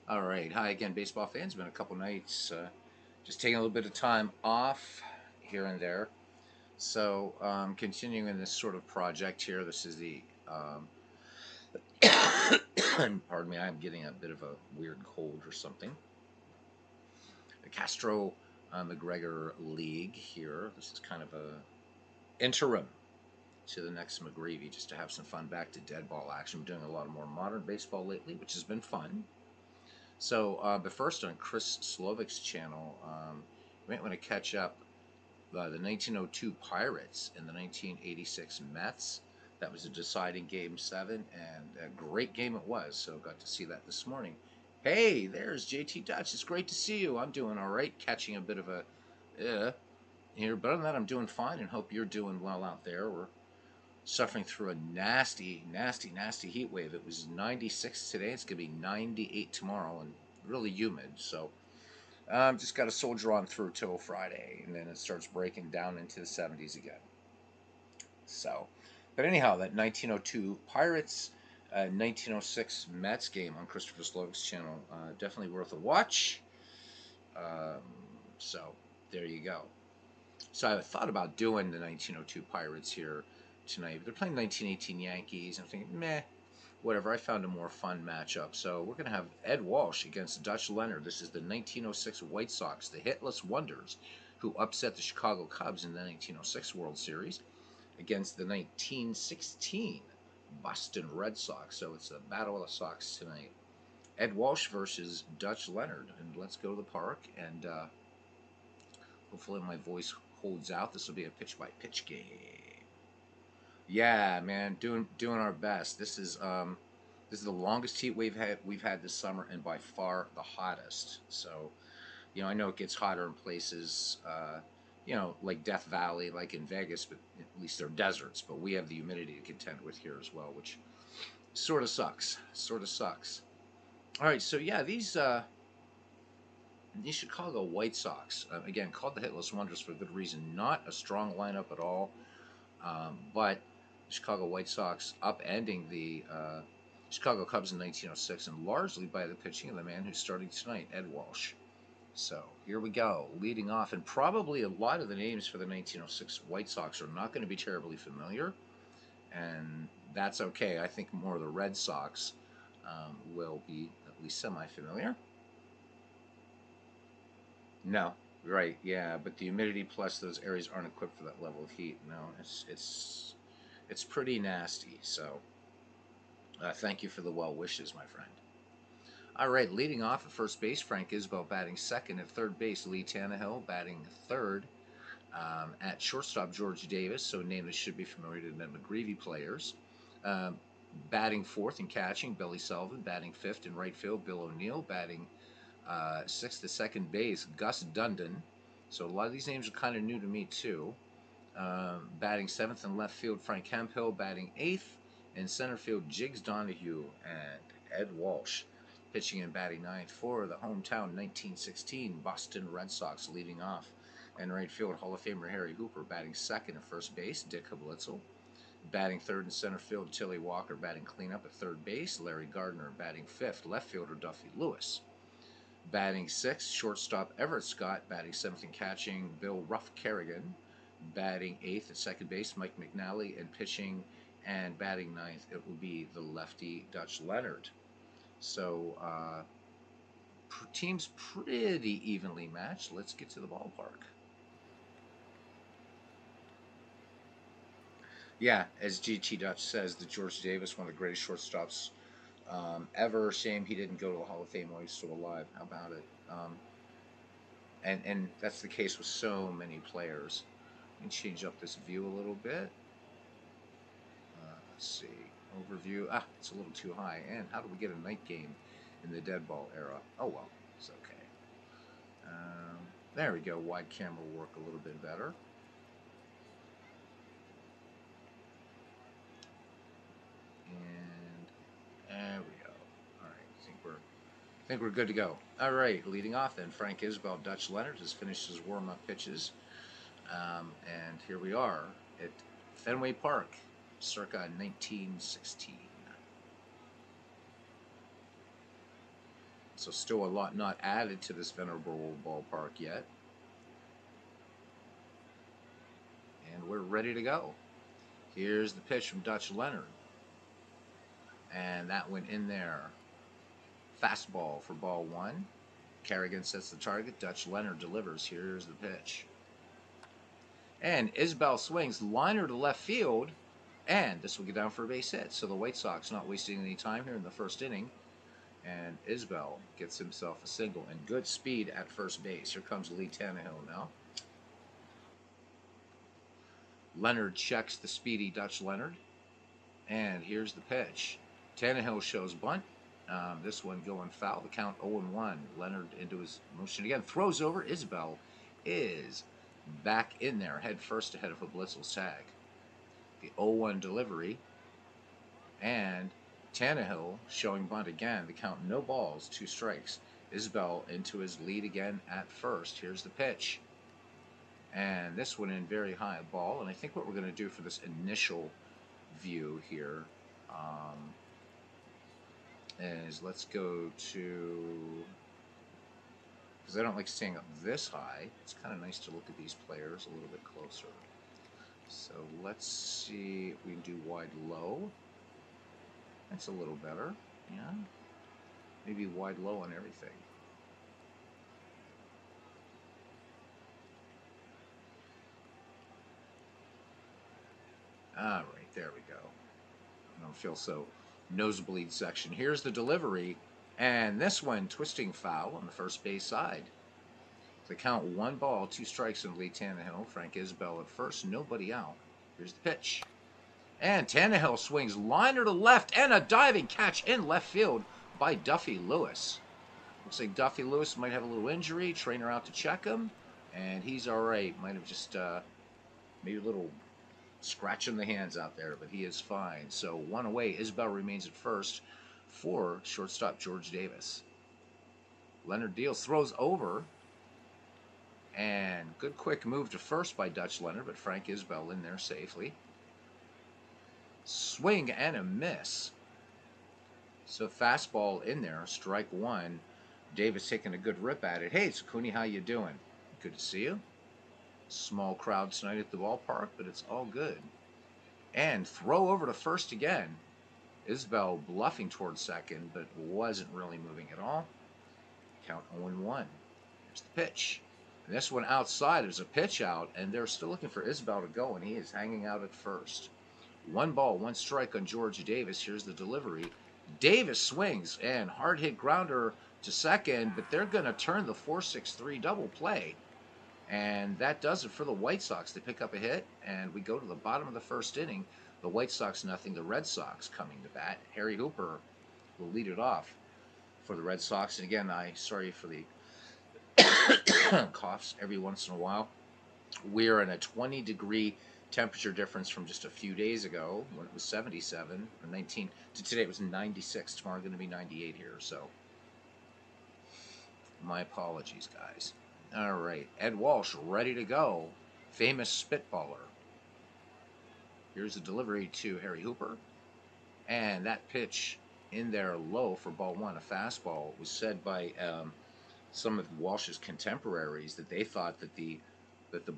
All right. Hi again, baseball fans. Been a couple nights, just taking a little bit of time off here and there. Continuing this sort of project here. This is the, pardon me, I'm getting a bit of a weird cold or something. The Castro McGregor League here. This is kind of a interim to the next McGreevy, just to have some fun back to dead ball action. I'm doing a lot of more modern baseball lately, which has been fun. But first on Chris Slovik's channel, you might want to catch up the 1902 Pirates and the 1986 Mets. That was a deciding Game 7, and a great game it was. So got to see that this morning. Hey, there's JT Dutch. It's great to see you. I'm doing all right, catching a bit of a here, but other than that, I'm doing fine, and hope you're doing well out there. We're suffering through a nasty, nasty, nasty heat wave. It was 96 today. It's going to be 98 tomorrow, and really humid. So just got to soldier on through till Friday, and then it starts breaking down into the 70s again. So, but anyhow, that 1902 Pirates, 1906 Mets game on Christopher Slovik's channel, definitely worth a watch. Um, so there you go. So I thought about doing the 1902 Pirates here tonight, but they're playing 1918 Yankees. I'm thinking, meh, whatever. I found a more fun matchup. So we're going to have Ed Walsh against Dutch Leonard. This is the 1906 White Sox, the hitless wonders, who upset the Chicago Cubs in the 1906 World Series, against the 1916 Boston Red Sox. So it's a battle of the Sox tonight. Ed Walsh versus Dutch Leonard. And let's go to the park, and hopefully my voice holds out. This will be a pitch-by-pitch game. Yeah, man, doing our best. This is the longest heat we've had this summer, and by far the hottest. So, I know it gets hotter in places, like Death Valley, like in Vegas, but at least they're deserts. But we have the humidity to contend with here as well, which sort of sucks. Sort of sucks. All right, so yeah, these Chicago White Sox, again, called the Hitless Wonders for good reason. Not a strong lineup at all, but Chicago White Sox upending the Chicago Cubs in 1906, and largely by the pitching of the man who's starting tonight, Ed Walsh. So here we go, leading off, and probably a lot of the names for the 1906 White Sox are not going to be terribly familiar, and that's okay. I think more of the Red Sox will be at least semi-familiar. No, right, yeah, but the humidity plus those areas aren't equipped for that level of heat. No, it's pretty nasty. So thank you for the well wishes, my friend. All right, leading off at first base, Frank Isbell batting second. At third base, Lee Tannehill batting third. At shortstop, George Davis, so a name that should be familiar to the McGreevy players. Um, Batting fourth and catching, Billy Sullivan. Batting fifth in right field, Bill O'Neill. Batting sixth to second base, Gus Dundon. So a lot of these names are kind of new to me too. Batting seventh in left field, Frank Hemphill. Batting eighth in center field, Jiggs Donahue and Ed Walsh. Pitching and batting ninth for the hometown 1916 Boston Red Sox, leading off. And right field, Hall of Famer Harry Hooper. Batting second at first base, Dick Hablitzel. Batting third in center field, Tilly Walker. Batting cleanup at third base, Larry Gardner. Batting fifth, left fielder Duffy Lewis. Batting sixth, shortstop Everett Scott. Batting seventh and catching, Bill Ruff Kerrigan. Batting eighth at second base, Mike McNally. And pitching and batting ninth, it will be the lefty Dutch Leonard. So, teams pretty evenly matched. Let's get to the ballpark. Yeah, as GT Dutch says, the George Davis, one of the greatest shortstops ever. Shame he didn't go to the Hall of Fame while he's still alive. How about it? And that's the case with so many players. Let me change up this view a little bit. Let's see. Overview. Ah, it's a little too high. And how do we get a night game in the dead ball era? Oh well, it's okay. There we go. Wide camera will work a little bit better. And there we go. All right, I think we're good to go. All right, leading off then, Frank Isbell, Dutch Leonard has finished his warm-up pitches, and here we are at Fenway Park, circa 1916. So still a lot not added to this venerable ballpark yet. And we're ready to go. Here's the pitch from Dutch Leonard. And that went in there. Fastball for ball one. Kerrigan sets the target. Dutch Leonard delivers. Here's the pitch. And Isbell swings. Liner to left field. And this will get down for a base hit. So the White Sox not wasting any time here in the first inning. And Isbell gets himself a single. And good speed at first base. Here comes Lee Tannehill now. Leonard checks the speedy Dutch Leonard. And here's the pitch. Tannehill shows bunt. This one going foul. The count 0-1. Leonard into his motion again. Throws over. Isbell is back in there. Head first ahead of a Blitzel's tag. The 0-1 delivery. And Tannehill showing bunt again. The count no balls, 2 strikes. Isbell into his lead again at first. Here's the pitch. And this one in very high ball. And I think what we're going to do for this initial view here is let's go to, because I don't like staying up this high. It's kind of nice to look at these players a little bit closer. So let's see if we can do wide low. That's a little better. Yeah. Maybe wide low on everything. All right, there we go. I don't feel so nosebleed section. Here's the delivery, and this one twisting foul on the first base side. The count 1 ball, 2 strikes in Lee Tannehill. Frank Isbell at first, nobody out. Here's the pitch. And Tannehill swings liner to left, and a diving catch in left field by Duffy Lewis. Looks like Duffy Lewis might have a little injury. Trainer out to check him, and he's all right. Might have just maybe a little scratching the hands out there, but he is fine. So 1 away. Isbell remains at first for shortstop George Davis. Leonard deals, throws over, and good quick move to first by Dutch Leonard, but Frank Isbell in there safely. Swing and a miss. So fastball in there, strike 1. Davis taking a good rip at it. Hey, Sakuni, how you doing? Good to see you. Small crowd tonight at the ballpark, but it's all good. And throw over to first again. Isbell bluffing towards second, but wasn't really moving at all. Count 0-1. Here's the pitch. And this one outside, there's a pitch out, and they're still looking for Isbell to go, and he is hanging out at first. 1 ball, 1 strike on George Davis. Here's the delivery. Davis swings, and hard hit grounder to second, but they're going to turn the 4-6-3 double play. And that does it for the White Sox. They pick up a hit, and we go to the bottom of the first inning. The White Sox nothing, the Red Sox coming to bat. Harry Hooper will lead it off for the Red Sox. And again, sorry for the coughs every once in a while. We're in a 20-degree temperature difference from just a few days ago when it was 77 or 19 to today. It was 96. Tomorrow going to be 98 here. So my apologies, guys. All right, Ed Walsh ready to go. Famous spitballer. Here's the delivery to Harry Hooper. And that pitch in there low for ball 1, a fastball, was said by some of Walsh's contemporaries that they thought that the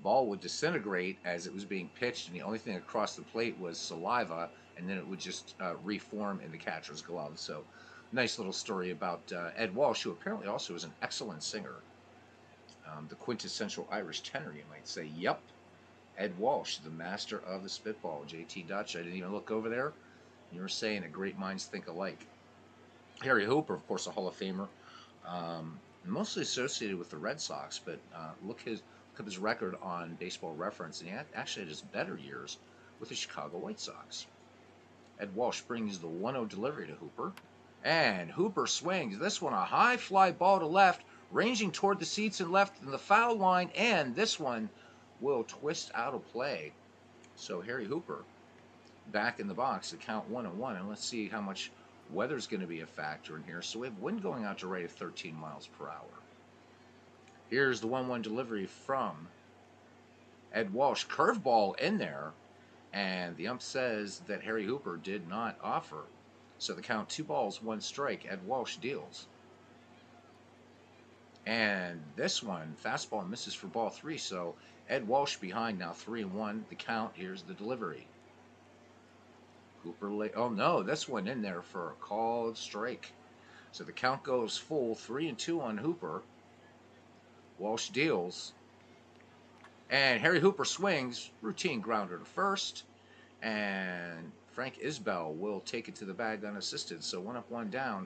ball would disintegrate as it was being pitched, and the only thing across the plate was saliva, and then it would just reform in the catcher's glove. So nice little story about Ed Walsh, who apparently also is an excellent singer. The quintessential Irish tenor, you might say. Yep, Ed Walsh, the master of the spitball. JT Dutch, I didn't even look over there. You were saying that great minds think alike. Harry Hooper, of course, a Hall of Famer, mostly associated with the Red Sox, but look up his record on Baseball Reference, and he actually had his better years with the Chicago White Sox. Ed Walsh brings the 1-0 delivery to Hooper, and Hooper swings. This one a high fly ball to left, ranging toward the seats and left in the foul line, and this one will twist out of play. So Harry Hooper back in the box to count 1-1, and let's see how much weather's going to be a factor in here. So we have wind going out to rate of 13 miles per hour. Here's the 1-1 delivery from Ed Walsh. Curveball in there, and the ump says that Harry Hooper did not offer. So the count 2 balls, 1 strike. Ed Walsh deals. And this one, fastball misses for ball 3. So Ed Walsh behind now 3-1. The count. Here's the delivery. Hooper oh no, this one in there for a called strike. So the count goes full 3-2 on Hooper. Walsh deals. And Harry Hooper swings. Routine grounder to first. And Frank Isbell will take it to the bag unassisted. So 1 up, 1 down.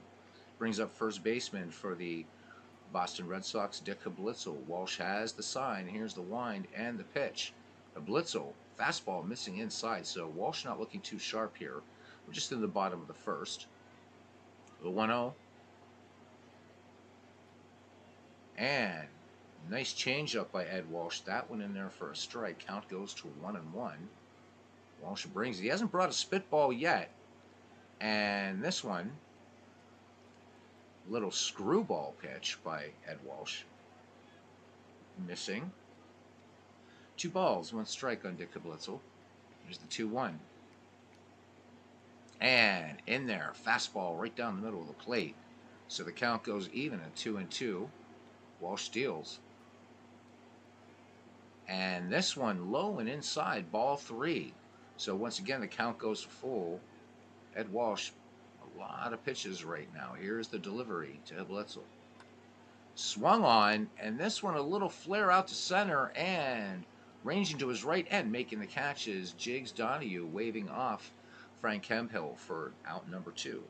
Brings up first baseman for the Boston Red Sox, Dick Blitzel. Walsh has the sign. Here's the wind and the pitch. A Blitzel, fastball missing inside. So Walsh not looking too sharp here. We're just in the bottom of the first. The 1-0. And nice changeup by Ed Walsh. That one in there for a strike. Count goes to 1-1. Walsh brings it. He hasn't brought a spitball yet. And this one, little screwball pitch by Ed Walsh. Missing. 2 balls, 1 strike on Dick Blitzel. Here's the 2-1. And in there, fastball right down the middle of the plate. So the count goes even at 2-2. Walsh steals. And this one low and inside, ball 3. So once again, the count goes full. Ed Walsh, a lot of pitches right now. Here's the delivery to Blitzel. Swung on, and this one a little flare out to center, and ranging to his right end, making the catches. Jiggs Donahue waving off Frank Hemphill for out number 2.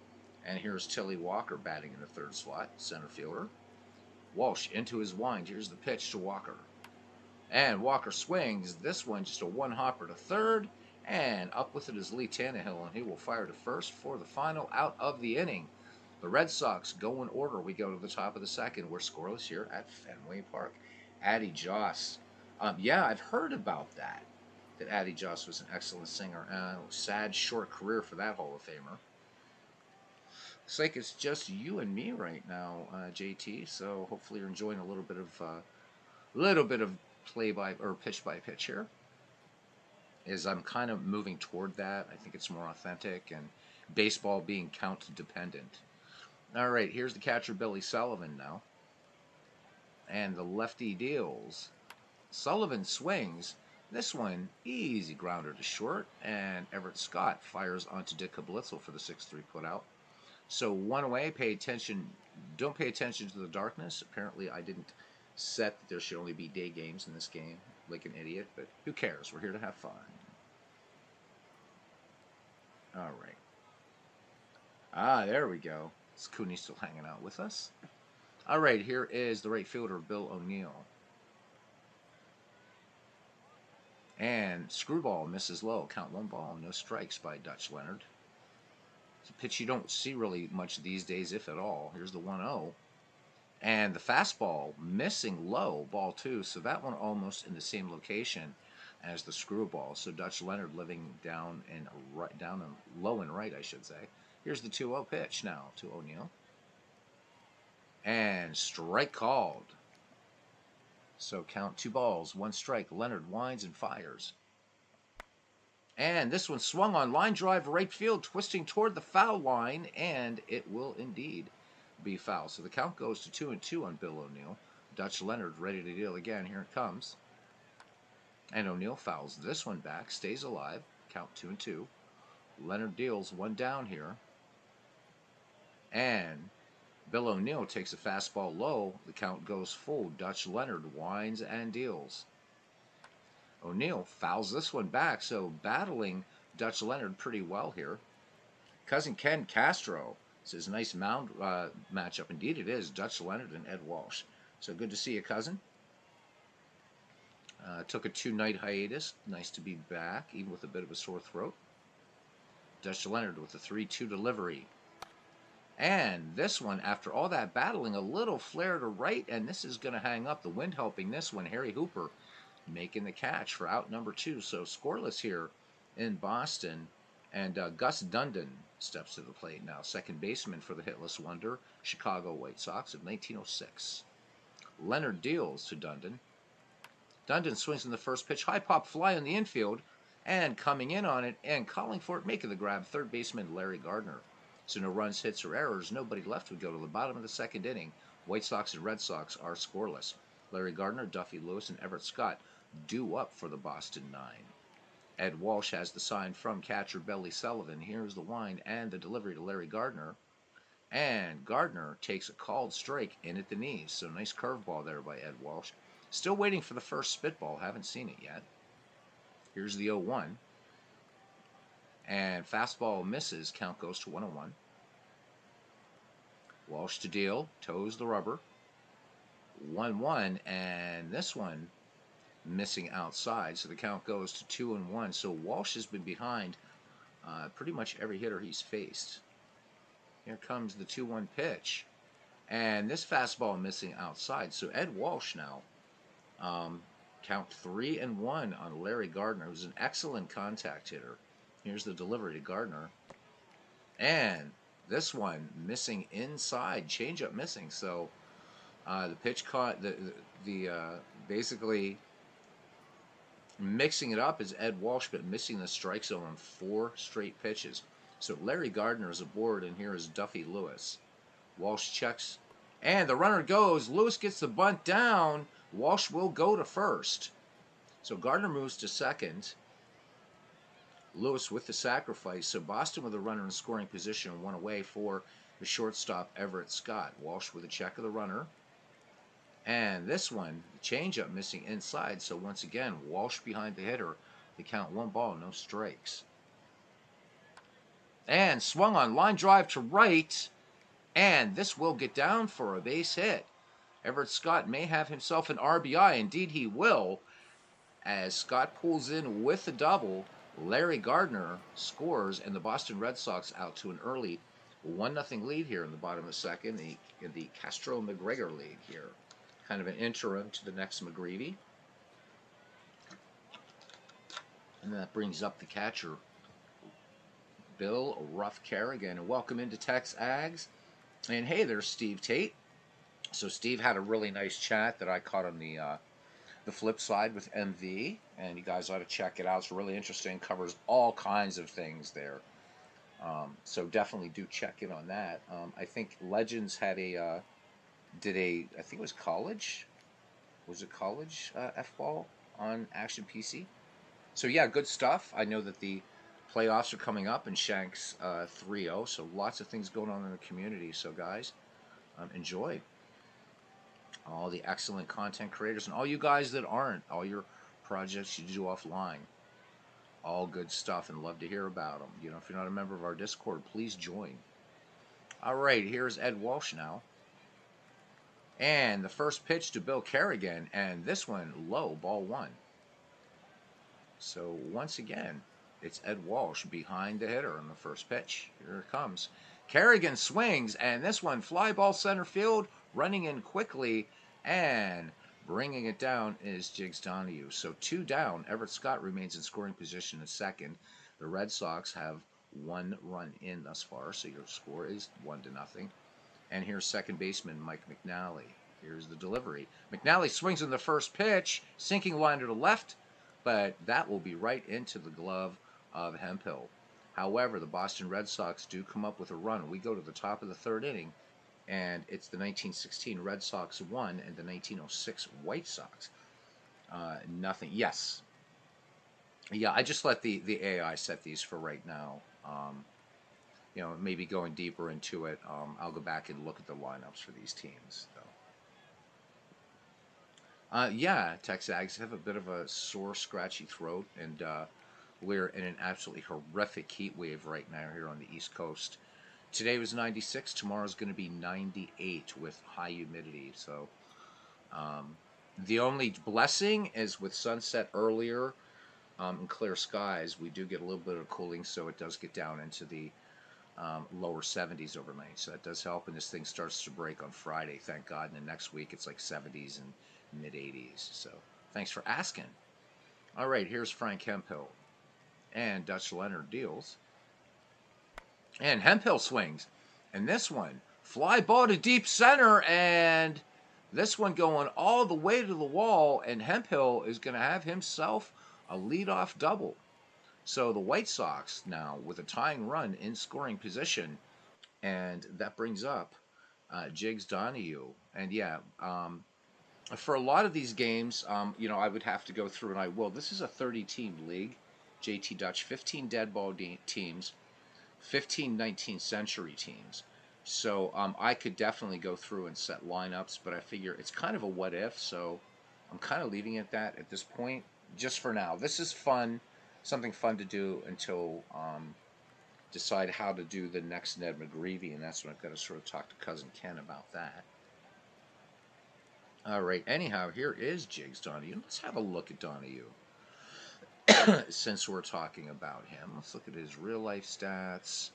And here's Tilly Walker batting in the 3rd slot, center fielder. Walsh into his wind. Here's the pitch to Walker. And Walker swings. This one just a 1-hopper to 3rd. And up with it is Lee Tannehill, and he will fire to 1st for the final out of the inning. The Red Sox go in order. We go to the top of the 2nd. We're scoreless here at Fenway Park. Addie Joss. Yeah, I've heard about that Addie Joss was an excellent singer. Sad, short career for that Hall of Famer. Looks like it's just you and me right now, JT. So hopefully you're enjoying a little bit of play by or pitch by pitch here. As I'm kind of moving toward that, I think it's more authentic and baseball being count dependent. All right, here's the catcher Billy Sullivan now, and the lefty deals. Sullivan swings. This one, easy grounder to short, and Everett Scott fires onto Dick Blitzel for the 6-3 putout. So 1 away, pay attention. Don't pay attention to the darkness. Apparently I didn't set that there should only be day games in this game, like an idiot, but who cares? We're here to have fun. All right. There we go. Is Cooney still hanging out with us? All right, here is the right fielder, Bill O'Neill. And screwball misses low. Count 1 ball, no strikes by Dutch Leonard. It's a pitch you don't see really much these days, if at all. Here's the 1-0. And the fastball missing low, ball 2. So that one almost in the same location as the screwball. So Dutch Leonard living down and low and right, I should say. Here's the 2-0 pitch now to O'Neill. And strike called. So count 2 balls, 1 strike. Leonard winds and fires. And this one swung on, line drive right field, twisting toward the foul line, and it will indeed be foul. So the count goes to 2-2 on Bill O'Neill. Dutch Leonard ready to deal again. Here it comes. And O'Neill fouls this one back, stays alive. Count 2-2. Leonard deals 1 down here. And Bill O'Neill takes a fastball low. The count goes full. Dutch Leonard winds and deals. O'Neill fouls this one back, so battling Dutch Leonard pretty well here. Cousin Ken Castro says nice mound matchup. Indeed it is. Dutch Leonard and Ed Walsh. So good to see you, cousin. Took a 2-night hiatus. Nice to be back, even with a bit of a sore throat. Dutch Leonard with a 3-2 delivery. And this one, after all that battling, a little flare to right, and this is going to hang up. The wind helping this one. Harry Hooper making the catch for out number 2. So scoreless here in Boston. And Gus Dundon steps to the plate now. Second baseman for the hitless wonder, Chicago White Sox of 1906. Leonard deals to Dundon. Dundon swings in the first pitch. High pop fly on the infield. And coming in on it and calling for it, making the grab, third baseman Larry Gardner. So no runs, hits, or errors. Nobody left. We go to the bottom of the 2nd inning. White Sox and Red Sox are scoreless. Larry Gardner, Duffy Lewis, and Everett Scott due up for the Boston Nine. Ed Walsh has the sign from catcher Billy Sullivan. Here's the wind and the delivery to Larry Gardner. And Gardner takes a called strike in at the knees. So nice curveball there by Ed Walsh. Still waiting for the first spitball. Haven't seen it yet. Here's the 0-1. And fastball misses. Count goes to 1-1. Walsh to deal. Toes the rubber. 1-1. And this one missing outside. So the count goes to 2-1. So Walsh has been behind pretty much every hitter he's faced. Here comes the 2-1 pitch. And this fastball missing outside. So Ed Walsh now, count 3-1 on Larry Gardner, who's an excellent contact hitter. Here's the delivery to Gardner. And this one missing inside, changeup missing. So the pitch caught, basically mixing it up is Ed Walsh, but missing the strike zone on 4 straight pitches. So Larry Gardner is aboard, and here is Duffy Lewis. Walsh checks, and the runner goes. Lewis gets the bunt down. Walsh will go to first. So Gardner moves to second. Lewis with the sacrifice. So Boston with a runner in scoring position, 1 away for the shortstop Everett Scott. Walsh with a check of the runner. And this one, the changeup missing inside. So once again, Walsh behind the hitter. They count 1 ball, no strikes. And swung on, line drive to right. And this will get down for a base hit. Everett Scott may have himself an RBI. Indeed, he will. As Scott pulls in with the double, Larry Gardner scores, and the Boston Red Sox out to an early 1-0 lead here in the bottom of the second in the Castro-McGregor League here. Kind of an interim to the next McGreevy. And that brings up the catcher, Bill Ruff Kerrigan. And welcome into Tex Ags. And hey, there's Steve Tate. So Steve had a really nice chat that I caught on the flip side with MV, and you guys ought to check it out. It's really interesting. Covers all kinds of things there. So definitely do check in on that. I think Legends had I think it was college. Was it college F-ball on Action PC? So yeah, good stuff. I know that the playoffs are coming up in Shanks 3-0, so lots of things going on in the community. So guys, enjoy. All the excellent content creators and all you guys that aren't, all your projects you do offline, all good stuff, and love to hear about them. You know, if you're not a member of our Discord, please join. All right, here's Ed Walsh now. And the first pitch to Bill Kerrigan, and this one low, ball 1. So once again, it's Ed Walsh behind the hitter on the first pitch. Here it comes. Kerrigan swings, and this one fly ball center field, running in quickly, and bringing it down is Jigs Donahue. So 2 down. Everett Scott remains in scoring position at second. The Red Sox have 1 run in thus far, so your score is 1-0. And here's second baseman Mike McNally. Here's the delivery. McNally swings in the first pitch, sinking line to the left, but that will be right into the glove of Hemphill. However, the Boston Red Sox do come up with a run. We go to the top of the 3rd inning, and it's the 1916 Red Sox 1 and the 1906 White Sox nothing. Yes. Yeah, I just let the AI set these for right now. You know, maybe going deeper into it, I'll go back and look at the lineups for these teams. Yeah, Texags have a bit of a sore, scratchy throat, and we're in an absolutely horrific heat wave right now here on the East Coast. Today was 96. Tomorrow's going to be 98 with high humidity. So the only blessing is with sunset earlier and clear skies, we do get a little bit of cooling, so it does get down into the lower 70s overnight. So that does help, and this thing starts to break on Friday, thank God. And then next week it's like 70s and mid 80s. So thanks for asking. All right, here's Frank Hemphill. And Dutch Leonard deals. And Hemphill swings. And this one, fly ball to deep center, and this one going all the way to the wall, and Hemphill is going to have himself a leadoff double. So the White Sox now with a tying run in scoring position, and that brings up Jigs Donahue. And yeah, for a lot of these games, I would have to go through, and I will. This is a 30-team league, JT Dutch, 15 dead ball teams, 15 19th century teams. So I could definitely go through and set lineups, but I figure it's kind of a what if, so I'm kind of leaving it at this point, just for now. This is fun, something fun to do until decide how to do the next Ned McGreevy, and that's when I've got to sort of talk to Cousin Ken about that. All right. Anyhow, here is Jigs Donahue. Let's have a look at Donahue. Since we're talking about him, let's look at his real life stats.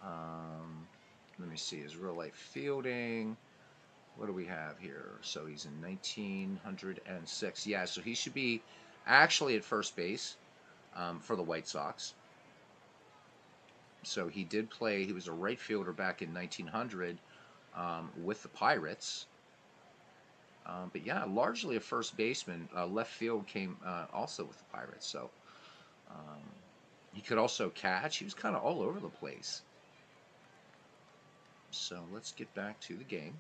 Let me see his real life fielding. What do we have here? So he's in 1906. Yeah, so he should be actually at first base for the White Sox. So he did play. He was a right fielder back in 1900 with the Pirates. But yeah, largely a first baseman. Left field came also with the Pirates, so he could also catch. He was kind of all over the place. So let's get back to the game.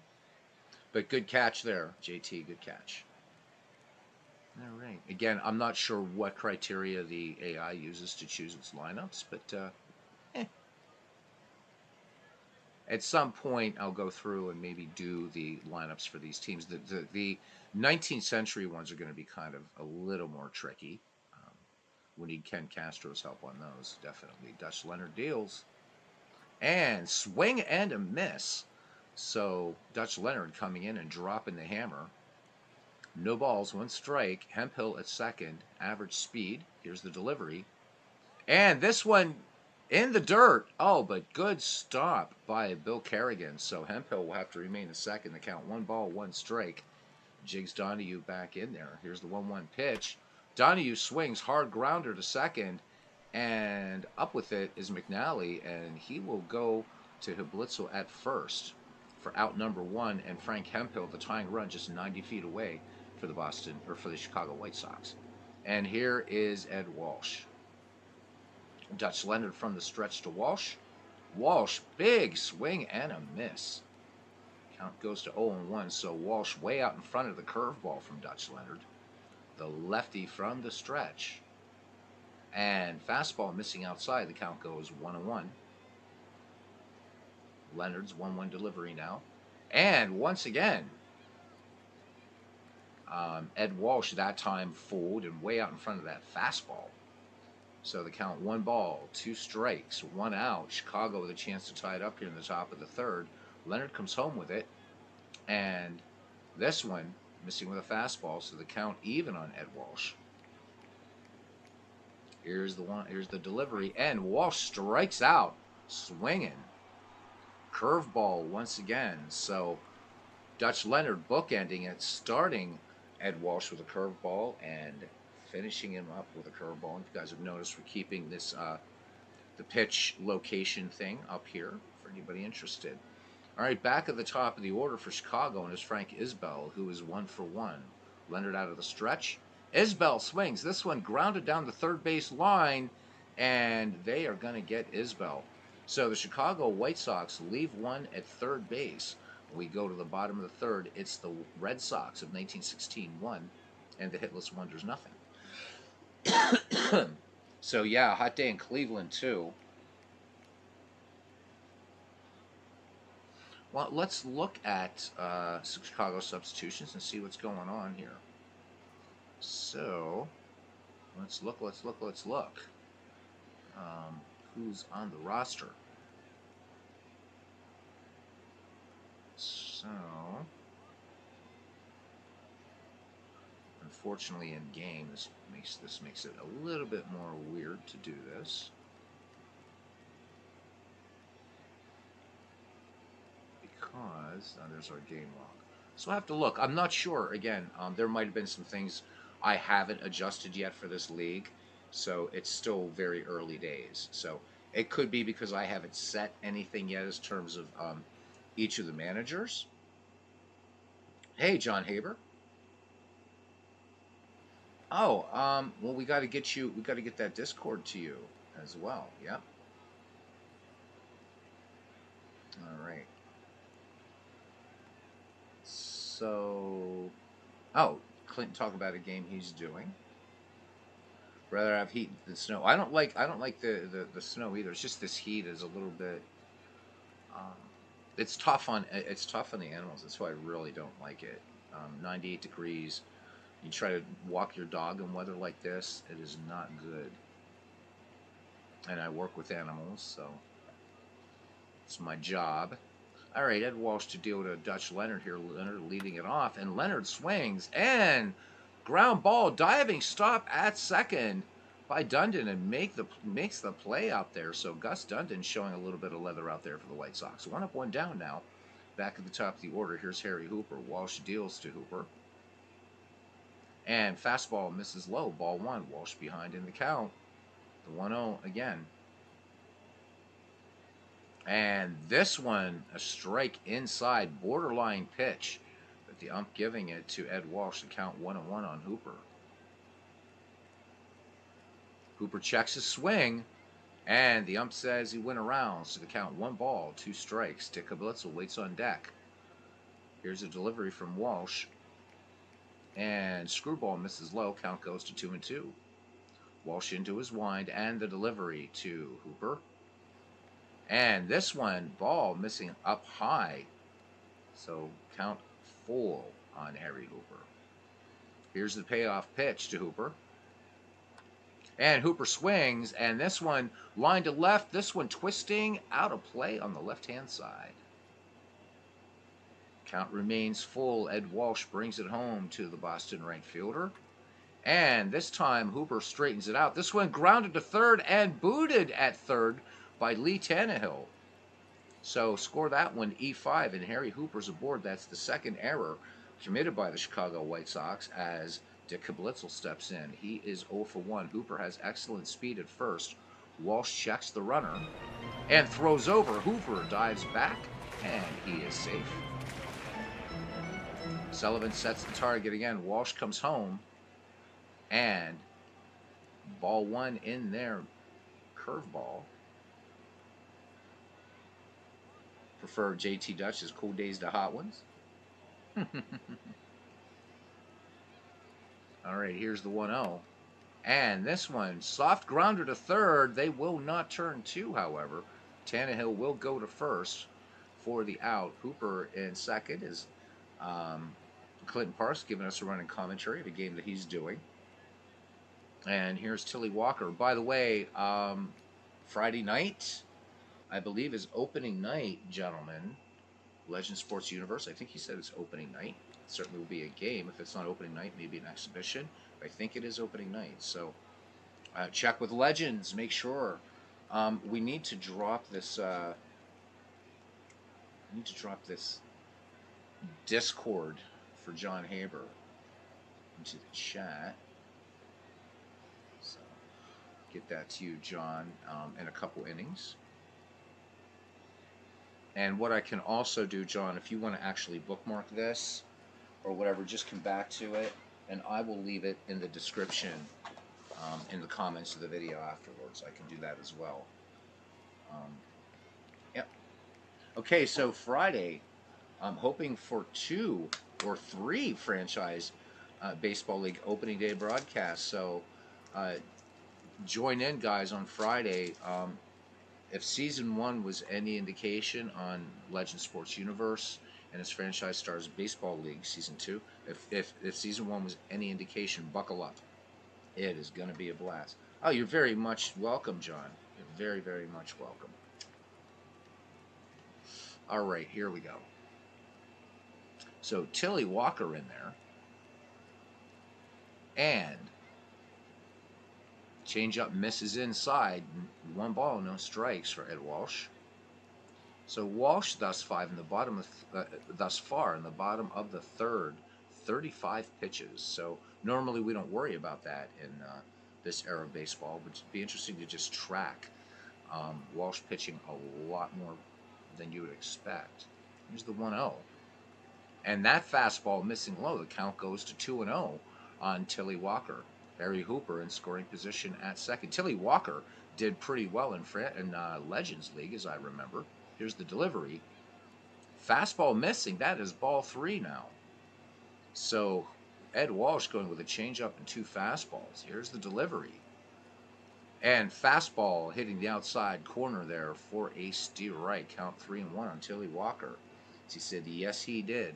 But good catch there, JT. Good catch. All right. Again, I'm not sure what criteria the AI uses to choose its lineups, but at some point I'll go through and maybe do the lineups for these teams. The 19th century ones are going to be kind of a little more tricky. We need Ken Castro's help on those, definitely. Dutch Leonard deals. And swing and a miss. So Dutch Leonard coming in and dropping the hammer. No balls, one strike. Hemphill at second. Average speed. Here's the delivery. And this one in the dirt. Oh, but good stop by Bill Kerrigan. So Hemphill will have to remain in second. The count 1 ball, 1 strike. Jigs Donahue back in there. Here's the 1-1 pitch. Donahue swings, hard grounder to second, and up with it is McNally, and he will go to Hiblitzel at first for out number 1, and Frank Hemphill, the tying run, just 90 feet away for the Chicago White Sox. And here is Ed Walsh. Dutch Leonard from the stretch to Walsh. Walsh, big swing and a miss. Count goes to 0-1, so Walsh way out in front of the curveball from Dutch Leonard. The lefty from the stretch. And fastball missing outside. The count goes 1-1. Leonard's 1-1 delivery now. And once again, Ed Walsh that time fooled and way out in front of that fastball. So the count 1 ball, 2 strikes, 1 out. Chicago with a chance to tie it up here in the top of the third. Leonard comes home with it. And this one missing with a fastball, so the count even on Ed Walsh. Here's the delivery, and Walsh strikes out, swinging. Curveball once again, so Dutch Leonard bookending it, starting Ed Walsh with a curveball and finishing him up with a curveball. And if you guys have noticed, we're keeping this the pitch location thing up here for anybody interested. All right, back at the top of the order for Chicago and is Frank Isbell, who is 1 for 1. Leonard out of the stretch. Isbell swings. This one grounded down the third base line, and they are going to get Isbell. So the Chicago White Sox leave one at third base. When we go to the bottom of the third, it's the Red Sox of 1916 1, and the hitless wonders nothing. So yeah, hot day in Cleveland too. Well, let's look at Chicago substitutions and see what's going on here. So, let's look. Who's on the roster? So, unfortunately, in game, this makes it a little bit more weird to do this. Because there's our game log. So I have to look. I'm not sure. Again, there might have been some things I haven't adjusted yet for this league, so it's still very early days. So it could be because I haven't set anything yet as terms of each of the managers. Hey, John Haber. Oh, well, we got to get you. We got to get that Discord to you as well. Yep. All right. So, oh, Clinton talk about a game he's doing. Rather have heat than snow. I don't like the snow either. It's just this heat is a little bit. Um, it's tough on the animals. That's why I really don't like it. 98 degrees. You try to walk your dog in weather like this, it is not good. And I work with animals, so it's my job. All right, Ed Walsh to deal with a Dutch Leonard here. Leonard leading it off, and Leonard swings and ground ball diving stop at second by Dundon and makes the play out there. So Gus Dundon showing a little bit of leather out there for the White Sox. One up, one down now. Back at the top of the order. Here's Harry Hooper. Walsh deals to Hooper. And fastball misses low. Ball one. Walsh behind in the count. The 1-0 again. And this one, a strike inside, borderline pitch. But the ump giving it to Ed Walsh to count 1-1 on Hooper. Hooper checks his swing, and the ump says he went around. So the count 1 ball, 2 strikes. Dick Blitzel waits on deck. Here's a delivery from Walsh. And screwball misses low. Count goes to 2-2. Walsh into his wind, and the delivery to Hooper. And this one, ball missing up high. So count 4 on Harry Hooper. Here's the payoff pitch to Hooper. And Hooper swings, and this one line to left. This one twisting out of play on the left-hand side. Count remains full. Ed Walsh brings it home to the Boston right fielder. And this time Hooper straightens it out. This one grounded to third and booted at third by Lee Tannehill. So score that one E5, and Harry Hooper's aboard. That's the second error committed by the Chicago White Sox as Dick Blitzel steps in. He is 0 for 1. Hooper has excellent speed at first. Walsh checks the runner and throws over. Hooper dives back, and he is safe. Sullivan sets the target again. Walsh comes home, and ball 1 in there, curveball. Prefer JT Dutch's cool days to hot ones. All right, here's the 1-0. And this one, soft grounder to third. They will not turn 2, however. Tannehill will go to first for the out. Hooper in second is Clinton Parks giving us a running commentary of a game that he's doing. And here's Tilly Walker. By the way, Friday night, I believe, is opening night, gentlemen. Legend Sports Universe, I think he said it's opening night. It certainly will be a game. If it's not opening night, maybe an exhibition. I think it is opening night. So check with Legends. Make sure. We need to drop this. Discord for John Haber into the chat. So get that to you, John, in a couple innings. And what I can also do, John, if you want to actually bookmark this or whatever, just come back to it, and I will leave it in the description in the comments of the video afterwards. I can do that as well. Yep. Okay, so Friday, I'm hoping for 2 or 3 franchise baseball league opening day broadcasts. So join in, guys, on Friday. If Season 1 was any indication on Legend Sports Universe and its Franchise Stars Baseball League Season 2, if Season 1 was any indication, buckle up. It is going to be a blast. Oh, you're very much welcome, John. You're very, very much welcome. All right, here we go. So Tilly Walker in there. And changeup misses inside. 1 ball, no strikes for Ed Walsh. So Walsh thus far in the bottom of the third, 35 pitches. So normally we don't worry about that in this era of baseball, but it'd be interesting to just track Walsh pitching a lot more than you would expect. Here's the 1-0. And that fastball missing low. The count goes to 2-0 on Tilly Walker. Harry Hooper in scoring position at second. Tilly Walker did pretty well in Legends League, as I remember. Here's the delivery. Fastball missing. That is ball 3 now. So Ed Walsh going with a changeup and 2 fastballs. Here's the delivery. And fastball hitting the outside corner there for a strike. Count 3-1 on Tilly Walker. She said, yes, he did.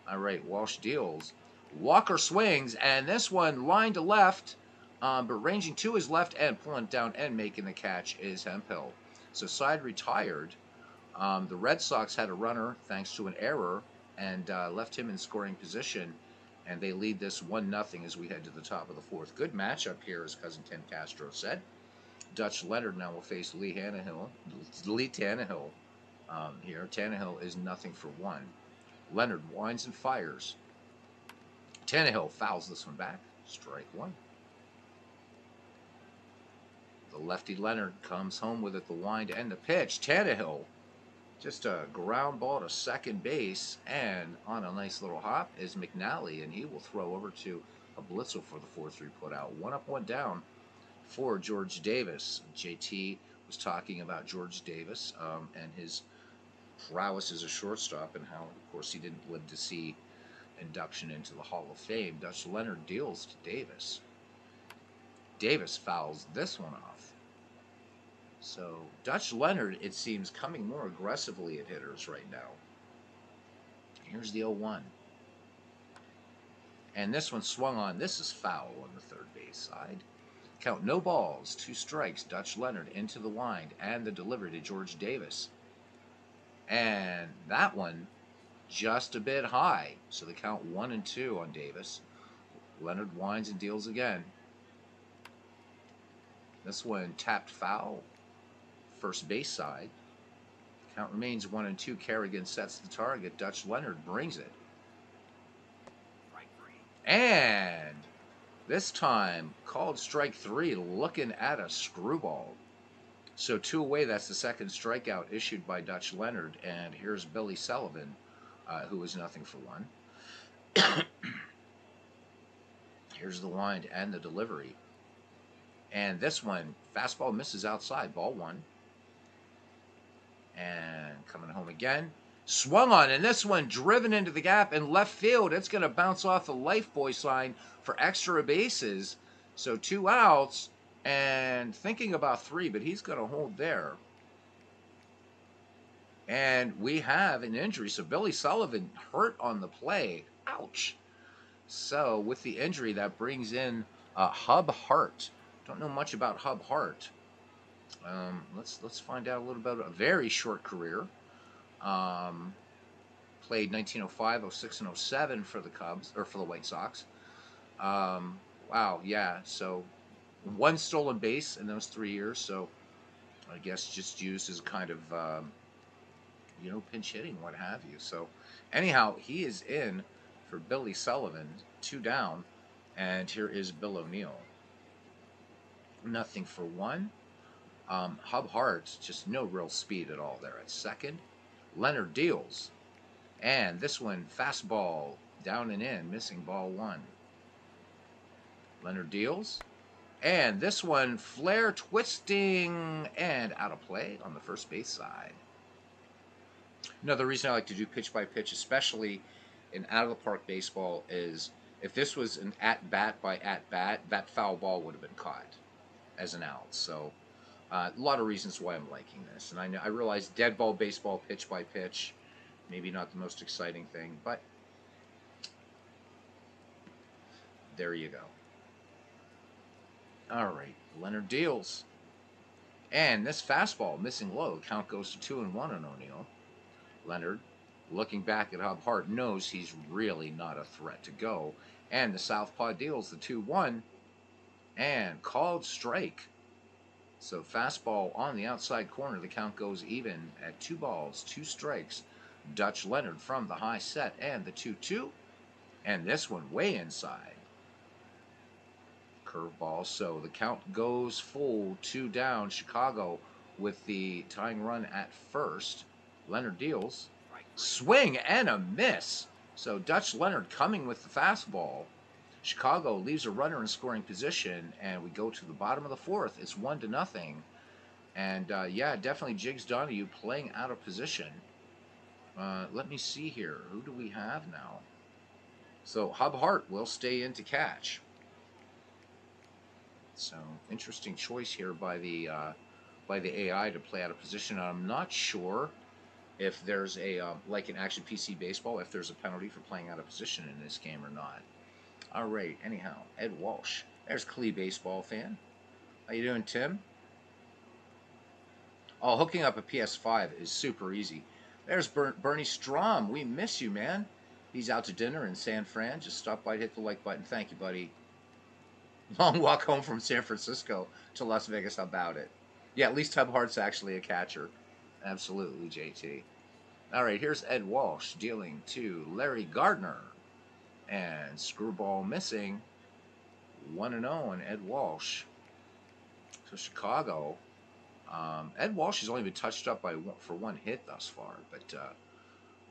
All right, Walsh deals. Walker swings, and this one line to left, but ranging to his left and pulling down and making the catch is Hemphill. So side retired. The Red Sox had a runner thanks to an error and left him in scoring position, and they lead this 1-0 as we head to the top of the fourth. Good matchup here, as Cousin Tim Castro said. Dutch Leonard now will face Lee Tannehill here. Tannehill is 0-for-1. Leonard winds and fires. Tannehill fouls this one back. Strike 1. The lefty Leonard comes home with it, the wind and the pitch. Tannehill, just a ground ball to second base, and on a nice little hop is McNally, and he will throw over to a Blitzel for the 4-3 put out. 1 up, 1 down for George Davis. JT was talking about George Davis and his prowess as a shortstop, and how, of course, he didn't live to see induction into the Hall of Fame. Dutch Leonard deals to Davis. Davis fouls this one off. So Dutch Leonard, it seems, coming more aggressively at hitters right now. Here's the 0-1. And this one swung on. This is foul on the third base side. Count, no balls, 2 strikes. Dutch Leonard into the wind and the delivery to George Davis. And that one just a bit high. So the count 1-2 on Davis. Leonard winds and deals again. This one tapped foul. First base side. Count remains 1-2. Kerrigan sets the target. Dutch Leonard brings it. And this time called strike 3, looking at a screwball. So 2 away. That's the second strikeout issued by Dutch Leonard. And here's Billy Sullivan, who is 0-for-1. Here's the wind and the delivery. And this one, fastball misses outside, ball 1. And coming home again. Swung on, and this one driven into the gap in left field. It's going to bounce off the Lifebuoy sign for extra bases. So 2 outs, and thinking about 3, but he's going to hold there. And we have an injury. So Billy Sullivan hurt on the play. Ouch. So with the injury, that brings in Hub Hart. Don't know much about Hub Hart. Let's find out a little bit. A very short career. Played 1905, 06, and 07 for the Cubs, or for the White Sox. Wow, yeah. So 1 stolen base in those 3 years. So I guess just used as a kind of pinch hitting, what have you. So anyhow, he is in for Billy Sullivan, 2 down, and here is Bill O'Neill. 0-for-1. Hub Hart, just no real speed at all there at second. Leonard deals, and this one fastball down and in, missing ball 1. Leonard deals, and this one flare twisting and out of play on the first base side. Another reason I like to do pitch by pitch, especially in out of the park baseball, is if this was an at bat by at bat, that foul ball would have been caught as an out. So a lot of reasons why I'm liking this. And I realize dead ball baseball, pitch by pitch, maybe not the most exciting thing, but there you go. All right, Leonard deals. And this fastball missing low. Count goes to 2-1 on O'Neill. Leonard, looking back at Hub Hart, knows he's really not a threat to go. And the southpaw deals the 2-1 and called strike. So fastball on the outside corner. The count goes even at 2 balls, 2 strikes. Dutch Leonard from the high set and the 2-2. And this one way inside. Curveball. So the count goes full, 2 down. Chicago with the tying run at first. Leonard deals. Swing and a miss. So Dutch Leonard coming with the fastball. Chicago leaves a runner in scoring position, and we go to the bottom of the fourth. It's 1-0. And yeah, definitely Jiggs Donahue playing out of position. Let me see here. Who do we have now? So Hub Hart will stay in to catch. So interesting choice here by the AI to play out of position. I'm not sure if there's a like in Action PC Baseball, if there's a penalty for playing out of position in this game or not. All right. Anyhow, Ed Walsh. There's Clee baseball fan. How you doing, Tim? Oh, hooking up a PS5 is super easy. There's Bernie Strom. We miss you, man. He's out to dinner in San Fran. Just stop by, hit the like button. Thank you, buddy. Long walk home from San Francisco to Las Vegas. How about it? Yeah, at least Hub Hart's actually a catcher. Absolutely, JT. All right, here's Ed Walsh dealing to Larry Gardner. And screwball missing. 1-0 on Ed Walsh. So Chicago. Ed Walsh has only been touched up for one hit thus far, but a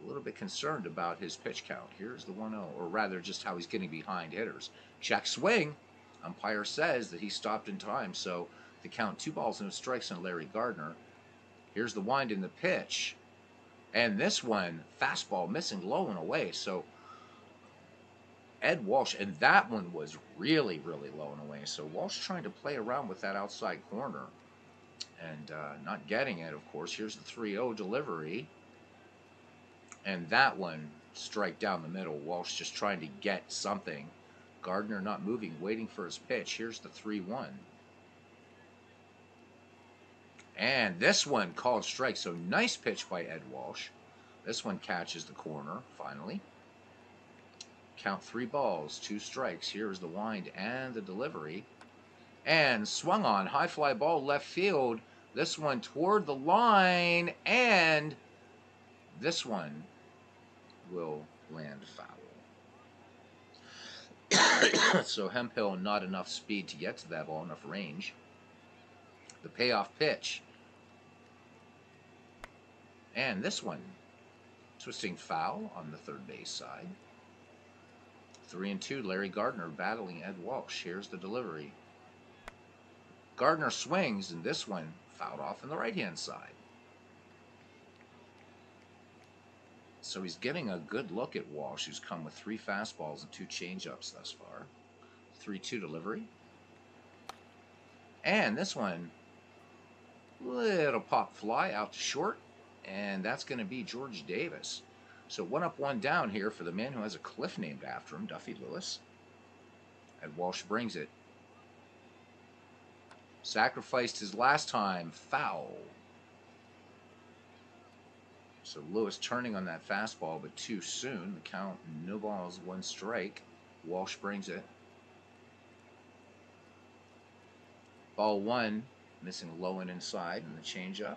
little bit concerned about his pitch count. Here's the 1-0, or rather just how he's getting behind hitters. Check swing. Umpire says that he stopped in time, so the count 2 balls no strikes on Larry Gardner. Here's the wind in the pitch. And this one, fastball missing low and away. So Ed Walsh, and that one was really, really low and away. So Walsh trying to play around with that outside corner and not getting it, of course. Here's the 3-0 delivery. And that one, strike down the middle. Walsh just trying to get something. Gardner not moving, waiting for his pitch. Here's the 3-1. And this one called strike. So nice pitch by Ed Walsh. This one catches the corner, finally. Count 3 balls, 2 strikes. Here's the wind and the delivery. And swung on. High fly ball left field. This one toward the line. And this one will land foul. So Hemphill, not enough speed to get to that ball, enough range. The payoff pitch. And this one, twisting foul on the third base side. 3-2, Larry Gardner battling Ed Walsh. Here's the delivery. Gardner swings, and this one fouled off on the right-hand side. So he's getting a good look at Walsh, who's come with 3 fastballs and 2 changeups thus far. 3-2 delivery. And this one, little pop fly out to short, and that's going to be George Davis. So 1 up, 1 down here for the man who has a cliff named after him, Duffy Lewis. And Walsh brings it. Sacrificed his last time, foul. So Lewis turning on that fastball, but too soon. The count, no balls, 1 strike. Walsh brings it. Ball 1, missing low and inside, and the changeup.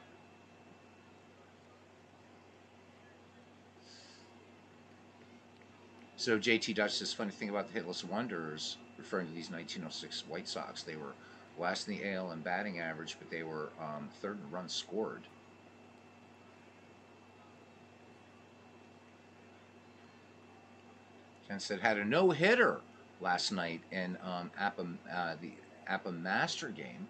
So JT Dutch says, funny thing about the hitless wonders, referring to these 1906 White Sox, they were last in the AL in batting average, but they were 3rd in runs scored. Ken said, had a no-hitter last night in the Appa Master game.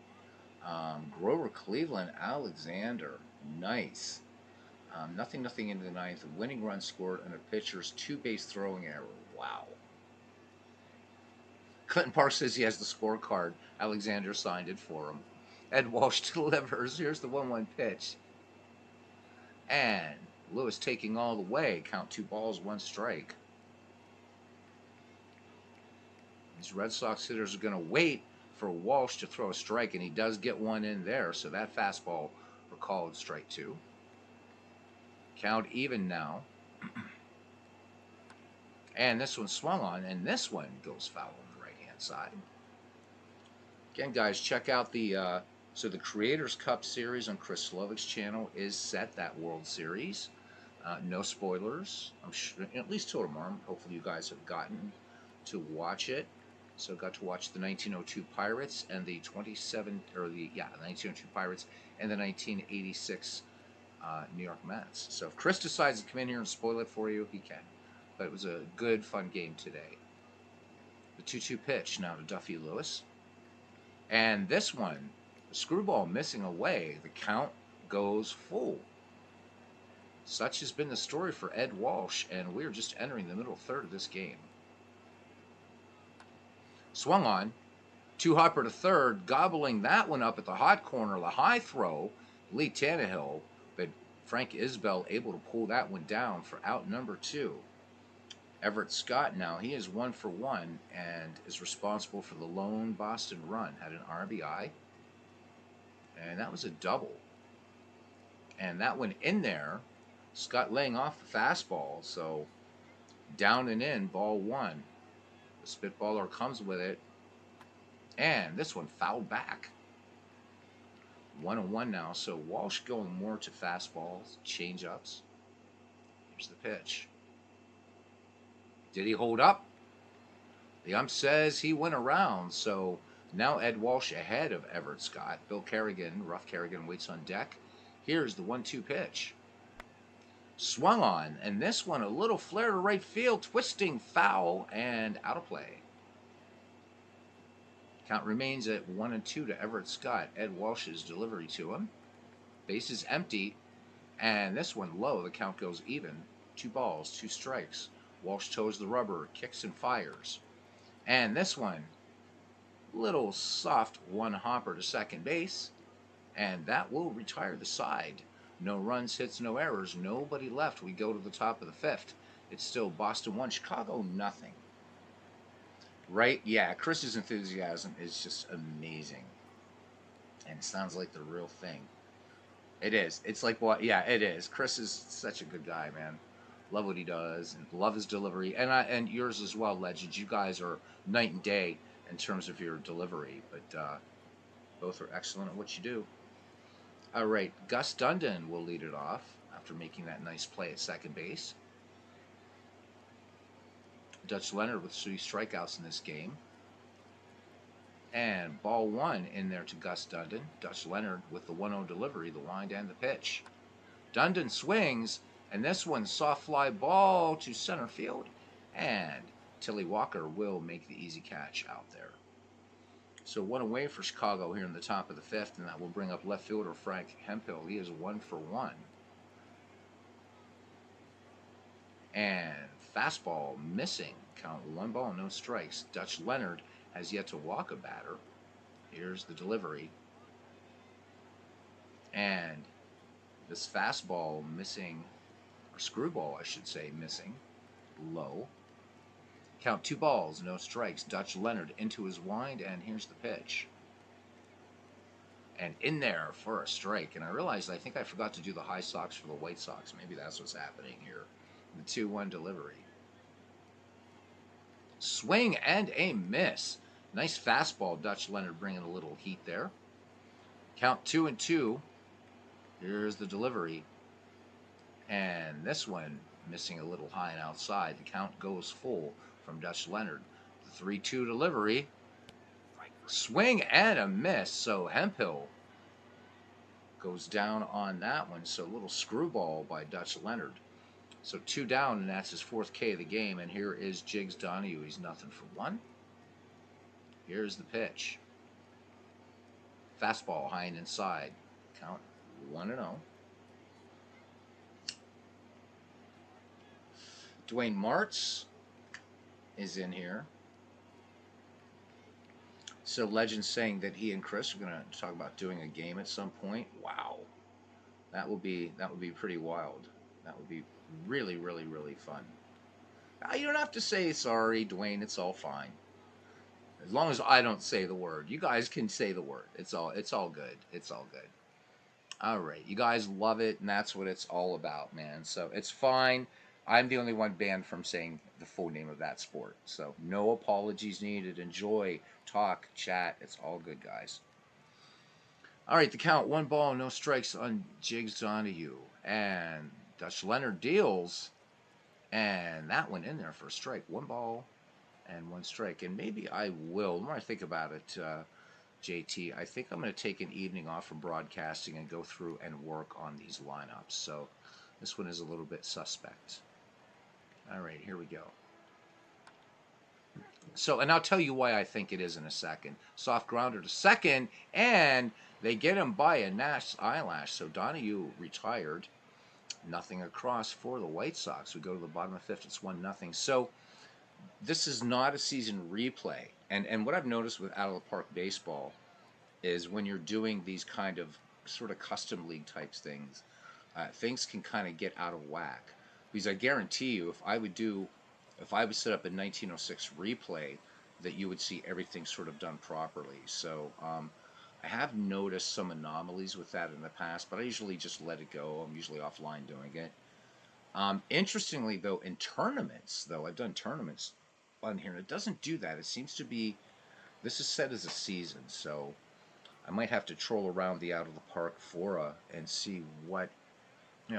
Grover Cleveland, Alexander, nice. Nothing into the 9th. A winning run scored and a pitcher's 2-base throwing error. Wow. Clinton Park says he has the scorecard. Alexander signed it for him. Ed Walsh delivers. Here's the 1-1 pitch. And Lewis taking all the way. Count 2 balls, 1 strike. These Red Sox hitters are going to wait for Walsh to throw a strike, and he does get one in there. So that fastball recalled strike 2. Count even now. And this one swung on, and this one goes foul on the right-hand side. Again, guys, check out the so the Creators Cup Series on Chris Slovik's channel is set, that World Series. No spoilers. I'm sure, at least till tomorrow. Hopefully you guys have gotten to watch it. So got to watch the 1902 Pirates and the 1902 Pirates and the 1986 New York Mets. So if Chris decides to come in here and spoil it for you, he can. But it was a good, fun game today. The 2-2 pitch now to Duffy Lewis. And this one, the screwball missing away. The count goes full. Such has been the story for Ed Walsh, and we're just entering the middle third of this game. Swung on. Two hopper to third, gobbling that one up at the hot corner. The high throw, Lee Tannehill, but Frank Isbell able to pull that one down for out number 2. Everett Scott now, he is 1 for 1 and is responsible for the lone Boston run. Had an RBI, and that was a double. And that one in there, Scott laying off the fastball, so down and in, ball 1. The spitballer comes with it, and this one fouled back. 1-1 now, so Walsh going more to fastballs, changeups. Here's the pitch. Did he hold up? The ump says he went around, so now Ed Walsh ahead of Everett Scott. Bill Kerrigan, Rough Kerrigan, waits on deck. Here's the 1-2 pitch. Swung on, and this one a little flare to right field, twisting foul and out of play. Count remains at 1-2 to Everett Scott. Ed Walsh's delivery to him. Base is empty, and this one low. The count goes even. 2 balls, 2 strikes. Walsh toes the rubber, kicks and fires. And this one, little soft one hopper to second base, and that will retire the side. No runs, hits, no errors, nobody left. We go to the top of the 5th. It's still Boston 1, Chicago nothing. Right? Yeah, Chris's enthusiasm is just amazing. And it sounds like the real thing. It is. It's like what? Yeah, it is. Chris is such a good guy, man. Love what he does and love his delivery. And yours as well, Legends. You guys are night and day in terms of your delivery. But both are excellent at what you do. All right, Gus Dundon will lead it off after making that nice play at second base. Dutch Leonard with 3 strikeouts in this game. And ball 1 in there to Gus Dundon. Dutch Leonard with the 1-0 delivery, the wind and the pitch. Dundon swings, and this one soft fly ball to center field. And Tilly Walker will make the easy catch out there. So 1 away for Chicago here in the top of the 5th, and that will bring up left fielder Frank Hemphill. He is 1 for 1. And fastball missing. Count 1 ball, no strikes. Dutch Leonard has yet to walk a batter. Here's the delivery. And this fastball missing, or screwball I should say, missing. Low. Count 2 balls, no strikes. Dutch Leonard into his wind, and here's the pitch. And in there for a strike. And I realized I think I forgot to do the high Sox for the White Sox. Maybe that's what's happening here. The 2-1 delivery. Swing and a miss. Nice fastball. Dutch Leonard bringing a little heat there. Count 2-2. Here's the delivery. And this one missing a little high and outside. The count goes full from Dutch Leonard. The 3-2 delivery. Swing and a miss. So Hemphill goes down on that one. So a little screwball by Dutch Leonard. So 2 down, and that's his 4th K of the game. And here is Jiggs Donahue. He's 0 for 1. Here's the pitch. Fastball high and inside. Count 1-0. Dwayne Martz is in here. So Legend's saying that he and Chris are going to talk about doing a game at some point. Wow, that would be pretty wild. That would be really, really, really fun. You don't have to say sorry, Dwayne. It's all fine. As long as I don't say the word. You guys can say the word. It's all good. It's all good. All right. You guys love it, and that's what it's all about, man. So it's fine. I'm the only one banned from saying the full name of that sport. So no apologies needed. Enjoy, talk, chat. It's all good, guys. All right. The count, 1 ball, no strikes on Jiggs Donahue. And Dutch Leonard deals. And that one in there for a strike. 1 ball and 1 strike. And maybe I will, the more I think about it, JT, I think I'm going to take an evening off from broadcasting and go through and work on these lineups. So this one is a little bit suspect. All right, here we go. So, and I'll tell you why I think it is in a second. Soft grounder to second, and they get him by a Nash eyelash. So Donahue retired. Nothing across for the White Sox. We go to the bottom of the 5th. It's 1-0. So this is not a season replay. And what I've noticed with out of the park baseball is when you're doing these kind of sort of custom league types things, things can kind of get out of whack. Because I guarantee you, if I would set up a 1906 replay, that you would see everything sort of done properly. So I have noticed some anomalies with that in the past, but I usually just let it go. I'm usually offline doing it. Interestingly, though, in tournaments, though, I've done tournaments on here, and it doesn't do that. It seems to be, this is set as a season, so I might have to troll around the out of the park fora and see what,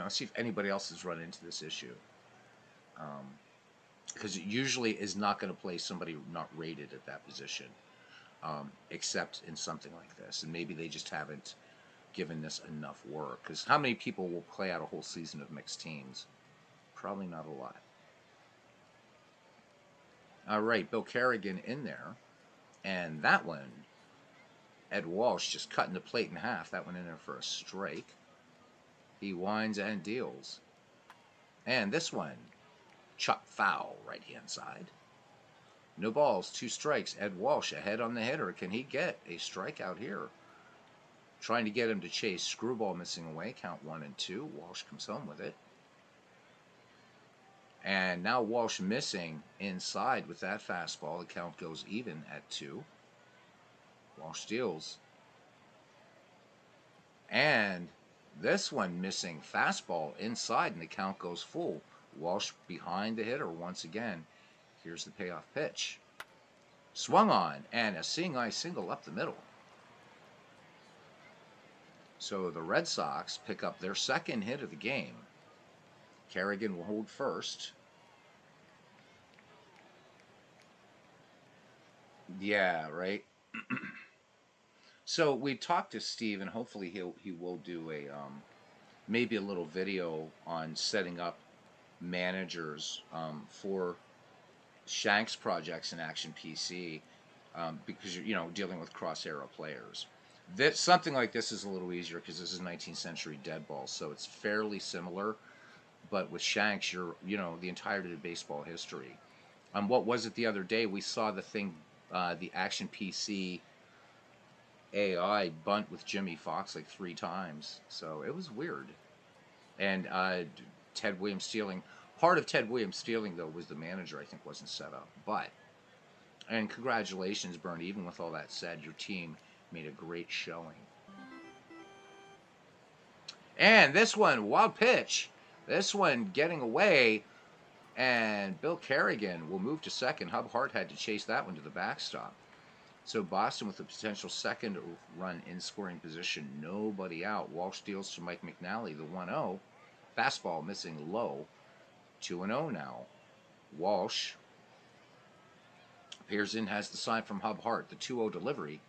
see if anybody else has run into this issue. Because it usually is not going to play somebody not rated at that position, except in something like this. And maybe they just haven't given this enough work. Because how many people will play out a whole season of mixed teams? Probably not a lot. All right, Bill Kerrigan in there. And that one, Ed Walsh just cutting the plate in half. That one in there for a strike. He winds and deals. And this one, chop foul, right-hand side. No balls, 2 strikes. Ed Walsh ahead on the hitter. Can he get a strikeout here? Trying to get him to chase. Screwball missing away. Count 1 and 2. Walsh comes home with it. And now Walsh missing inside with that fastball. The count goes even at 2. Walsh steals. And this one missing fastball inside, and the count goes full. Walsh behind the hitter once again. Here's the payoff pitch. Swung on, and a seeing eye single up the middle. So the Red Sox pick up their second hit of the game. Kerrigan will hold first. Yeah, right. So we talked to Steve, and hopefully he will do a maybe a little video on setting up managers for Shanks projects in Action PC, because you're dealing with cross arrow players. This something like this is a little easier because this is 19th century dead ball, so it's fairly similar. But with Shanks, you're the entirety of baseball history. What was it the other day? We saw the thing, the Action PC AI bunt with Jimmy Fox like 3 times, so it was weird. And Ted Williams stealing. Part of Ted Williams stealing, though, was the manager, I think, wasn't set up. And congratulations, Bernie. Even with all that said, your team made a great showing. And this one, wild pitch. This one getting away. And Bill Kerrigan will move to second. Hub Hart had to chase that one to the backstop. So Boston with a potential second run in scoring position. Nobody out. Walsh deals to Mike McNally, the 1-0. Fastball missing low. 2-0 now. Walsh appears in, has the sign from Hub Hart, the 2-0 delivery.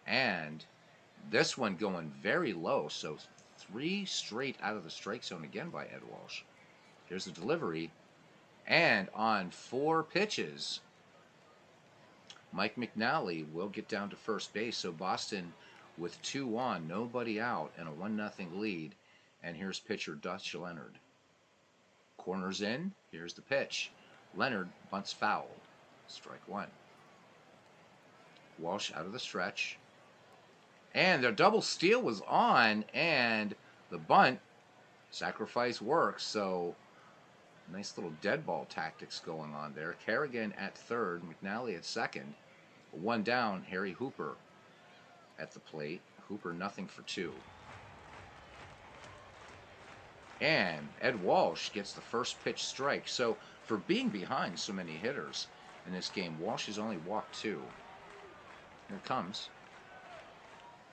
And this one going very low, so 3 straight out of the strike zone again by Ed Walsh. Here's the delivery. And on 4 pitches, Mike McNally will get down to first base. So Boston with 2 on, nobody out, and a 1-0 lead. And here's pitcher Dutch Leonard. Corners in. Here's the pitch. Leonard bunts foul. Strike 1. Walsh out of the stretch. And their double steal was on, and the bunt sacrifice works. So nice little dead ball tactics going on there. Kerrigan at third, McNally at second. 1 down, Harry Hooper at the plate. Hooper 0 for 2. And Ed Walsh gets the first pitch strike. So for being behind so many hitters in this game, Walsh has only walked 2. Here it comes.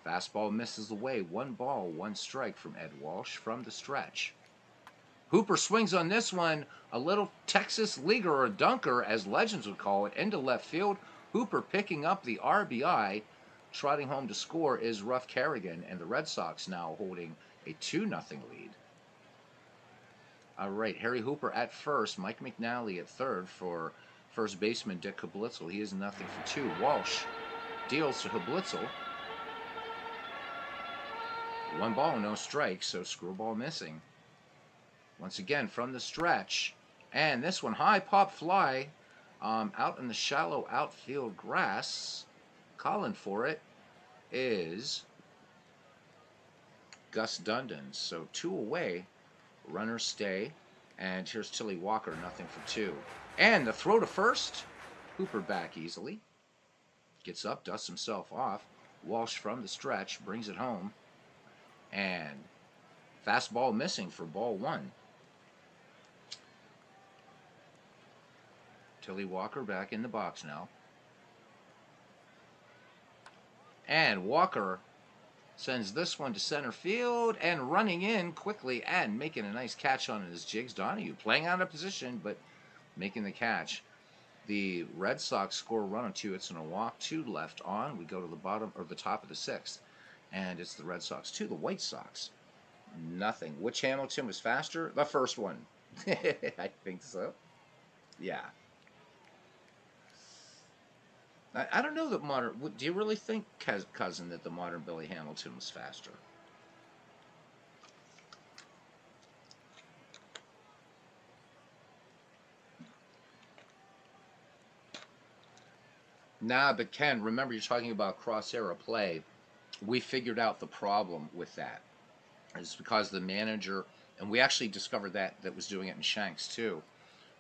Fastball misses away. 1 ball, 1 strike from Ed Walsh from the stretch. Hooper swings on this one. A little Texas leaguer, or a dunker, as legends would call it, into left field. Hooper picking up the RBI. Trotting home to score is Ruff Kerrigan, and the Red Sox now holding a 2-0 lead. All right, Harry Hooper at first. Mike McNally at third for first baseman Dick Hablitzel. He is 0 for 2. Walsh deals to Hablitzel. 1 ball, no strikes, so screwball missing. Once again from the stretch. And this one, high pop fly. Out in the shallow outfield grass, calling for it is Gus Dundon. So 2 away, runners stay. And here's Tilly Walker, nothing for 2. And the throw to first. Hooper back easily. Gets up, dusts himself off. Walsh from the stretch, brings it home. And fastball missing for ball 1. Tilly Walker back in the box now. And Walker sends this one to center field and running in quickly and making a nice catch on his jigs. Donahue playing out of position but making the catch. The Red Sox score a run on 2 hits and a walk. 2 left on. We go to the bottom or the top of the 6th. And it's the Red Sox 2, the White Sox nothing. Which Hamilton was faster? The first one. I think so. Yeah. I don't know that modern. Do you really think, cousin, that the modern Billy Hamilton was faster? Nah, but Ken, remember you're talking about cross-era play. We figured out the problem with that. It's because the manager, and we actually discovered that was doing it in Shanks too.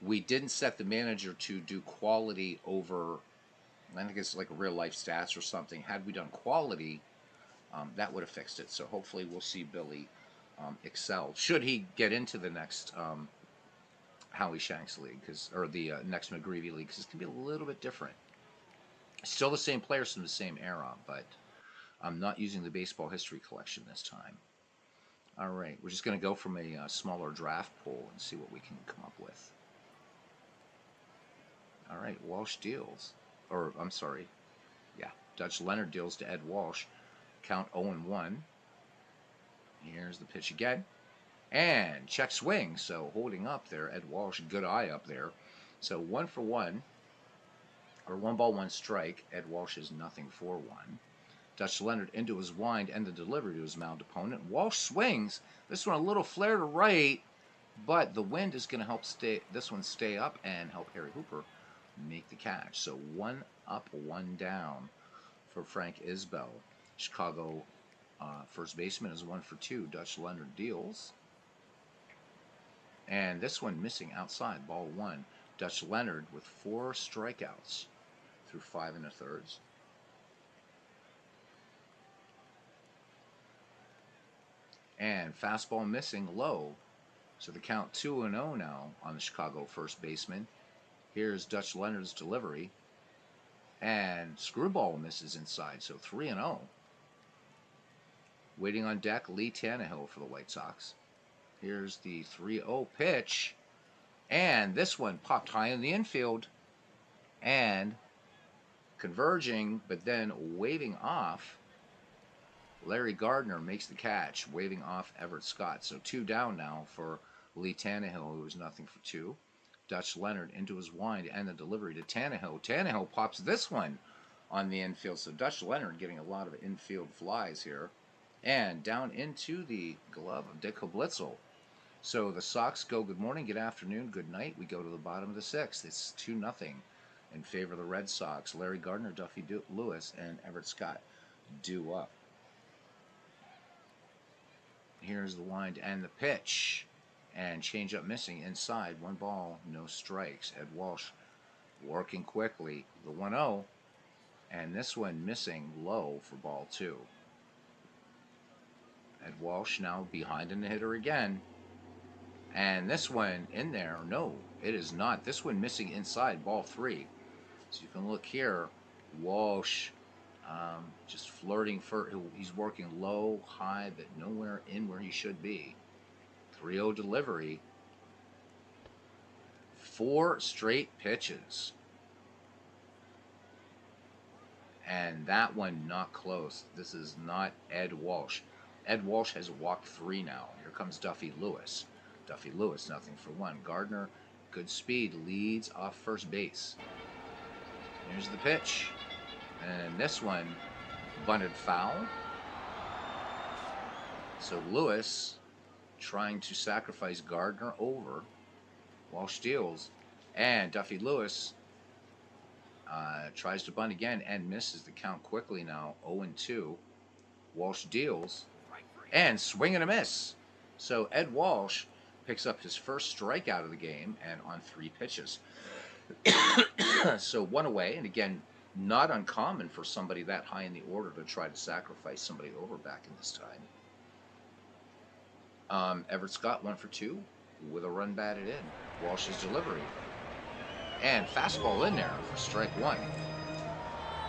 We didn't set the manager to do quality over, I think it's like real life stats or something. Had we done quality, that would have fixed it. So hopefully we'll see Billy excel. Should he get into the next Howie Shanks league, or the next McGreevy league, because it's going to be a little bit different. Still the same players from the same era, but I'm not using the baseball history collection this time. All right, we're just going to go from a smaller draft pool and see what we can come up with. All right, Walsh deals. Or, I'm sorry. Yeah, Dutch Leonard deals to Ed Walsh. Count 0-1. Here's the pitch again. And check swing. So holding up there, Ed Walsh, good eye up there. So 1 for 1. Or 1 ball, 1 strike. Ed Walsh is nothing for 1. Dutch Leonard into his wind and the delivery to his mound opponent. Walsh swings. This one a little flare to right, but the wind is going to help this one stay up and help Harry Hooper make the catch. So 1 up, 1 down for Frank Isbell. Chicago first baseman is 1 for 2. Dutch Leonard deals. And this one missing outside, ball 1. Dutch Leonard with 4 strikeouts through 5 1/3. And fastball missing low. So the count 2-0 now on the Chicago first baseman. Here's Dutch Leonard's delivery. And screwball misses inside, so 3-0. Waiting on deck, Lee Tannehill for the White Sox. Here's the 3-0 pitch. And this one popped high in the infield. And converging, but then waving off. Larry Gardner makes the catch, waving off Everett Scott. So 2 down now for Lee Tannehill, who was nothing for 2. Dutch Leonard into his wind and the delivery to Tannehill. Tannehill pops this one on the infield. So Dutch Leonard getting a lot of infield flies here. And down into the glove of Dick Blitzel. So the Sox go good morning, good afternoon, good night. We go to the bottom of the 6th. It's 2-0 in favor of the Red Sox. Larry Gardner, Duffy Lewis, and Everett Scott due up. Here's the wind and the pitch. And changeup missing inside. 1 ball, no strikes. Ed Walsh working quickly. The 1-0. And this one missing low for ball 2. Ed Walsh now behind in the hitter again. And this one in there. No, it is not. This one missing inside. Ball 3. So you can look here. Walsh just flirting for, he's working low, high, but nowhere in where he should be. 3-0 delivery. 4 straight pitches. And that one not close. This is not Ed Walsh. Ed Walsh has walked 3 now. Here comes Duffy Lewis. Duffy Lewis, nothing for 1. Gardner, good speed, leads off first base. Here's the pitch. And this one bunted foul. So Lewis trying to sacrifice Gardner over. Walsh deals. And Duffy Lewis Tries to bunt again and misses the count quickly now. 0-2. Walsh deals and swing and a miss. So Ed Walsh picks up his first strikeout of the game and on 3 pitches. So 1 away, and again, not uncommon for somebody that high in the order to try to sacrifice somebody over back in this time. Everett Scott 1 for 2 with a run batted in. Walsh's delivery and fastball in there for strike 1.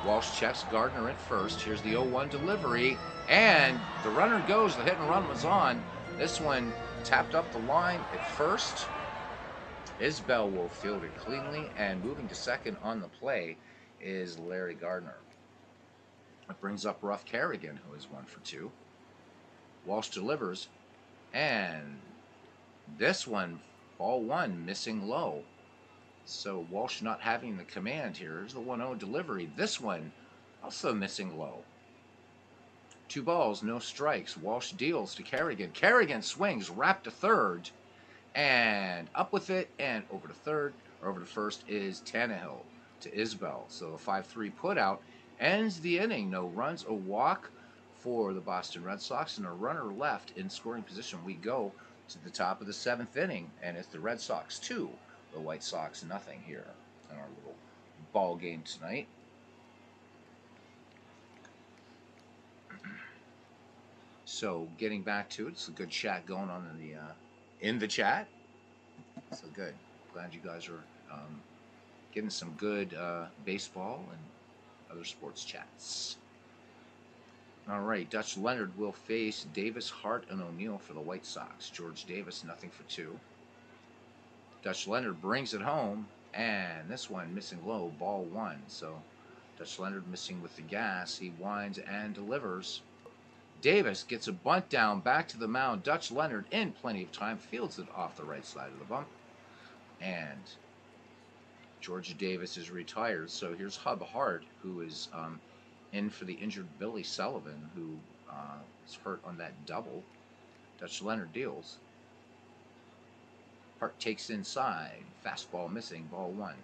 Walsh checks Gardner at first. Here's the 0-1 delivery, and the runner goes. The hit and run was on. This one tapped up the line at first. Isbell will field it cleanly, and moving to second on the play is Larry Gardner. It brings up Ruff Kerrigan, who is 1 for 2. Walsh delivers, and this one, ball 1, missing low. So Walsh not having the command here. Here's the 1-0 delivery. This one also missing low. 2 balls, no strikes. Walsh deals to Kerrigan. Kerrigan swings, wrapped to third, and up with it, and over to third, or over to first is Tannehill to Isbell. So a 5-3 putout ends the inning. No runs, a walk for the Boston Red Sox, and a runner left in scoring position. We go to the top of the 7th inning, and it's the Red Sox 2. The White Sox nothing here in our little ball game tonight. So getting back to it, it's a good chat going on in the chat. So good. Glad you guys are getting some good baseball and other sports chats. All right, Dutch Leonard will face Davis, Hart, and O'Neill for the White Sox. George Davis nothing for 2. Dutch Leonard brings it home, and this one missing low, ball 1. So Dutch Leonard missing with the gas. He winds and delivers. Davis gets a bunt down back to the mound. Dutch Leonard, in plenty of time, fields it off the right side of the bump. And George Davis is retired. So here's Hub Hart, who is in for the injured Billy Sullivan, who is hurt on that double. Dutch Leonard deals. Hart takes inside. Fastball missing. Ball 1.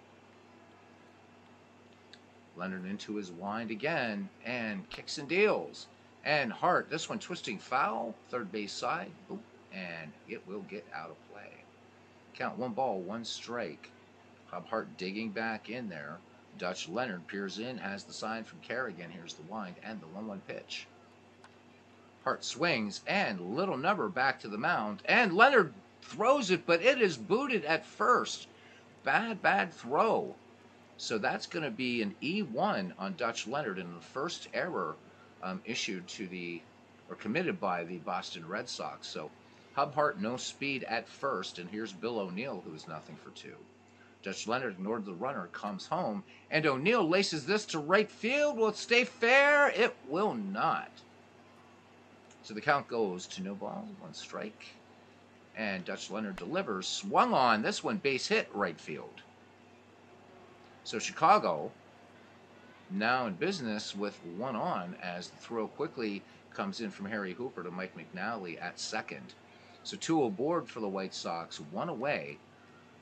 Leonard into his wind again and kicks and deals. And Hart, this one twisting foul. Third base side. Boop, and it will get out of play. Count 1 ball, 1 strike. Hub Hart digging back in there. Dutch Leonard peers in, has the sign from Kerrigan. Here's the wind and the 1-1 pitch. Hart swings and little number back to the mound. And Leonard throws it, but it is booted at first. Bad throw. So that's going to be an E1 on Dutch Leonard, and the first error issued to committed by the Boston Red Sox. So Hub Hart no speed at first, and here's Bill O'Neill, who is nothing for 2. Dutch Leonard ignored the runner, comes home, and O'Neill laces this to right field. Will it stay fair? It will not. So the count goes to no balls, 1 strike. And Dutch Leonard delivers, swung on, this one base hit right field. So Chicago now in business with 1 on, as the throw quickly comes in from Harry Hooper to Mike McNally at second. So 2 aboard for the White Sox, 1 away.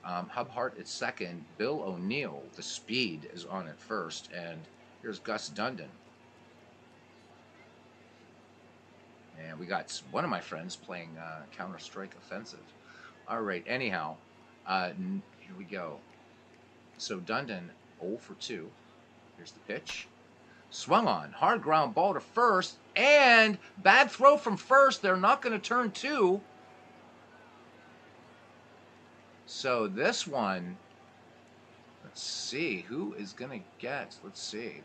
Hub Hart at second. Bill O'Neill, the speed is on at first, and here's Gus Dundon. And we got one of my friends playing Counter-Strike Offensive. All right, anyhow, here we go. So Dundon, 0 for 2. Here's the pitch. Swung on, hard ground ball to first, and bad throw from first. They're not going to turn 2. So this one, let's see, who is going to get, let's see,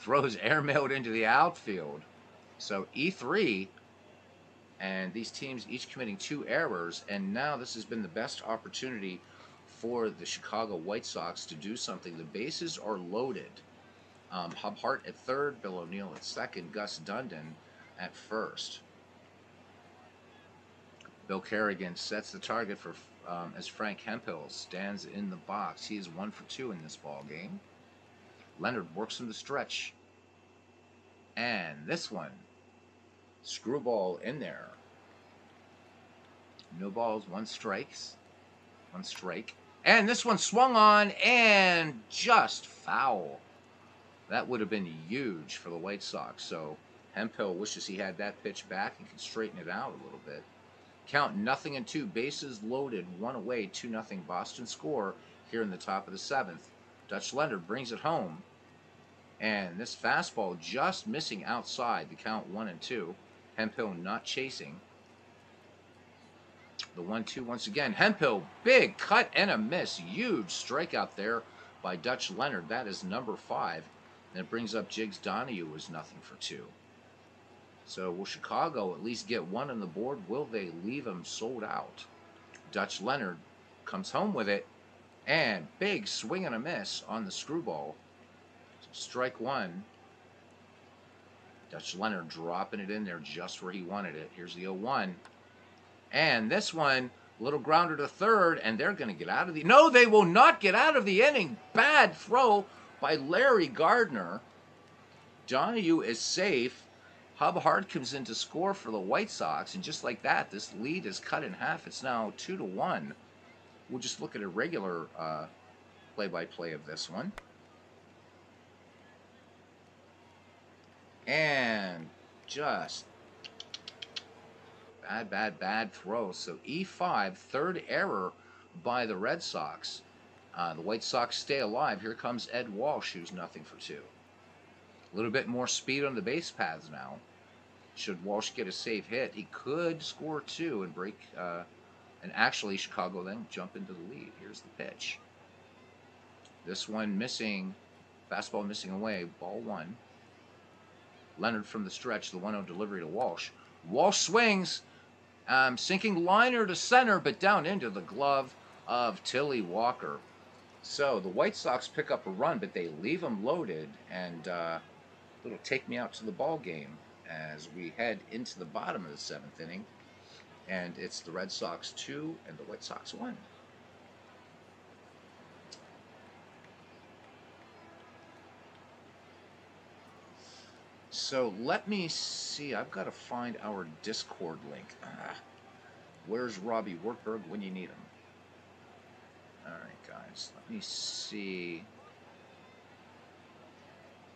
throws airmailed into the outfield. So E3, and these teams each committing 2 errors, and now this has been the best opportunity for the Chicago White Sox to do something. The bases are loaded. Hub Hart at third, Bill O'Neill at second, Gus Dundon at first. Bill Kerrigan sets the target for as Frank Hemphill stands in the box. He is 1 for 2 in this ball game. Leonard works from the stretch, and this one, screwball in there. No balls, 1 strike. And this one swung on and just foul. That would have been huge for the White Sox. So Hemphill wishes he had that pitch back and could straighten it out a little bit. Count 0-2, bases loaded, one away, 2-0 Boston score here in the top of the seventh. Dutch Leonard brings it home. And this fastball just missing outside the count 1-2. Hemphill not chasing. The 1-2 once again. Hemphill, big cut and a miss. Huge strikeout there by Dutch Leonard. That is number 5. And it brings up Jiggs Donahue as 0-2. So will Chicago at least get one on the board? Will they leave him sold out? Dutch Leonard comes home with it. And big swing and a miss on the screwball. Strike one. Dutch Leonard dropping it in there just where he wanted it. Here's the 0-1. And this one, little grounder to third, and they're going to get out of the... No, they will not get out of the inning. Bad throw by Larry Gardner. Donahue is safe. Hub Hart comes in to score for the White Sox, and just like that, this lead is cut in half. It's now 2-1. We'll just look at a regular play-by-play of this one. And just bad throw. So E5, third error by the Red Sox. The White Sox stay alive. Here comes Ed Walsh, who's 0-2. A little bit more speed on the base paths now. Should Walsh get a safe hit, he could score 2 and break. And actually, Chicago then jump into the lead. Here's the pitch. This one missing. Fastball missing away. Ball 1. Leonard from the stretch, the 1-0 delivery to Walsh. Walsh swings, sinking liner to center, but down into the glove of Tilly Walker. So the White Sox pick up a run, but they leave them loaded, and it'll take me out to the ball game as we head into the bottom of the 7th inning. And it's the Red Sox 2 and the White Sox 1. So let me see. I've got to find our Discord link. Where's Robbie Wartburg when you need him? All right, guys. Let me see.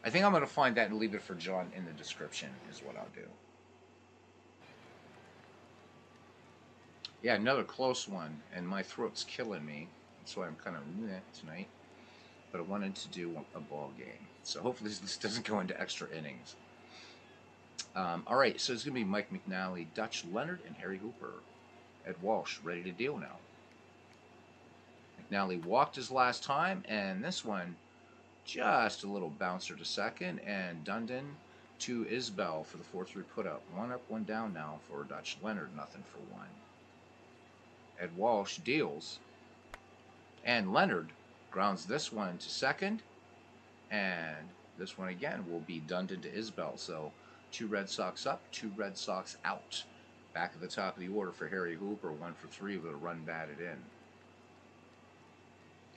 I think I'm going to find that and leave it for John in the description is what I'll do. Yeah, another close one, and my throat's killing me. That's why I'm kind of tonight. But I wanted to do a ball game. So hopefully this doesn't go into extra innings. All right, so it's going to be Mike McNally, Dutch Leonard, and Harry Hooper. Ed Walsh ready to deal now. McNally walked his last time, and this one just a little bouncer to second, and Dundon to Isbell for the 4-3 put up. 1 up, 1 down now for Dutch Leonard, 0-1. Ed Walsh deals, and Leonard grounds this one to second, and this one again will be Dundon to Isbell. So 2 Red Sox up, 2 Red Sox out. Back at the top of the order for Harry Hooper, 1 for 3 with a run batted in.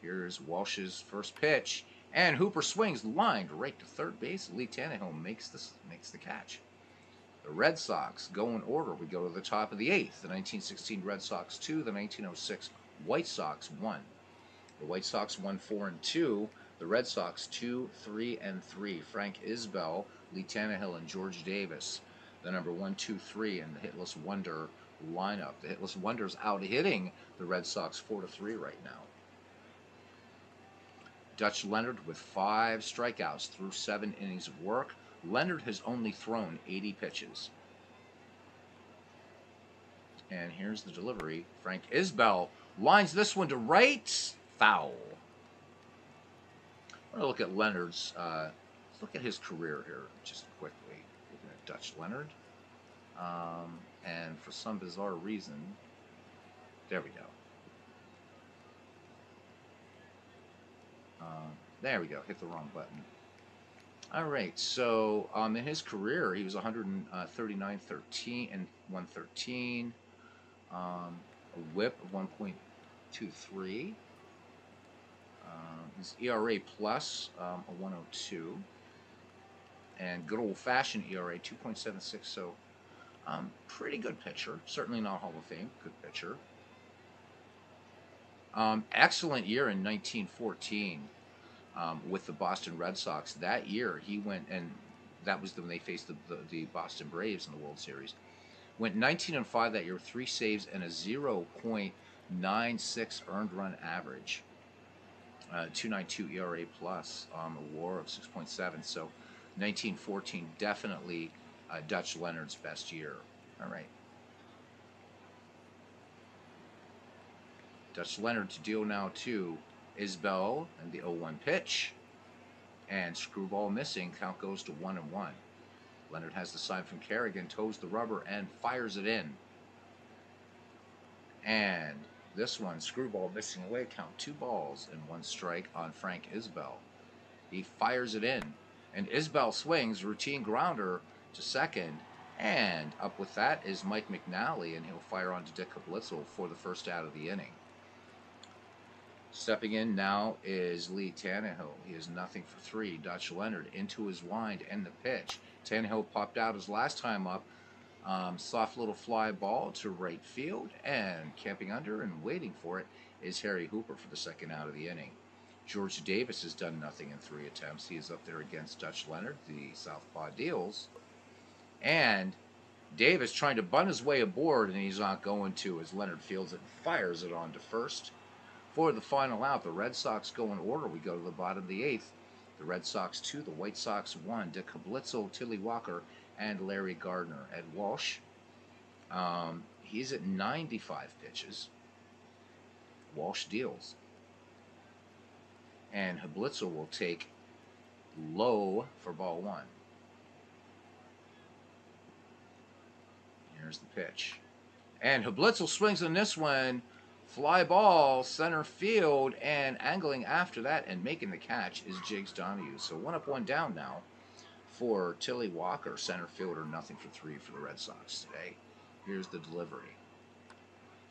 Here's Walsh's first pitch, and Hooper swings, lined right to third base. Lee Tannehill makes the catch. The Red Sox go in order. We go to the top of the 8th. The 1916 Red Sox 2, the 1906 White Sox 1. The White Sox won 4-2. The Red Sox 2, 3, and 3. Frank Isbell, Lee Tannehill, and George Davis. The number 1, 2, 3, and the hitless wonder lineup. The hitless wonder's out hitting the Red Sox 4-3 right now. Dutch Leonard with 5 strikeouts through 7 innings of work. Leonard has only thrown 80 pitches. And here's the delivery. Frank Isbell lines this one to right. Foul. I want to look at Leonard's, let's look at his career here just quickly. Looking at Dutch Leonard. And for some bizarre reason, there we go. There we go. Hit the wrong button. All right. So in his career, he was 139-13 and 113. A WHIP of 1.23. His ERA plus a 102. And good old-fashioned ERA 2.76. So pretty good pitcher. Certainly not Hall of Fame. Good pitcher. Excellent year in 1914 with the Boston Red Sox. That year, he went, and that was when they faced the Boston Braves in the World Series. Went 19-5 that year with 3 saves and a 0.96 earned run average, 2.92 ERA plus, a WAR of 6.7. So 1914 definitely Dutch Leonard's best year. All right. Dutch Leonard to deal now to Isbell and the 0-1 pitch. And screwball missing. Count goes to 1-1. Leonard has the sign from Kerrigan, toes the rubber, and fires it in. And this one, screwball missing away. Count 2 balls and 1 strike on Frank Isbell. He fires it in. And Isbell swings, routine grounder to second. And up with that is Mike McNally, and he'll fire on to Dick Blitzel for the first out of the inning. Stepping in now is Lee Tannehill. He is 0-for-3. Dutch Leonard into his wind and the pitch. Tannehill popped out his last time up. Soft little fly ball to right field, and camping under and waiting for it is Harry Hooper for the second out of the inning. George Davis has done nothing in 3 attempts. He is up there against Dutch Leonard, the Southpaw Deals. And Davis trying to bunt his way aboard, and he's not going to, as Leonard fields it and fires it on to first. For the final out, the Red Sox go in order. We go to the bottom of the 8th. The Red Sox 2, the White Sox 1. Dick Blitzel, Tilly Walker, and Larry Gardner. Ed Walsh, he's at 95 pitches. Walsh deals. And Blitzel will take low for ball 1. Here's the pitch. And Blitzel swings on this one. Fly ball, center field, and angling after that and making the catch is Jiggs Donahue. So 1 up, 1 down now for Tilly Walker, center fielder, 0-for-3 for the Red Sox today. Here's the delivery.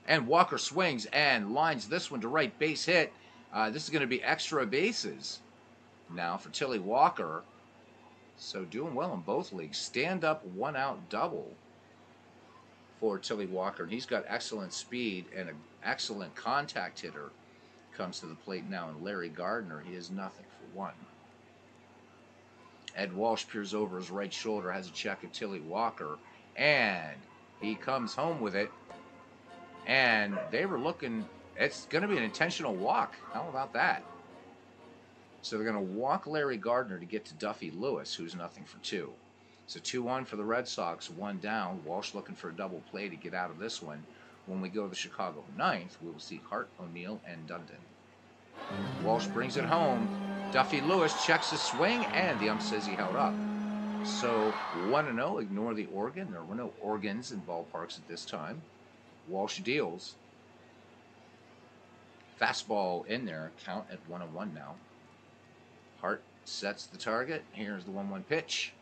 And Walker swings and lines this one to right, base hit. This is going to be extra bases now for Tilly Walker. So doing well in both leagues. Stand up, 1 out double for Tilly Walker. And he's got excellent speed and an excellent contact hitter comes to the plate now. And Larry Gardner, he is 0-for-1. Ed Walsh peers over his right shoulder, has a check of Tilly Walker, and he comes home with it. And they were looking, it's going to be an intentional walk. How about that? So they're going to walk Larry Gardner to get to Duffy Lewis, who's 0-for-2. So 2-1 for the Red Sox, 1 down. Walsh looking for a double play to get out of this one. When we go to the Chicago 9th, we will see Hart, O'Neill, and Dundon. Walsh brings it home. Duffy Lewis checks his swing, and the ump says he held up. So 1-0, ignore the organ. There were no organs in ballparks at this time. Walsh deals. Fastball in there, count at 1-1 now. Hart sets the target. Here's the 1-1 pitch.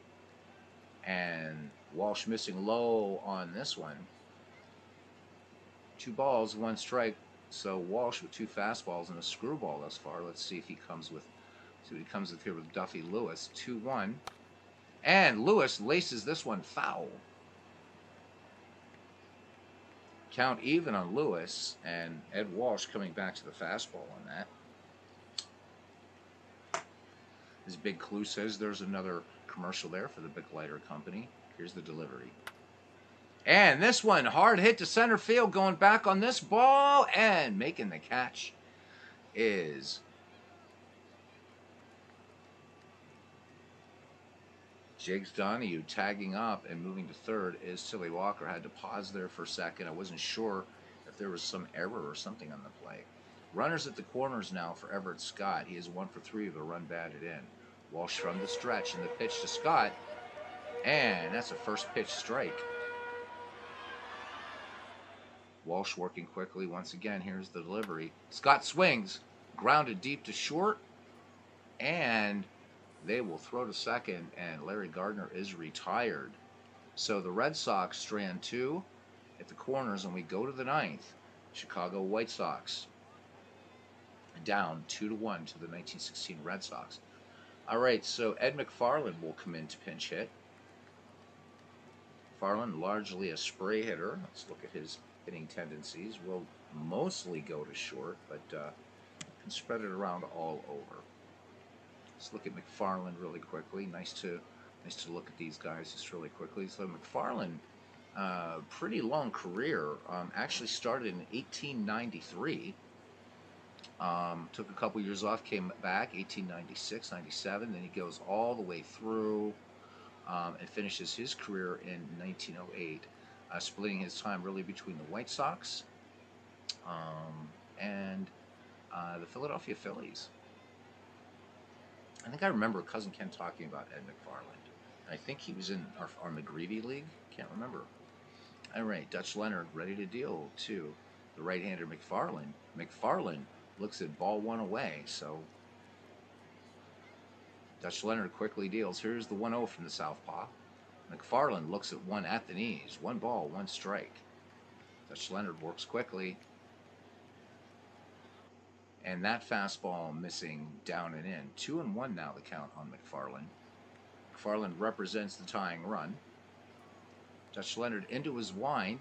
And Walsh missing low on this one. 2 balls, 1 strike. So Walsh with 2 fastballs and a screwball thus far. Let's see if he comes with, here with Duffy Lewis. 2-1. And Lewis laces this one foul. Count even on Lewis, and Ed Walsh coming back to the fastball on that. As Big Clue says, there's another commercial there for the Bic Lighter Company. Here's the delivery. And this one, hard hit to center field, going back on this ball, and making the catch is Jiggs Donahue. Tagging up and moving to third is Tilly Walker. Had to pause there for a second. I wasn't sure if there was some error or something on the play. Runners at the corners now for Everett Scott. He is 1-for-3 with a run batted in. Walsh from the stretch, and the pitch to Scott, and that's a first pitch strike. Walsh working quickly once again. Here's the delivery. Scott swings, grounded deep to short, and they will throw to second, and Larry Gardner is retired. So the Red Sox strand 2 at the corners, and we go to the 9th. Chicago White Sox down 2-1 to the 1916 Red Sox. All right, so Ed McFarland will come in to pinch hit. McFarland, largely a spray hitter. Let's look at his hitting tendencies. Will mostly go to short, but can spread it around all over. Let's look at McFarland really quickly. Nice to look at these guys just really quickly. So McFarland, pretty long career. Actually started in 1893. Took a couple years off, came back 1896, 97. Then he goes all the way through and finishes his career in 1908, splitting his time really between the White Sox and the Philadelphia Phillies. I think I remember Cousin Ken talking about Ed McFarland. I think he was in our McGreevy League. Can't remember. All right, Dutch Leonard ready to deal to the right-hander McFarland. McFarland looks at ball one away, so Dutch Leonard quickly deals. Here's the 1-0 from the southpaw. McFarland looks at one at the knees. One ball, one strike. Dutch Leonard works quickly. And that fastball missing down and in. 2-1 now the count on McFarland. McFarland represents the tying run. Dutch Leonard into his wind.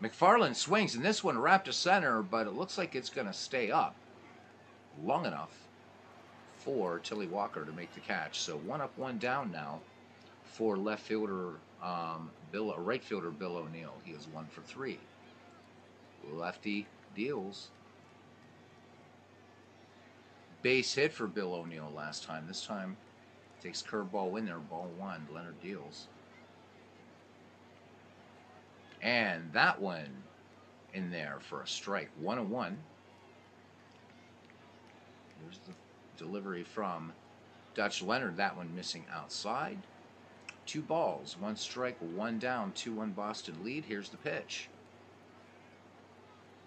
McFarland swings, and this one wrapped to center, but it looks like it's going to stay up long enough for Tilly Walker to make the catch. So 1 up, 1 down now for left fielder right fielder Bill O'Neill. He is 1 for 3. Lefty deals. Base hit for Bill O'Neill last time. This time takes curveball in there, ball 1. Leonard deals. And that one in there for a strike. 1-1. Here's the delivery from Dutch Leonard. That one missing outside. 2 balls, 1 strike, 1 down, 2-1 Boston lead. Here's the pitch.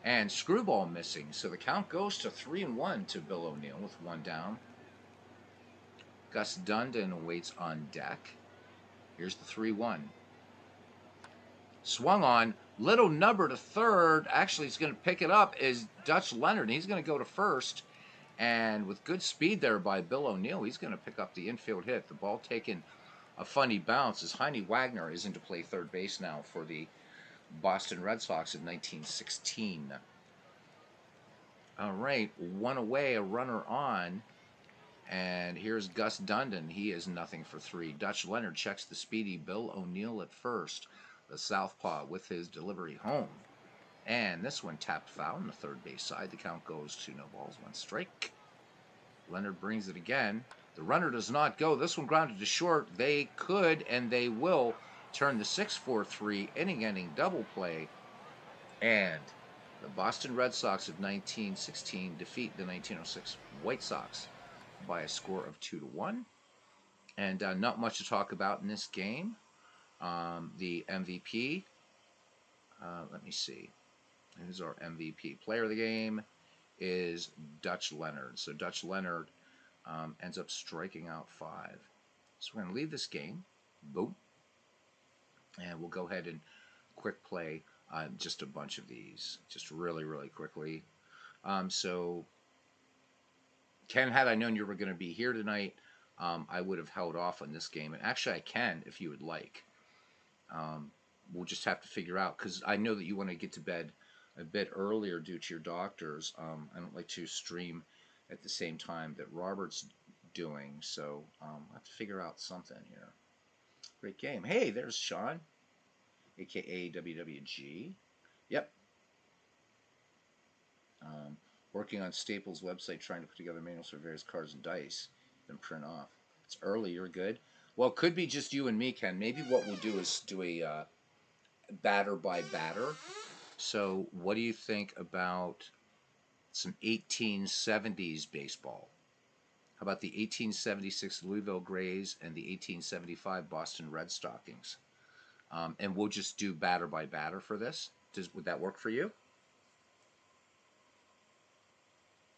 And screwball missing. So the count goes to 3-1 to Bill O'Neill with 1 down. Gus Dundon awaits on deck. Here's the 3-1. Swung on. Little number to third. Actually, he's going to pick it up is Dutch Leonard. And he's going to go to first. And with good speed there by Bill O'Neill, he's going to pick up the infield hit. The ball taken a funny bounce as Heine Wagner is in to play third base now for the Boston Red Sox in 1916. All right, 1 away, a runner on. And here's Gus Dundon. He is nothing for 3. Dutch Leonard checks the speedy Bill O'Neill at first. The southpaw with his delivery home. And this one tapped foul on the third base side. The count goes to no balls, 1 strike. Leonard brings it again. The runner does not go. This one grounded to short. They could and they will turn the 6-4-3 inning-ending double play. And the Boston Red Sox of 1916 defeat the 1906 White Sox by a score of 2-1. And not much to talk about in this game. The MVP, let me see. Who's our MVP? Player of the game is Dutch Leonard. So Dutch Leonard ends up striking out 5. So we're going to leave this game. Boom. And we'll go ahead and quick play just a bunch of these, just really, really quickly. So, Ken, had I known you were going to be here tonight, I would have held off on this game. And actually, I can if you would like. We'll just have to figure out, because I know that you want to get to bed a bit earlier due to your doctors. I don't like to stream at the same time that Robert's doing, so I'll have to figure out something here. Great game. Hey, there's Sean, a.k.a. WWG. Yep. Working on Staples' website, trying to put together manuals for various cards and dice, then print off. It's early, you're good. Well, it could be just you and me, Ken. Maybe what we'll do is do a batter by batter. So what do you think about some 1870s baseball? How about the 1876 Louisville Grays and the 1875 Boston Red Stockings? And we'll just do batter by batter for this. Would that work for you?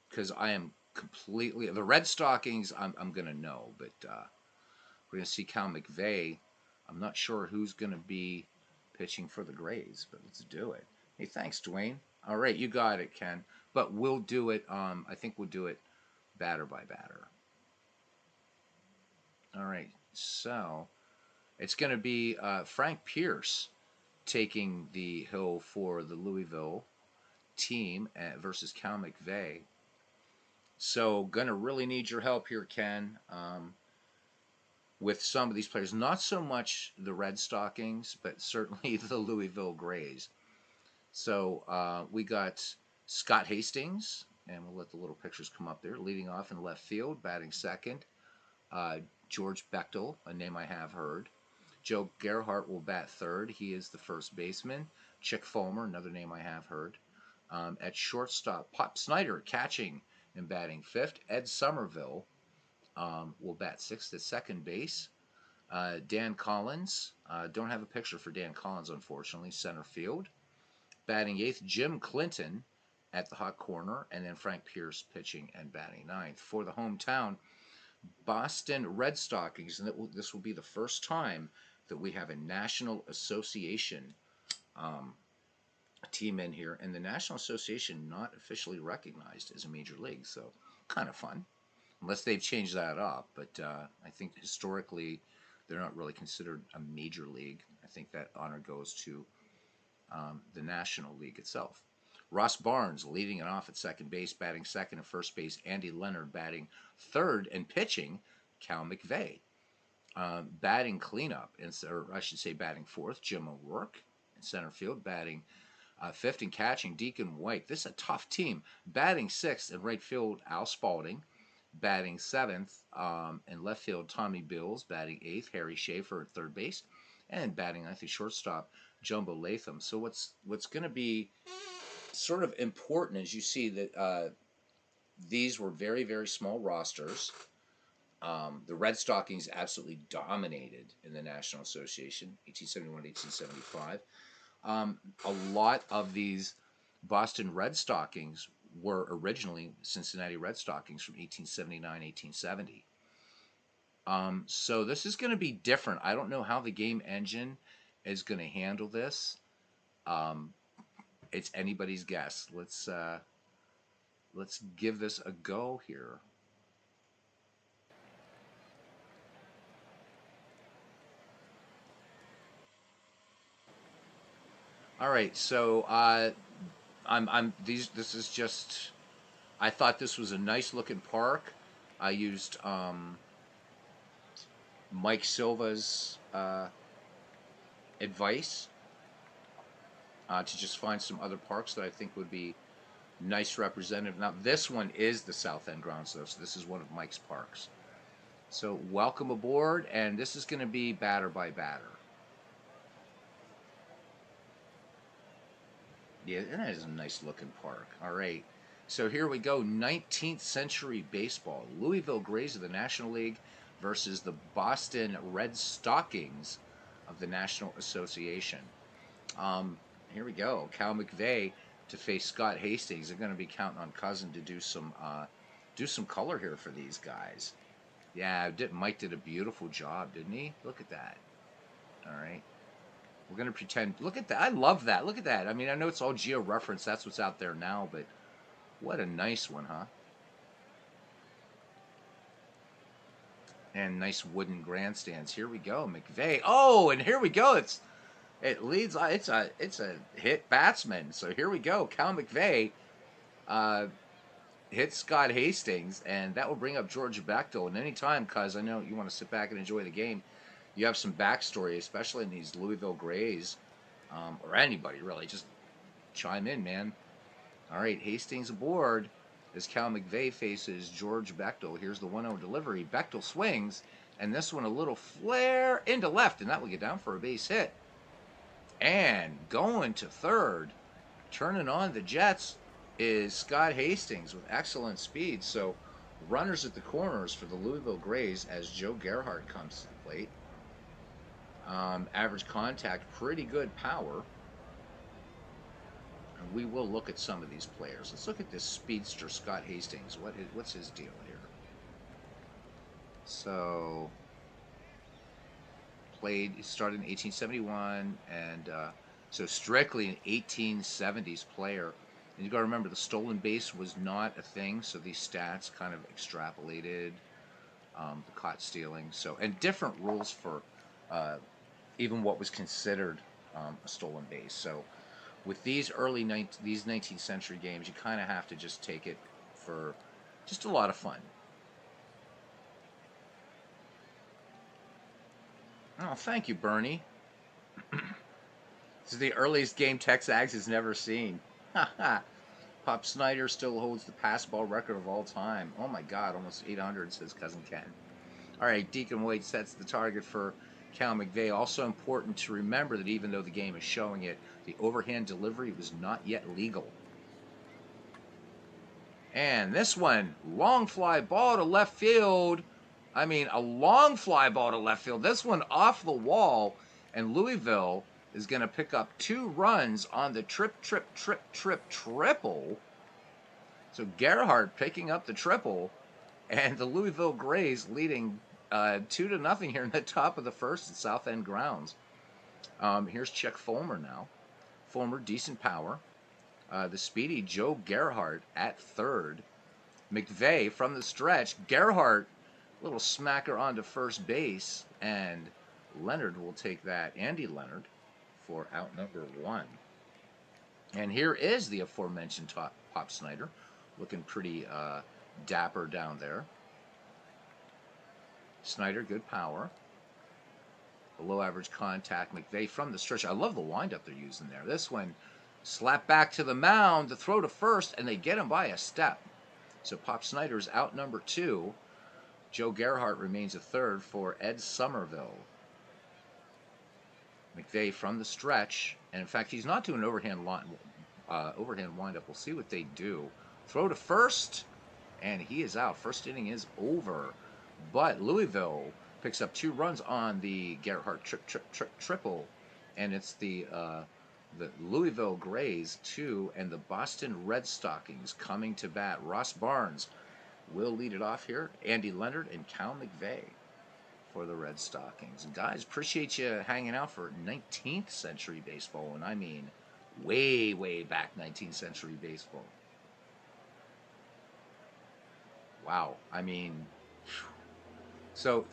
Because I am completely... The Red Stockings, I'm going to know, but we're going to see Cal McVeigh. I'm not sure who's going to be pitching for the Grays, but let's do it. Hey, thanks, Dwayne. All right, you got it, Ken. But we'll do it, I think we'll do it batter by batter. All right, so it's going to be Frank Pierce taking the hill for the Louisville team versus Cal McVeigh. So, gonna really need your help here, Ken, with some of these players. Not so much the Red Stockings, but certainly the Louisville Grays. So we got Scott Hastings, and we'll let the little pictures come up there, leading off in left field, batting second. Uh, George Bechtel, a name I have heard. Joe Gerhardt will bat third. He is the first baseman. Chick Fulmer, another name I have heard. At shortstop, Pop Snyder catching and batting fifth. Ed Somerville will bat sixth at second base. Dan Collins, don't have a picture for Dan Collins, unfortunately, center field. Batting eighth, Jim Clinton at the hot corner, and then Frank Pierce pitching and batting ninth. For the hometown, Boston Red Stockings, and this will be the first time that we have a National Association team in here, and the National Association not officially recognized as a major league, so kind of fun, unless they've changed that up. But I think historically they're not really considered a major league. I think that honor goes to the National League itself. Ross Barnes leading it off at second base, batting second at first base. Andy Leonard batting third and pitching Cal McVeigh. Batting cleanup, or I should say batting fourth, Jim O'Rourke in center field, batting fifth and catching Deacon White. This is a tough team. Batting sixth in right field, Al Spalding. Batting seventh in left field, Tommy Bills. Batting eighth, Harry Schaefer at third base. And batting, I think, shortstop, Jumbo Latham. So what's going to be sort of important is you see that these were very, very small rosters. The Red Stockings absolutely dominated in the National Association, 1871 1875. A lot of these Boston Red Stockings were originally Cincinnati Red Stockings from 1879 1870. So this is going to be different. I don't know how the game engine is going to handle this. It's anybody's guess. Let's give this a go here. All right, so this is just. I thought this was a nice looking park. I used Mike Silva's advice to just find some other parks that I think would be nice representative. Now, this one is the South End grounds, though, so this is one of Mike's parks. So, welcome aboard, and this is going to be batter by batter. Yeah, that is a nice looking park. All right. So here we go. 19th century baseball. Louisville Grays of the National League versus the Boston Red Stockings of the National Association. Here we go. Cal McVeigh to face Scott Hastings. They're going to be counting on Cousin to do some color here for these guys. Yeah, Mike did a beautiful job, didn't he? Look at that. All right. We're going to pretend. Look at that. I love that. Look at that. I mean, I know it's all geo-reference. That's what's out there now, but what a nice one, huh? And nice wooden grandstands. Here we go. McVeigh. Oh, and here we go. It leads. It's a hit batsman. So here we go. Cal McVeigh hits Scott Hastings, and that will bring up George Bechtel. And anytime, cuz I know you want to sit back and enjoy the game, you have some backstory, especially in these Louisville Grays, or anybody really. Just chime in, man. All right, Hastings aboard as Cal McVeigh faces George Bechtel. Here's the 1-0 delivery. Bechtel swings, and this one a little flare into left, and that will get down for a base hit. And going to third, turning on the Jets, is Scott Hastings with excellent speed. So runners at the corners for the Louisville Grays as Joe Gerhardt comes to the plate. Average contact, pretty good power. And we will look at some of these players. Let's look at this speedster, Scott Hastings. What's his deal here? So, started in 1871, and so strictly an 1870s player. And you got to remember, the stolen base was not a thing, so these stats kind of extrapolated the caught stealing. So, and different rules for even what was considered a stolen base. So with these these 19th century games, you kind of have to just take it for just a lot of fun. Oh, thank you, Bernie. This is the earliest game Texags has never seen. Pop Snyder still holds the pass ball record of all time. Oh my God, almost 800, says Cousin Ken. All right, Deacon Wade sets the target for Cal McVeigh. Also important to remember that even though the game is showing it, the overhand delivery was not yet legal. And this one, long fly ball to left field. I mean, a long fly ball to left field. This one off the wall, and Louisville is going to pick up 2 runs on the triple. So Gerhardt picking up the triple, and the Louisville Grays leading 2-0 here in the top of the first at South End grounds. Here's Chuck Fulmer now. Fulmer, decent power. The speedy Joe Gerhardt at third. McVeigh from the stretch. Gerhardt, little smacker onto first base, and Leonard will take that. Andy Leonard for out number 1. And here is the aforementioned Pop Snyder, looking pretty dapper down there. Snyder, good power. Below average contact. McVeigh from the stretch. I love the windup they're using there. This one, slap back to the mound, the throw to first, and they get him by a step. So Pop Snyder's out number 2. Joe Gerhardt remains a third for Ed Somerville. McVeigh from the stretch, and in fact, he's not doing overhand windup. We'll see what they do. Throw to first, and he is out. First inning is over, but Louisville picks up 2 runs on the Gerhardt triple, and it's the Louisville Grays 2 and the Boston Red Stockings coming to bat. Ross Barnes will lead it off here. Andy Leonard and Cal McVeigh for the Red Stockings. And guys, appreciate you hanging out for 19th century baseball, and I mean way, way back 19th century baseball. Wow. I mean, so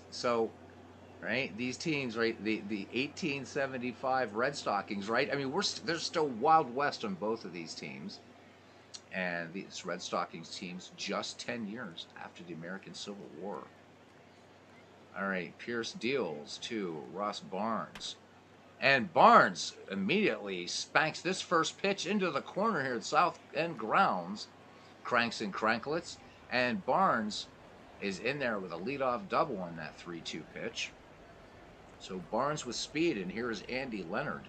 right, these teams, right, the 1875 Red Stockings, right? I mean, there's still Wild West on both of these teams. And these Red Stockings teams just 10 years after the American Civil War. All right, Pierce deals to Ross Barnes. And Barnes immediately spanks this first pitch into the corner here at South End grounds. Cranks and cranklets. And Barnes is in there with a leadoff double on that 3-2 pitch. So Barnes with speed, and here is Andy Leonard.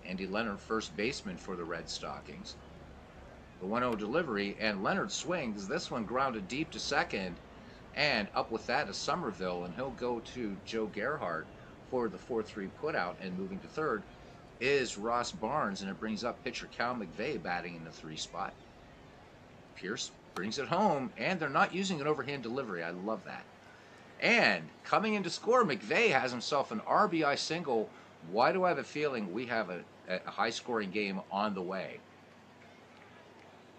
Andy Leonard, first baseman for the Red Stockings. The 1-0 delivery, and Leonard swings. This one grounded deep to second, and up with that is Somerville, and he'll go to Joe Gerhardt for the 4-3 putout, and moving to third is Ross Barnes, and it brings up pitcher Cal McVeigh batting in the 3 spot. Pierce brings it home, and they're not using an overhand delivery. I love that. And coming in to score, McVeigh has himself an RBI single. Why do I have a feeling we have a high-scoring game on the way?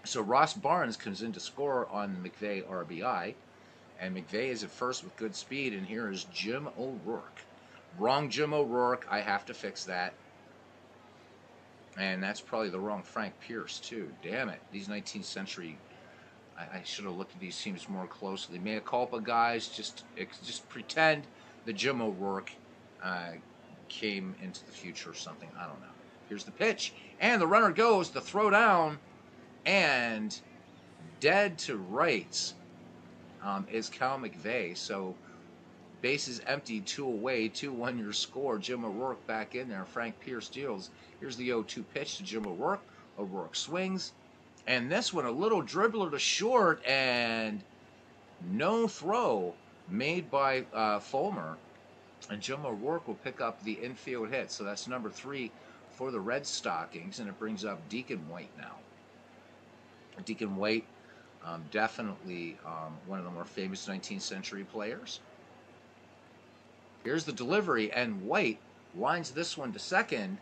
So Ross Barnes comes in to score on McVeigh RBI, and McVeigh is at first with good speed, and here is Jim O'Rourke. Wrong Jim O'Rourke. I have to fix that. And that's probably the wrong Frank Pierce, too. Damn it. These 19th century... I should have looked at these teams more closely. Mea culpa, guys. Just pretend that Jim O'Rourke came into the future or something. I don't know. Here's the pitch. And the runner goes. The throw down. And dead to rights is Cal McVeigh. So bases empty, 2 away, 2-1 your score. Jim O'Rourke back in there. Frank Pierce deals. Here's the 0-2 pitch to Jim O'Rourke. O'Rourke swings. And this one, a little dribbler to short, and no throw made by Fulmer. And Jim O'Rourke will pick up the infield hit. So that's number 3 for the Red Stockings, and it brings up Deacon White now. Deacon White, definitely one of the more famous 19th century players. Here's the delivery, and White lines this one to second,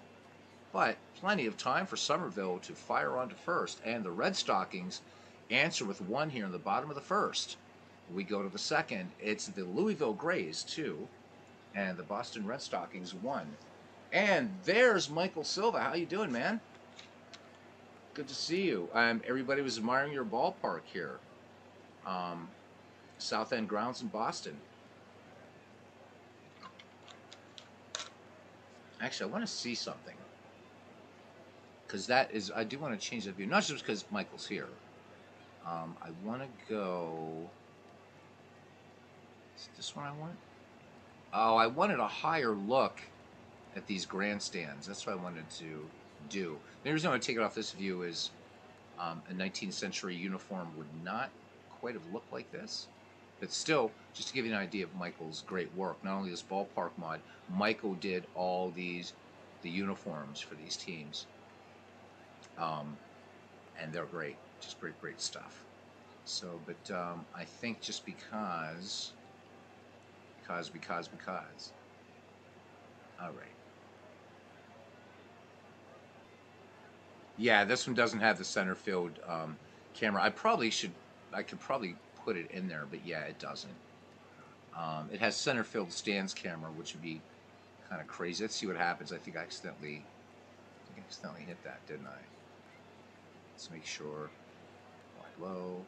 but plenty of time for Somerville to fire on to first, and the Red Stockings answer with 1 here in the bottom of the first. We go to the second. It's the Louisville Grays 2, and the Boston Red Stockings 1. And there's Michael Silva. How you doing, man? Good to see you. Everybody was admiring your ballpark here. Um, South End Grounds in Boston. Actually, I want to see something. Because I do want to change the view. Not just because Michael's here. I want to go... Is it this one I want? Oh, I wanted a higher look at these grandstands. That's what I wanted to do. The reason I want to take it off this view is a 19th century uniform would not quite have looked like this. But still, just to give you an idea of Michael's great work, not only this ballpark mod, Michael did all the uniforms for these teams. And they're great. Just great stuff. So, but I think just because. All right. Yeah, this one doesn't have the center field camera. I could probably put it in there, but yeah, it doesn't. It has center field stands camera, which would be kind of crazy. Let's see what happens. I think I accidentally hit that, didn't I? Let's make sure. Wide low.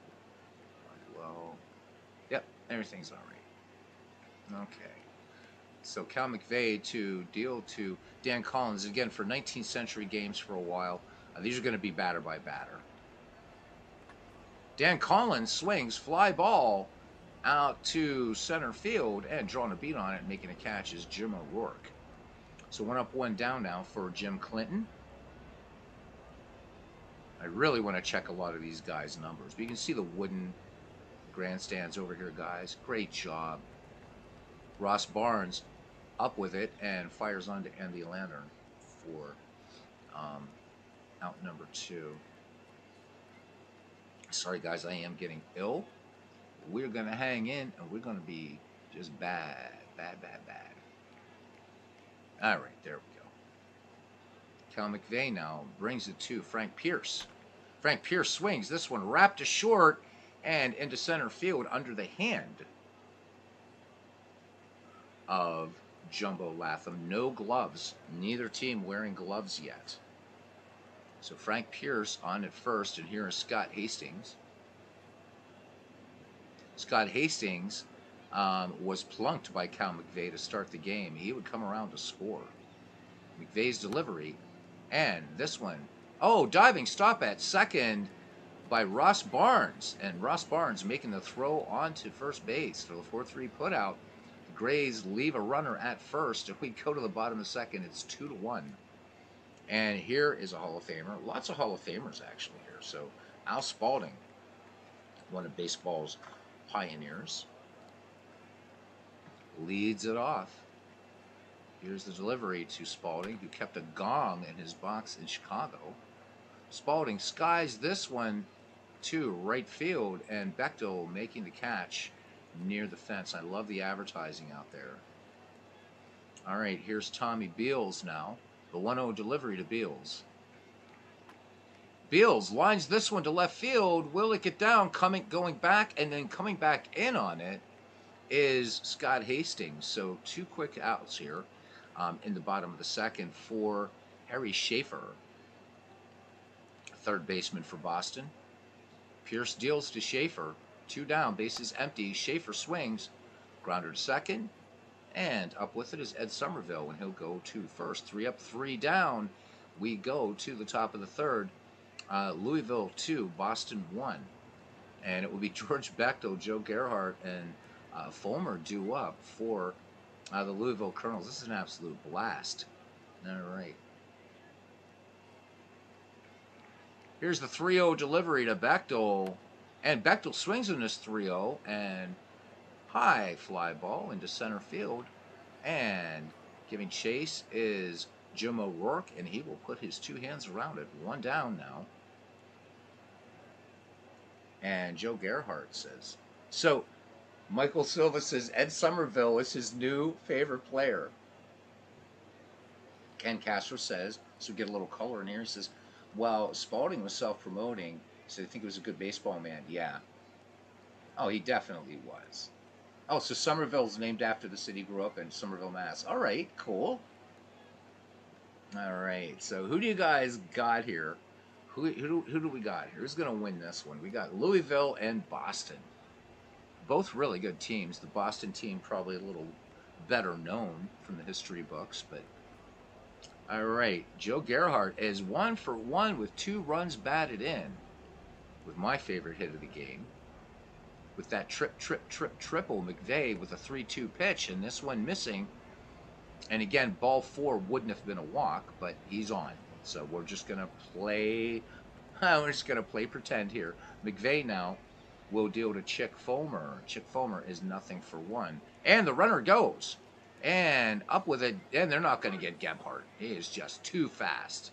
Yep, everything's all right. Okay. So Cal McVeigh to deal to Dan Collins again for 19th century games for a while. These are going to be batter by batter. Dan Collins swings, fly ball out to center field, and drawing a beat on it, making a catch is Jim O'Rourke. So 1 up, 1 down now for Jim Clinton. I really want to check a lot of these guys' numbers. But you can see the wooden grandstands over here, guys. Great job. Ross Barnes up with it and fires on to Andy Leonard for out number 2. Sorry, guys, I am getting ill. We're going to hang in, and we're going to be just bad. All right, there we go. Cal McVeigh now brings it to Frank Pierce. Frank Pierce swings. This one wrapped to short and into center field under the hand of Jumbo Latham. No gloves. Neither team wearing gloves yet. So Frank Pierce on at first, and here is Scott Hastings. Scott Hastings was plunked by Cal McVeigh to start the game. He would come around to score. McVeigh's delivery, and this one, diving stop at second by Ross Barnes, and Ross Barnes making the throw onto first base for the 4-3 putout. The Grays leave a runner at first. If we go to the bottom of the second, it's 2-1. And here is a Hall of Famer. Lots of Hall of Famers actually here. So Al Spalding, one of baseball's pioneers, leads it off. Here's the delivery to Spalding, who kept a gong in his box in Chicago. Spalding skies this one to right field, and Bechtel making the catch near the fence. I love the advertising out there. All right, here's Tommy Beals now. The 1-0 delivery to Beals. Beals lines this one to left field. Will it get down? Going back, and then coming back in on it is Scott Hastings. So 2 quick outs here in the bottom of the second for Harry Schaefer, third baseman for Boston. Pierce deals to Schaefer. 2 down, bases empty. Schaefer swings. Grounder to second. And up with it is Ed Somerville, and he'll go to first. 3 up, 3 down. We go to the top of the third. Louisville 2, Boston 1. And it will be George Bechtel, Joe Gerhardt, and Fulmer due up for the Louisville Colonels. This is an absolute blast. All right. Here's the 3-0 delivery to Bechtel. And Bechtel swings in this 3-0, and high fly ball into center field, and giving chase is Jim O'Rourke, and he will put his 2 hands around it. 1 down now. And Joe Gerhardt says, so Michael Silva says Ed Somerville is his new favorite player. Ken Castro says, so we get a little color in here, he says, well, Spalding was self-promoting, so I think he was a good baseball man. Yeah. Oh, he definitely was. Oh, so Somerville's named after the city he grew up in, Somerville, Mass. All right, cool. All right. So who do you guys got here? Who do we got here? Who's going to win this one? We got Louisville and Boston. Both really good teams. The Boston team probably a little better known from the history books, but all right. Joe Gerhardt is 1 for 1 with 2 runs batted in, with my favorite hit of the game, with that triple McVeigh with a 3-2 pitch, and this one missing. And again, ball 4 wouldn't have been a walk, but he's on. So we're just gonna play. We're just gonna play pretend here. McVeigh now will deal to Chick Fulmer. Chick Fulmer is 0-for-1, and the runner goes and up with it. And they're not going to get Gebhardt. He is just too fast.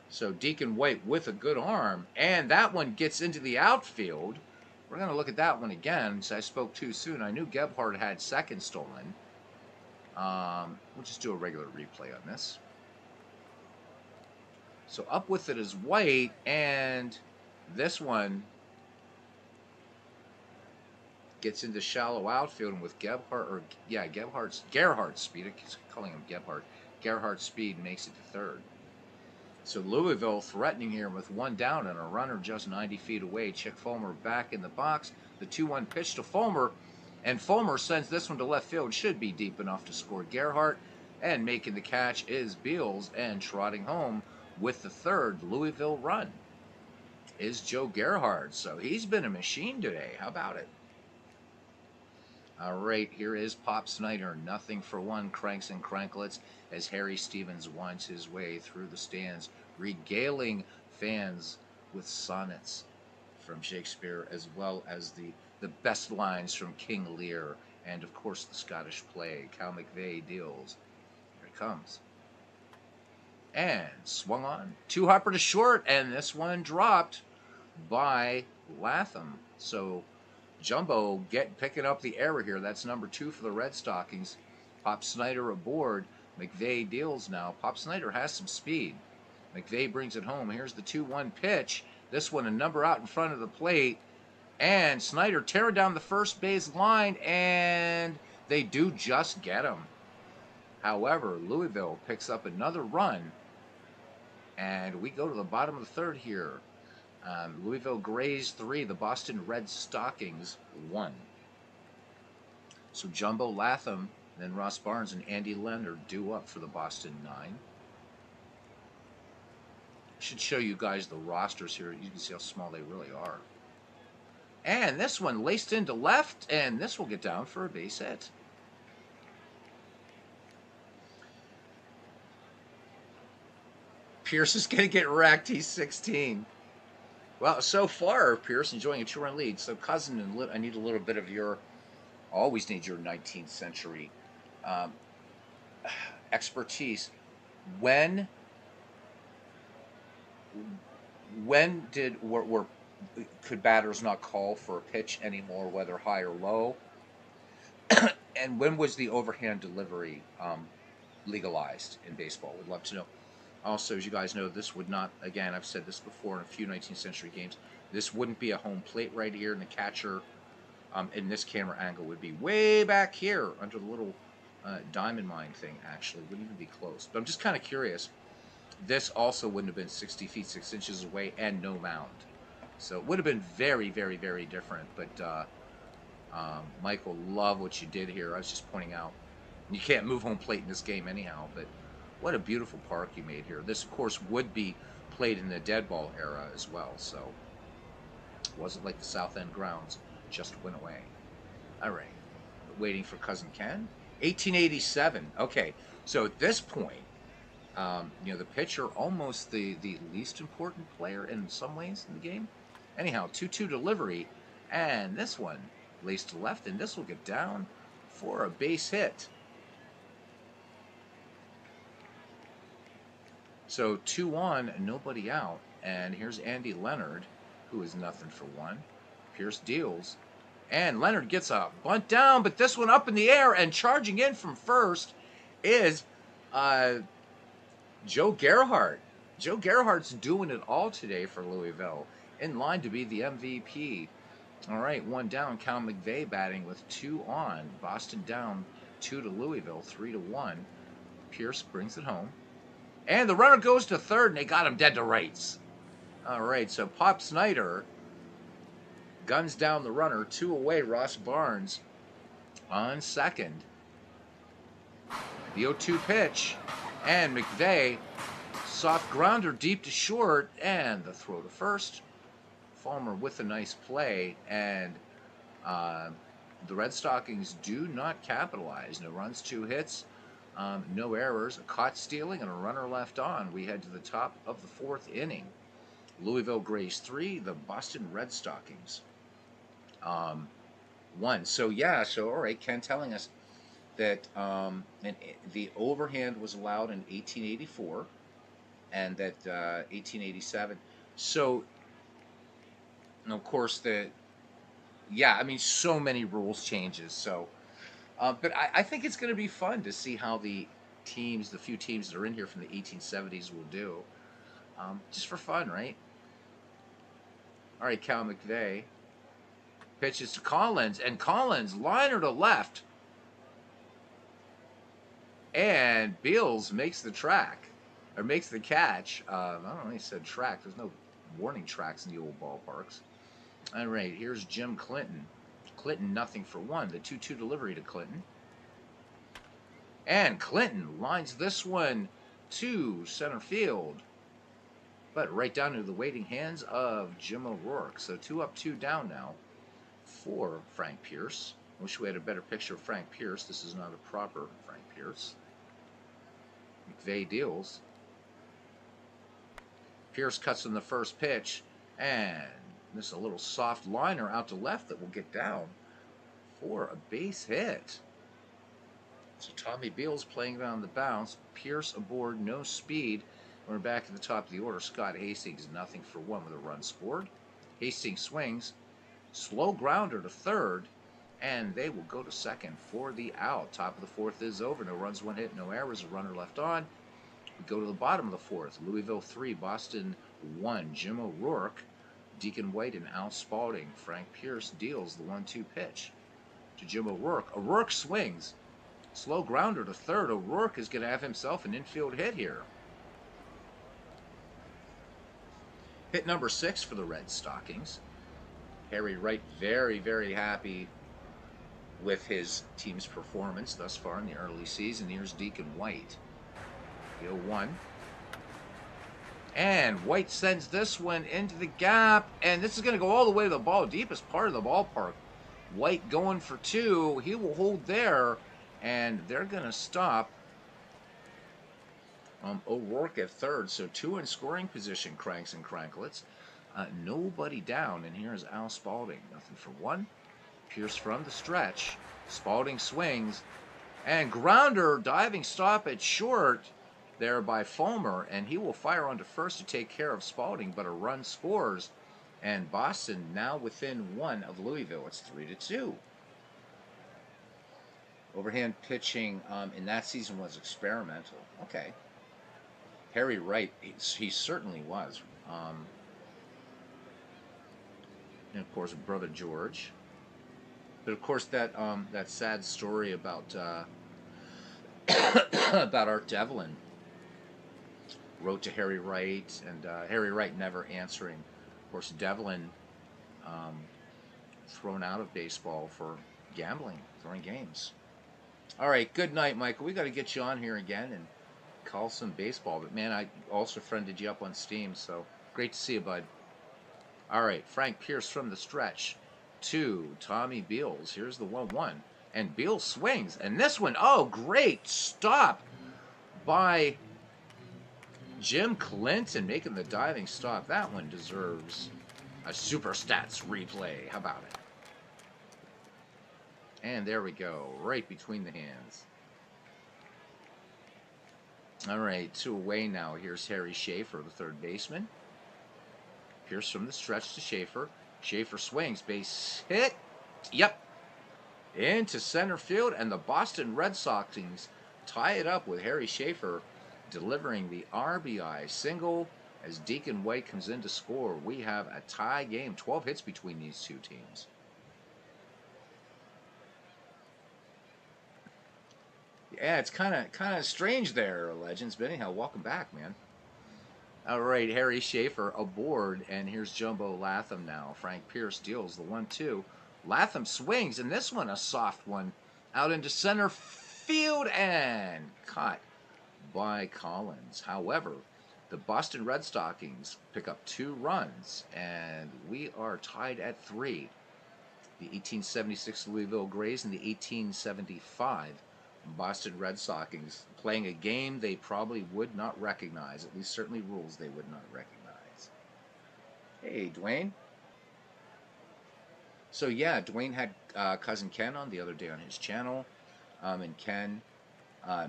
So Deacon White with a good arm, and that one gets into the outfield. We're going to look at that one again, because I spoke too soon. I knew Gebhardt had second stolen. We'll just do a regular replay on this. So up with it is White, and this one gets into shallow outfield, and with Gerhardt's speed, I keep calling him Gebhardt. Gerhardt's speed makes it to third. So Louisville threatening here with 1 down and a runner just 90 feet away. Chick Fulmer back in the box. The 2-1 pitch to Fulmer, and Fulmer sends this one to left field. Should be deep enough to score Gerhardt, and making the catch is Beals, and trotting home with the third Louisville run is Joe Gerhardt. So he's been a machine today. How about it? All right, here is Pop Snyder, 0-for-1, cranks and cranklets, as Harry Stevens winds his way through the stands, regaling fans with sonnets from Shakespeare, as well as the best lines from King Lear, and of course the Scottish play. Cal McVeigh deals. Here it comes. And swung on. 2-hopper to short, and this one dropped by Latham. So Jumbo picking up the error here. That's number 2 for the Red Stockings. Pop Snyder aboard. McVeigh deals now. Pop Snyder has some speed. McVeigh brings it home. Here's the 2-1 pitch. This one a number out in front of the plate. And Snyder tearing down the first base line, and they do just get him. However, Louisville picks up another run, and we go to the bottom of the third here. Louisville Grays 3, the Boston Red Stockings 1. So Jumbo, Latham, then Ross Barnes and Andy Leonard due up for the Boston 9. Should show you guys the rosters here. You can see how small they really are. And this one laced into left, and this will get down for a base hit. Pierce is going to get wrecked. He's 16. Well, so far, Pierce enjoying a 2-run lead. So, Cousin, and I need a little bit of your, always need your 19th century expertise. When could batters not call for a pitch anymore, whether high or low? And when was the overhand delivery legalized in baseball? We'd love to know. Also, as you guys know, this would not, again, I've said this before in a few 19th century games, this wouldn't be a home plate right here, and the catcher in this camera angle would be way back here under the little diamond mine thing, actually. Wouldn't even be close. But I'm just kind of curious. This also wouldn't have been 60 feet, 6 inches away and no mound. So it would have been very, very, very different. But Michael, love what you did here. I was just pointing out, you can't move home plate in this game anyhow, but what a beautiful park you made here. This, of course, would be played in the dead ball era as well, so it wasn't like the South End grounds just went away. All right, waiting for Cousin Ken. 1887. Okay, so at this point, the pitcher, almost the least important player in some ways in the game. Anyhow, 2-2 delivery, and this one lays to left, and this will get down for a base hit. So 2-on, nobody out, and here's Andy Leonard, who is 0-for-1. Pierce deals, and Leonard gets a bunt down, but this one up in the air, and charging in from first is Joe Gerhardt. Joe Gerhardt's doing it all today for Louisville, in line to be the MVP. All right, 1 down. Cal McVeigh batting with 2 on. Boston down 2 to Louisville, 3-1. Pierce brings it home. And the runner goes to third, and they got him dead to rights. All right, so Pop Snyder guns down the runner. 2 away, Ross Barnes on second. The 0-2 pitch, and McVeigh, soft grounder deep to short, and the throw to first. Fulmer with a nice play, and the Red Stockings do not capitalize. No runs, 2 hits, no errors, a caught stealing, and a runner left on. We head to the top of the 4th inning. Louisville Grays 3, the Boston Red Stockings 1. So all right, Ken telling us that the overhand was allowed in 1884, and that 1887. So, and of course, so many rules changes. So, but I think it's going to be fun to see how the few teams that are in here from the 1870s will do, just for fun, right? All right, Cal McVeigh pitches to Collins, and Collins liner to left. And Beals makes the catch. I don't know, he said track. There's no warning tracks in the old ballparks. All right, here's Jim Clinton. Clinton, 0-for-1. The 2-2 delivery to Clinton. And Clinton lines this one to center field. But right down into the waiting hands of Jim O'Rourke. So 2 up, 2 down now for Frank Pierce. Wish we had a better picture of Frank Pierce. This is not a proper Frank Pierce. McVeigh deals. Pierce cuts in the first pitch, and this is a little soft liner out to left that will get down for a base hit. So Tommy Beals playing down the bounce. Pierce aboard, no speed. We're back at the top of the order. Scott Hastings, 0-for-1 with a run scored. Hastings swings, slow grounder to third, and they will go to second for the out. Top of the 4th is over. No runs, 1 hit, no errors. A runner left on. We go to the bottom of the 4th. Louisville 3, Boston 1. Jim O'Rourke, Deacon White, and Al Spalding. Frank Pierce deals the 1-2 pitch to Jim O'Rourke. O'Rourke swings, slow grounder to third. O'Rourke is going to have himself an infield hit here. Hit number 6 for the Red Stockings. Harry Wright very, very happy with his team's performance thus far in the early season. Here's Deacon White. The 0-1. And White sends this one into the gap, and this is going to go all the way to the ball, deepest part of the ballpark. White going for 2. He will hold there, and they're going to stop O'Rourke at third. So 2 in scoring position, Cranks and Cranklets. Nobody down, and here's Al Spalding, 0-for-1. Pierce from the stretch. Spalding swings, and grounder, diving stop at short there by Fulmer, and he will fire onto first to take care of Spalding, but a run scores, and Boston now within 1 of Louisville. It's 3-2. Overhand pitching in that season was experimental. Okay. Harry Wright, he certainly was. And of course, brother George. But of course, that sad story about about Art Devlin wrote to Harry Wright, and Harry Wright never answering. Of course, Devlin thrown out of baseball for gambling during games. All right, good night, Michael. We got to get you on here again and call some baseball. But man, I also friended you up on Steam, so great to see you, bud. All right, Frank Pierce from the stretch to Tommy Beals. Here's the 1-1, and Beals swings, and this one, oh, great stop by Jim Clinton, making the diving stop. That one deserves a Super Stats replay. How about it? And there we go, right between the hands. All right, 2 away now. Here's Harry Schaefer, the third baseman. Pierce from the stretch to Schaefer. Schaefer swings, base hit. Yep. Into center field, and the Boston Red Sox tie it up with Harry Schaefer delivering the RBI single as Deacon White comes in to score. We have a tie game, 12 hits between these two teams. Yeah, it's kind of strange there, Legends. But anyhow, welcome back, man. All right, Harry Schaefer aboard, and here's Jumbo Latham now. Frank Pierce deals the 1-2. Latham swings, and this one a soft one out into center field and caught by Collins. However, the Boston Red Stockings pick up 2 runs, and we are tied at 3. The 1876 Louisville Grays and the 1875 Boston Red Stockings playing a game they probably would not recognize, at least certainly rules they would not recognize. Hey, Dwayne. So yeah, Dwayne had cousin Ken on the other day on his channel, and Ken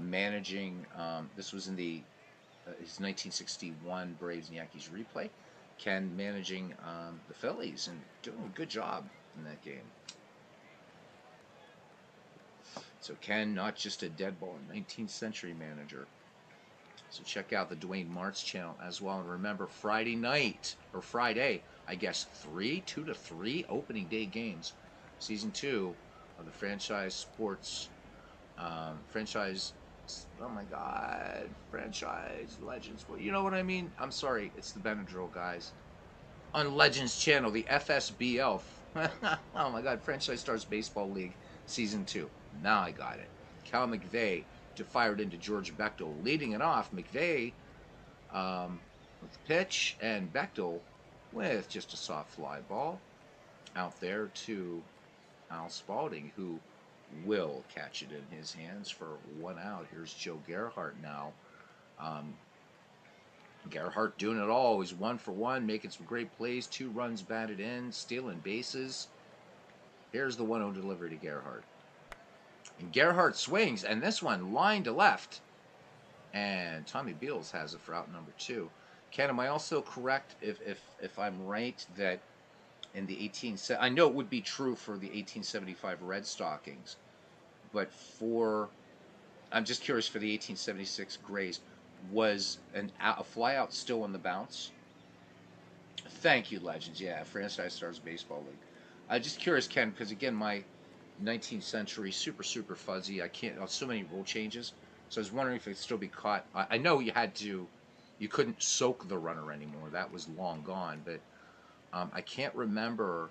managing. This was in the his 1961 Braves and Yankees replay. Ken managing the Phillies and doing a good job in that game. So Ken, not just a dead ball, 19th century manager. So check out the Dwayne Martz channel as well. And remember, Friday night, or Friday, I guess 2 to 3 opening day games. Season 2 of the franchise sports, franchise, oh my God, franchise Legends. Well, you know what I mean? I'm sorry, it's the Benadryl, guys. On Legends channel, the FSBL. Oh my God, Franchise Stars Baseball League, Season 2. Now I got it. Cal McVeigh to fire it into George Bechtel, leading it off. McVeigh with the pitch, and Bechtel with just a soft fly ball out there to Al Spalding, who will catch it in his hands for 1 out. Here's Joe Gerhardt now. Gerhardt doing it all. He's 1 for 1, making some great plays. 2 runs batted in, stealing bases. Here's the 1-0 delivery to Gerhardt. And Gerhardt swings, and this one line to left. And Tommy Beals has it for out number 2. Ken, am I also correct if I'm right that in the I know it would be true for the 1875 Red Stockings, but I'm just curious for the 1876 Grays, was a flyout still in the bounce? Thank you, Legends. Yeah, Franchise Stars Baseball League. I'm just curious, Ken, because again, my 19th century super fuzzy. I can't. So many rule changes. So I was wondering if it'd still be caught. I know you couldn't soak the runner anymore. That was long gone. But I can't remember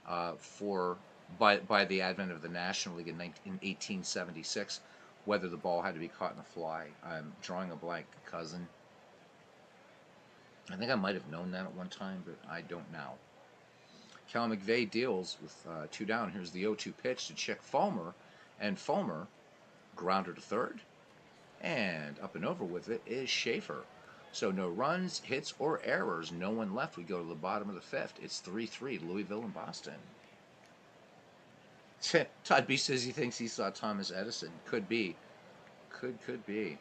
by the advent of the National League in 1876 whether the ball had to be caught in a fly. I'm drawing a blank, cousin. I think I might have known that at one time, but I don't now. Cal McVeigh deals with 2 down. Here's the 0-2 pitch to Chick Fulmer, and Fulmer grounder to third, and up and over with it is Schaefer. So no runs, hits, or errors. No one left. We go to the bottom of the 5th. It's 3-3, Louisville and Boston. Todd B says he thinks he saw Thomas Edison. Could be. Could be.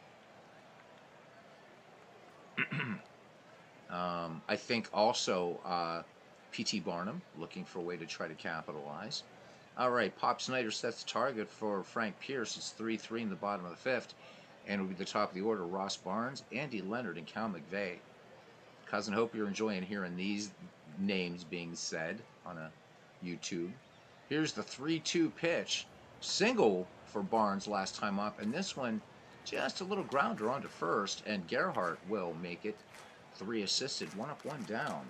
I think also P.T. Barnum looking for a way to try to capitalize. All right, Pop Snyder sets the target for Frank Pierce. It's 3-3 in the bottom of the 5th. And it'll be the top of the order, Ross Barnes, Andy Leonard, and Cal McVeigh. Cousin, hope you're enjoying hearing these names being said on a YouTube. Here's the 3-2 pitch. Single for Barnes last time up. And this one, just a little grounder onto first. And Gerhardt will make it 3 assisted. 1 up, 1 down.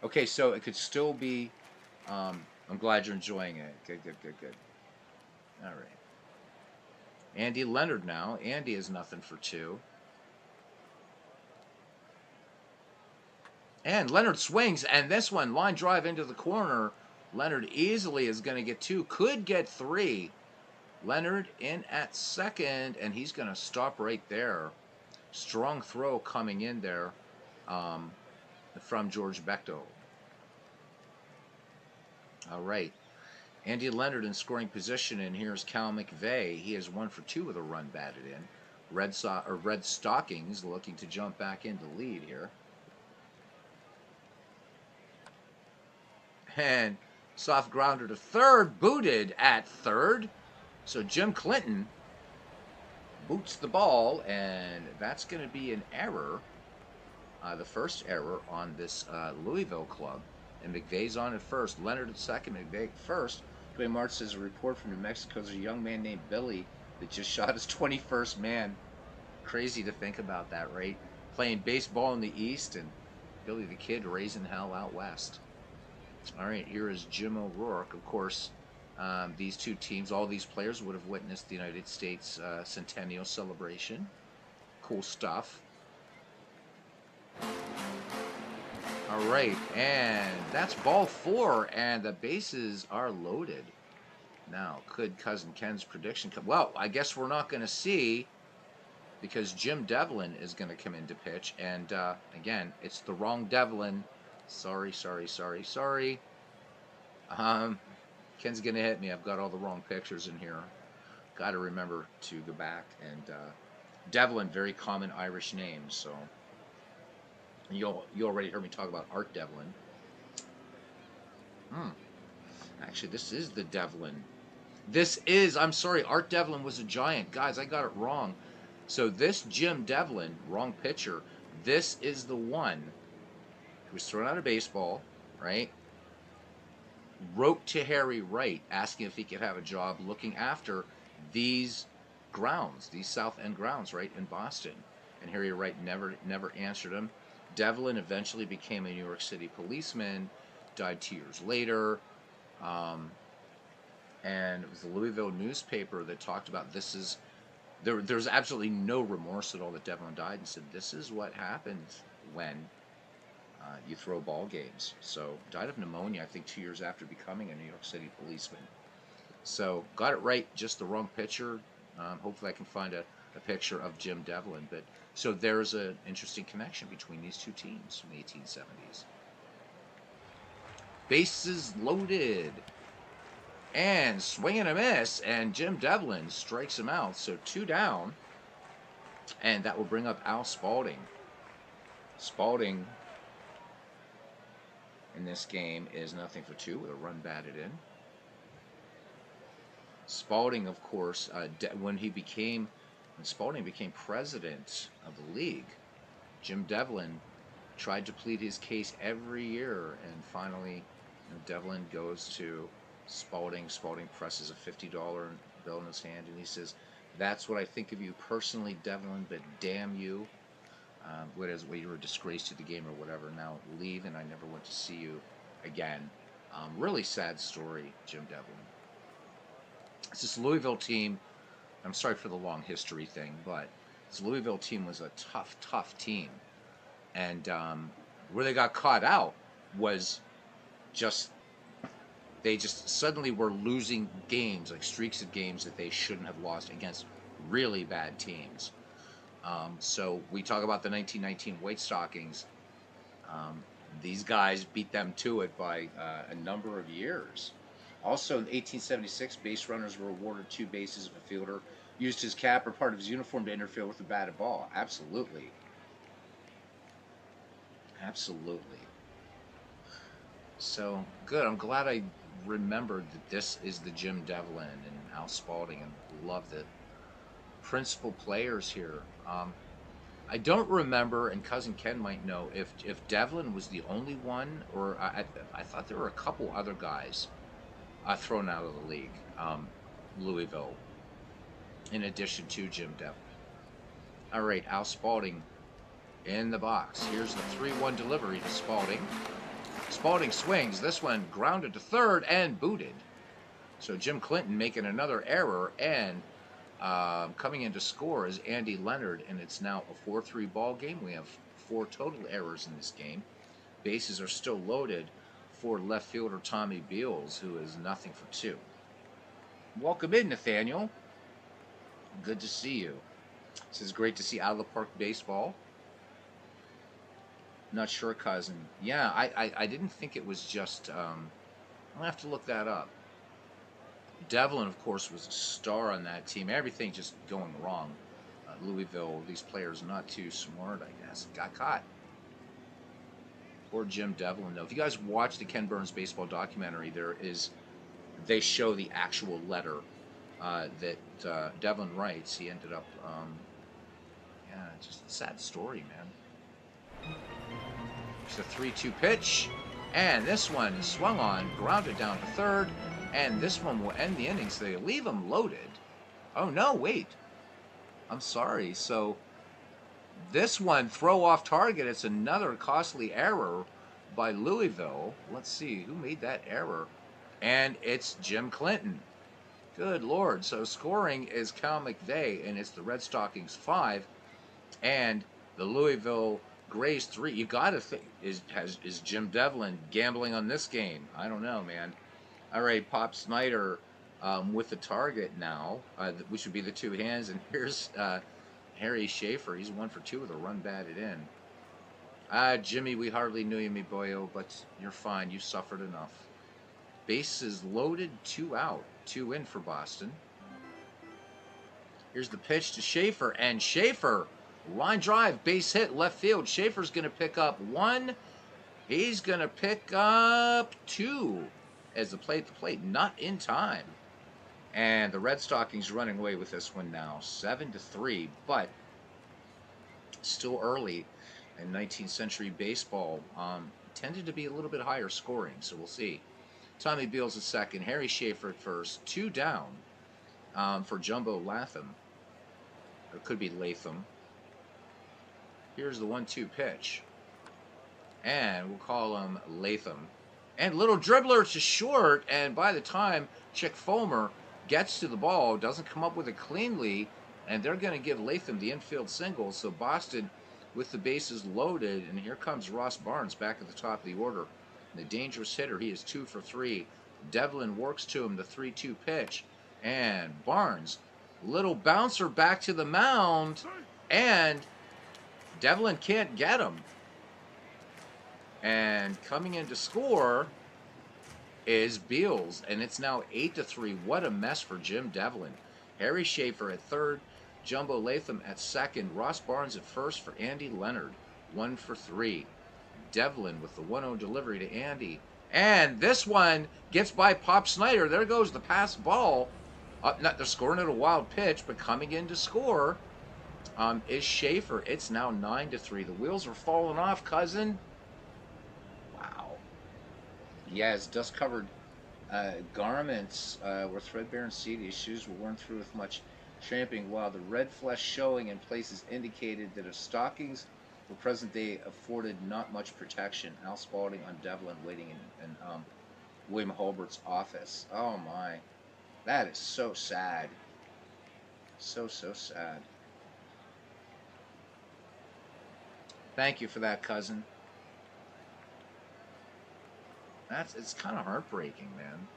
Okay, so it could still be... I'm glad you're enjoying it. Good. All right. Andy Leonard now. Andy is nothing for 2. And Leonard swings, and this one, line drive into the corner. Leonard easily is going to get 2. Could get 3. Leonard in at second, and he's going to stop right there. Strong throw coming in there from George Bechtel. All right. Andy Leonard in scoring position, and here's Cal McVeigh. He is 1 for 2 with a run batted in. Red Stockings looking to jump back into lead here. And soft grounder to third, booted at third. So Jim Clinton boots the ball, and that's going to be an error. The first error on this Louisville club. And McVeigh's on at first. Leonard at second, McVeigh at first. Bay March says a report from New Mexico is a young man named Billy that just shot his 21st man. Crazy to think about that, right? Playing baseball in the East and Billy the Kid raising hell out West. All right, here is Jim O'Rourke. Of course, these two teams, all these players would have witnessed the United States Centennial celebration. Cool stuff. All right, and that's ball 4, and the bases are loaded. Now, could Cousin Ken's prediction come? Well, I guess we're not going to see, because Jim Devlin is going to come in to pitch, and again, it's the wrong Devlin. Sorry. Ken's going to hit me. I've got all the wrong pictures in here. Got to remember to go back. And Devlin, very common Irish name, so... You already heard me talk about Art Devlin. Actually, this is the Devlin. I'm sorry, Art Devlin was a Giant. Guys, I got it wrong. So this Jim Devlin, wrong pitcher, this is the one who was thrown out of baseball, right? Wrote to Harry Wright asking if he could have a job looking after these grounds, these South End grounds, right, in Boston. And Harry Wright never answered him. Devlin eventually became a New York City policeman, died 2 years later, and it was the Louisville newspaper that talked about there's absolutely no remorse at all that Devlin died, and said this is what happens when you throw ball games. So died of pneumonia, I think 2 years after becoming a New York City policeman. So got it right, just the wrong pitcher. Hopefully I can find a picture of Jim Devlin, but so there's an interesting connection between these two teams from the 1870s. Bases loaded, and swing and a miss, and Jim Devlin strikes him out, so 2 down, and that will bring up Al Spalding. Spalding in this game is 0 for 2 with a run batted in. Spalding, of course, when Spalding became president of the league, Jim Devlin tried to plead his case every year, and finally Devlin goes to Spalding. Spalding presses a $50 bill in his hand, and he says, "That's what I think of you personally, Devlin, but damn you. Well, you were a disgrace to the game or whatever. Now leave, and I never want to see you again." Really sad story, Jim Devlin. It's this Louisville team. I'm sorry for the long history thing, but this Louisville team was a tough team. And where they got caught out was they just suddenly were losing games, like streaks of games that they shouldn't have lost against really bad teams. So we talk about the 1919 White Stockings. These guys beat them to it by a number of years. Also, in 1876, base runners were awarded 2 bases if a fielder used his cap or part of his uniform to interfere with a batted ball. Absolutely. So, good. I'm glad I remembered that this is the Jim Devlin and Al Spalding, and love the principal players here. I don't remember, and Cousin Ken might know, if Devlin was the only one, or I thought there were a couple other guys thrown out of the league, Louisville, in addition to Jim Devlin. All right, Al Spalding in the box. Here's the 3-1 delivery to Spalding. Spalding swings. This one grounded to third and booted. So Jim Clinton making another error, and coming in to score is Andy Leonard, and it's now a 4-3 ball game. We have 4 total errors in this game. Bases are still loaded for left fielder Tommy Beals, who is 0 for 2. Welcome in, Nathaniel. Good to see you. This is great to see out of the park baseball. Not sure, Cousin. Yeah, I didn't think it was just... I'll have to look that up. Devlin, of course, was a star on that team. Everything just going wrong. Louisville, these players not too smart, I guess. Got caught. Poor Jim Devlin, though. If you guys watch the Ken Burns baseball documentary, they show the actual letter that Devlin writes. He ended up, just a sad story, man. It's a 3-2 pitch, and this one is swung on, grounded down to third, And this one will end the inning, so they leave them loaded. Oh, no, wait. I'm sorry. So this one, throw off target. It's another costly error by Louisville. Let's see, who made that error? And it's Jim Clinton. Good Lord. So scoring is Cal McVeigh, and it's the Red Stockings 5 and the Louisville Grays 3. You got to think, is Jim Devlin gambling on this game? I don't know, man. All right, Pop Snyder with the target now, which would be the two hands. And here's Harry Schaefer. He's 1 for 2 with a run batted in. Jimmy, we hardly knew you, me boyo, but you're fine. You suffered enough. Bases loaded, 2 out, 2 in for Boston. Here's the pitch to Schaefer, and Schaefer, line drive, base hit, left field. Schaefer's going to pick up 1. He's going to pick up 2 as the plate to plate, not in time. And the Red Stockings running away with this one now, 7-3, but still early in 19th century baseball. Tended to be a little bit higher scoring, so we'll see. Tommy Beals at second, Harry Schaefer at first, 2 down for Jumbo Latham. It could be Latham. Here's the 1-2 pitch. And we'll call him Latham. And little dribbler to short, and by the time Chick Fulmer gets to the ball, doesn't come up with it cleanly, and they're going to give Latham the infield single. So Boston with the bases loaded, and here comes Ross Barnes back at the top of the order. The dangerous hitter, he is 2 for 3. Devlin works to him, the 3-2 pitch. And Barnes, little bouncer back to the mound, and Devlin can't get him. And coming in to score is Beals, and it's now 8-3. What a mess for Jim Devlin. Harry Schaefer at third, Jumbo Latham at second, Ross Barnes at first for Andy Leonard, 1 for 3. Devlin with the 1-0 delivery to Andy. And this one gets by Pop Snyder. There goes the pass ball. They're scoring at a wild pitch, but coming in to score is Schaefer. It's now 9-3. The wheels are falling off, cousin. Wow. Yeah, his dust-covered garments were threadbare and seedy. His shoes were worn through with much tramping, while the red flesh showing in places indicated that his stockings were present day afforded not much protection. Al Spalding on Devlin waiting in William Holbert's office. Oh my. That is so sad. So sad. Thank you for that, cousin. It's kind of heartbreaking, man.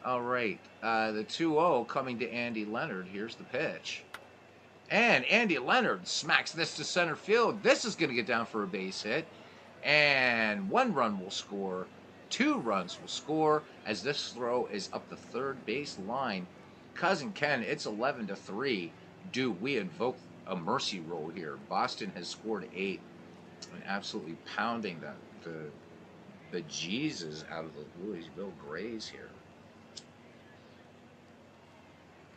All right. The 2-0 coming to Andy Leonard. Here's the pitch. And Andy Leonard smacks this to center field. This is going to get down for a base hit. And 1 run will score. 2 runs will score as this throw is up the third base line. Cousin Ken, it's 11-3. Do we invoke a mercy roll here? Boston has scored 8. And absolutely pounding the Jesus out of the Louisville Grays here.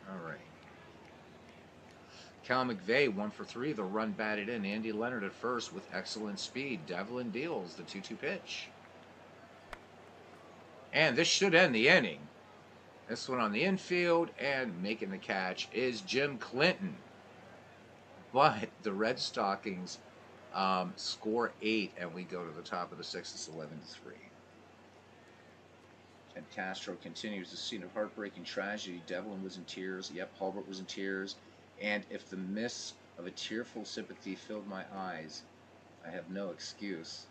All right. Cal McVeigh, 1 for 3. The run batted in. Andy Leonard at first with excellent speed. Devlin Beals, the 2-2 pitch. And this should end the inning. This one on the infield, and making the catch is Jim Clinton. But the Red Stockings score 8, and we go to the top of the 6th. It's 11-3. Ted Castro continues the scene of heartbreaking tragedy. Devlin was in tears. Yep, Hulbert was in tears. And if the mist of a tearful sympathy filled my eyes, I have no excuse.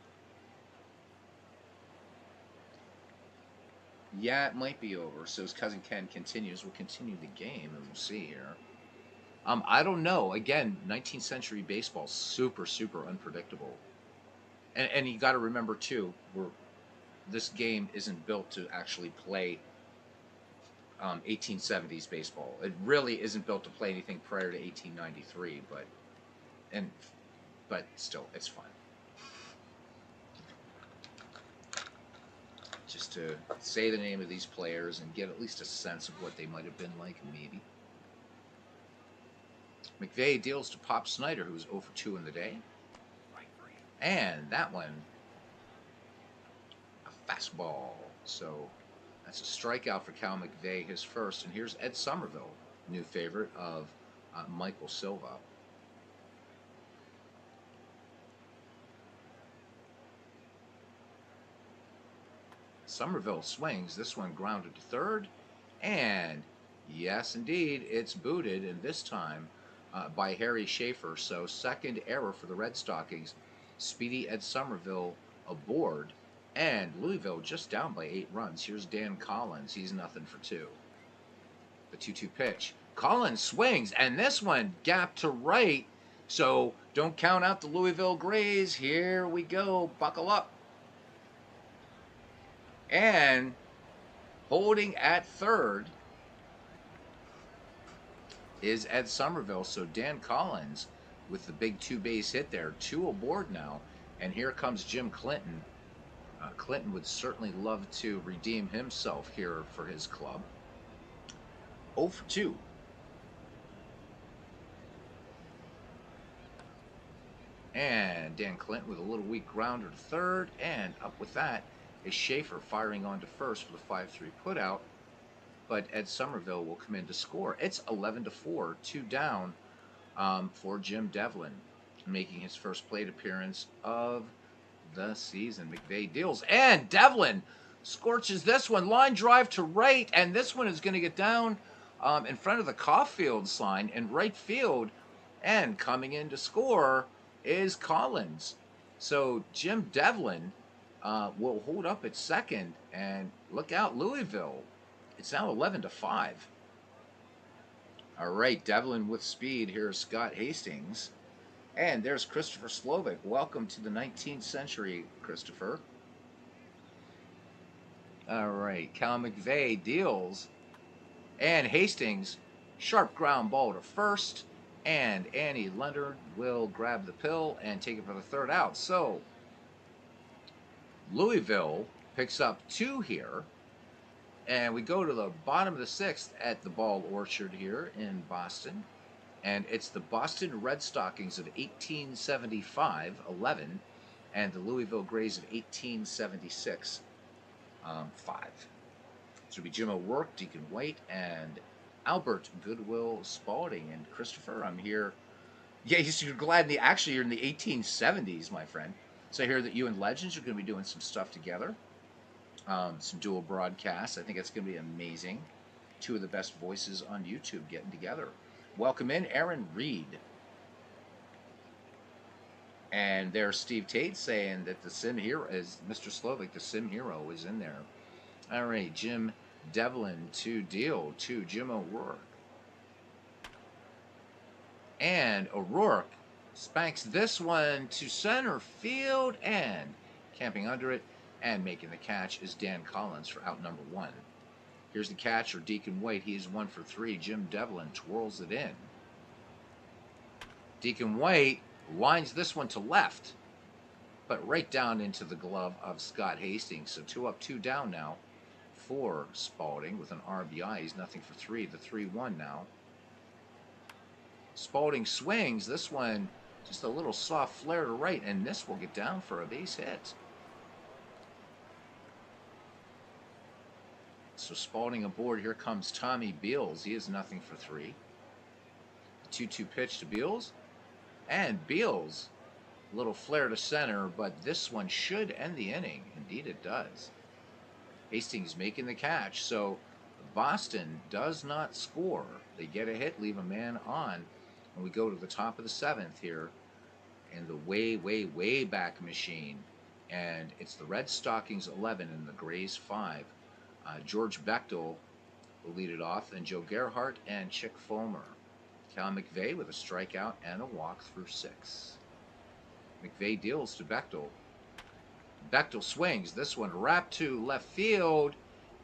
Yeah, it might be over. So his cousin Ken continues. We'll continue the game, and we'll see here. I don't know. Again, 19th century baseball, super unpredictable. And you got to remember too, this game isn't built to actually play 1870s baseball. It really isn't built to play anything prior to 1893. But still, it's fun. Just to say the name of these players and get at least a sense of what they might have been like, maybe. McVeigh deals to Pop Snyder, who's 0 for 2 in the day. And that one, a fastball. So That's a strikeout for Cal McVeigh, his first. And here's Ed Somerville, new favorite of Michael Silva. Somerville swings. This one grounded to third. And yes, indeed, it's booted, and this time by Harry Schaefer. So second error for the Red Stockings. Speedy Ed Somerville aboard. And Louisville just down by 8 runs. Here's Dan Collins. He's nothing for 2. The 2-2 pitch. Collins swings, and this one gap to right. So don't count out the Louisville Grays. Here we go. Buckle up. And holding at third is Ed Somerville. So Dan Collins with the big 2-base hit there. 2 aboard now. And here comes Jim Clinton. Clinton would certainly love to redeem himself here for his club. 0 for 2. And Dan Clinton with a little weak grounder to third. And up with that is Schaefer firing on to first for the 5-3 putout. But Ed Somerville will come in to score. It's 11-4, 2 down for Jim Devlin, making his first plate appearance of the season. McVeigh deals, and Devlin scorches this one. Line drive to right, and this one is going to get down in front of the Caulfield sign in right field. And coming in to score is Collins. So Jim Devlin will hold up at second, and look out, Louisville. It's now 11-5. All right, Devlin with speed. Here's Scott Hastings. And there's Christopher Slovic. Welcome to the 19th century, Christopher. All right, Cal McVeigh deals. And Hastings, sharp ground ball to first. And Annie Leonard will grab the pill and take it for the third out. So Louisville picks up 2 here. And we go to the bottom of the 6th at the Ball Orchard here in Boston. And it's the Boston Red Stockings of 1875, 11, and the Louisville Grays of 1876, 5. So it'll be Jim O'Rourke, Deacon White, and Albert Goodwill Spalding. And Christopher, I'm here. Yeah, you're glad you're in the 1870s, my friend. So I hear that you and Legends are going to be doing some stuff together. Some dual broadcasts. I think it's going to be amazing. 2 of the best voices on YouTube getting together. Welcome in, Aaron Reed. And there's Steve Tate saying that the Sim Hero is Mr. Slovic, the Sim Hero is in there. All right, Jim Devlin to deal to Jim O'Rourke. And O'Rourke spanks this one to center field, and camping under it and making the catch is Dan Collins for out number 1. Here's the catcher, Deacon White. He's 1 for 3. Jim Devlin twirls it in. Deacon White lines this one to left, but right down into the glove of Scott Hastings. So 2 up, 2 down now for Spalding with an RBI. He's nothing for 3. The 3-1 now. Spalding swings. This one just a little soft flare to right, and this will get down for a base hit. So Spalding aboard. Here comes Tommy Beals. He is nothing for 3. 2-2 pitch to Beals. And Beals, a little flare to center, but this one should end the inning. Indeed it does. Hastings making the catch. So Boston does not score. They get a hit, leave a man on. And we go to the top of the 7th here in the way back machine. And it's the Red Stockings 11 and the Grays 5. George Bechtel will lead it off, then Joe Gerhardt and Chick Fulmer. Cal McVeigh with a strikeout and a walk through 6. McVeigh deals to Bechtel. Bechtel swings. This one wrapped to left field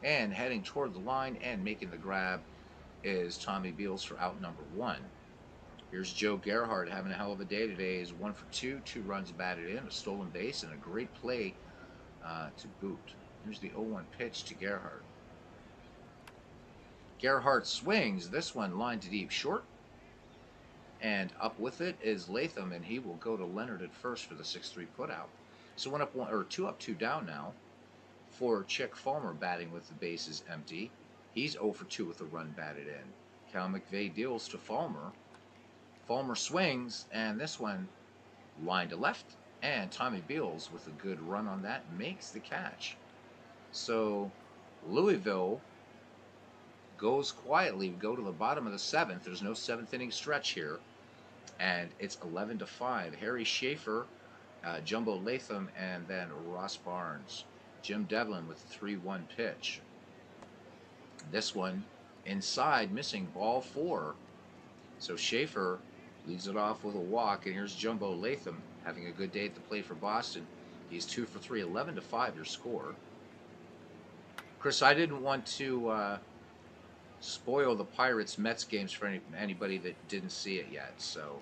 and heading toward the line and making the grab is Tommy Beals for out number 1. Here's Joe Gerhardt having a hell of a day today. He's 1 for 2, 2 runs batted in, a stolen base, and a great play to boot. Here's the 0-1 pitch to Gerhardt. Gerhardt swings. This one lined to deep short. And up with it is Latham, and he will go to Leonard at first for the 6-3 putout. So 2 up, 2 down now for Chick Fulmer batting with the bases empty. He's 0 for 2 with a run batted in. Cal McVeigh deals to Fulmer. Fulmer swings, and this one line to left. And Tommy Beals, with a good run on that, makes the catch. So Louisville goes quietly. We go to the bottom of the 7th. There's no 7th inning stretch here. And it's 11-5. Harry Schaefer, Jumbo Latham, and then Ross Barnes. Jim Devlin with a 3-1 pitch. This one inside, missing ball 4. So Schaefer leads it off with a walk, and here's Jumbo Latham having a good day at the plate for Boston. He's 2 for 3, 11-5 your score. Chris, I didn't want to spoil the Pirates-Mets games for anybody that didn't see it yet, so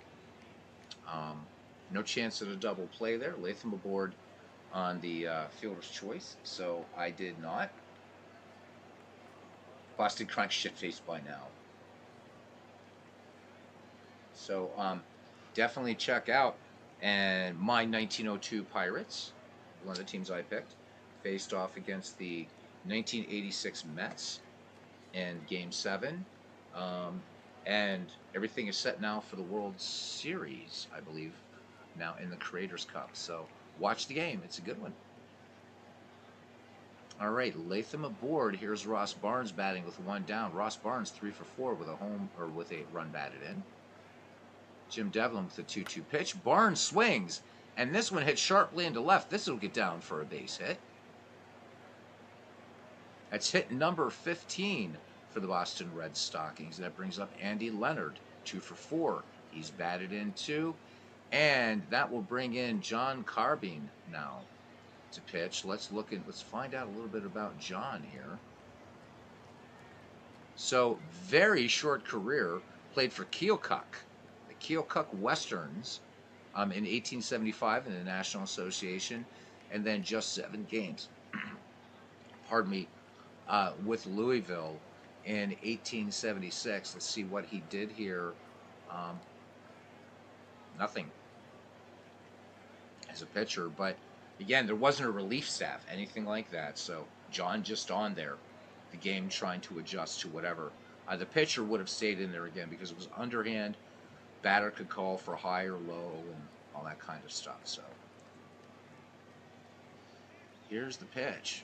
no chance at a double play there. Latham aboard on the fielder's choice, so I did not. Boston crank shit-faced by now. So definitely check out. And my 1902 Pirates, one of the teams I picked, faced off against the 1986 Mets in Game 7. And everything is set now for the World Series, I believe, now in the Creators Cup. So watch the game. It's a good one. All right, Latham aboard. Here's Ross Barnes batting with 1 down. Ross Barnes 3 for 4 with a run batted in. Jim Devlin with a 2-2 pitch. Barnes swings, and this one hits sharply into left. This will get down for a base hit. That's hit number 15 for the Boston Red Stockings. That brings up Andy Leonard, 2 for 4. He's batted in 2, and that will bring in John Carbine now to pitch. Let's find out a little bit about John here. So, very short career. Played for Keokuk, the Keokuk Westerns, in 1875 in the National Association, and then just 7 games. Pardon me, with Louisville in 1876. Let's see what he did here. Nothing as a pitcher, but again, there wasn't a relief staff, anything like that. So John just on there, the game trying to adjust to whatever. The pitcher would have stayed in there again because it was underhand. Batter could call for high or low and all that kind of stuff. So here's the pitch.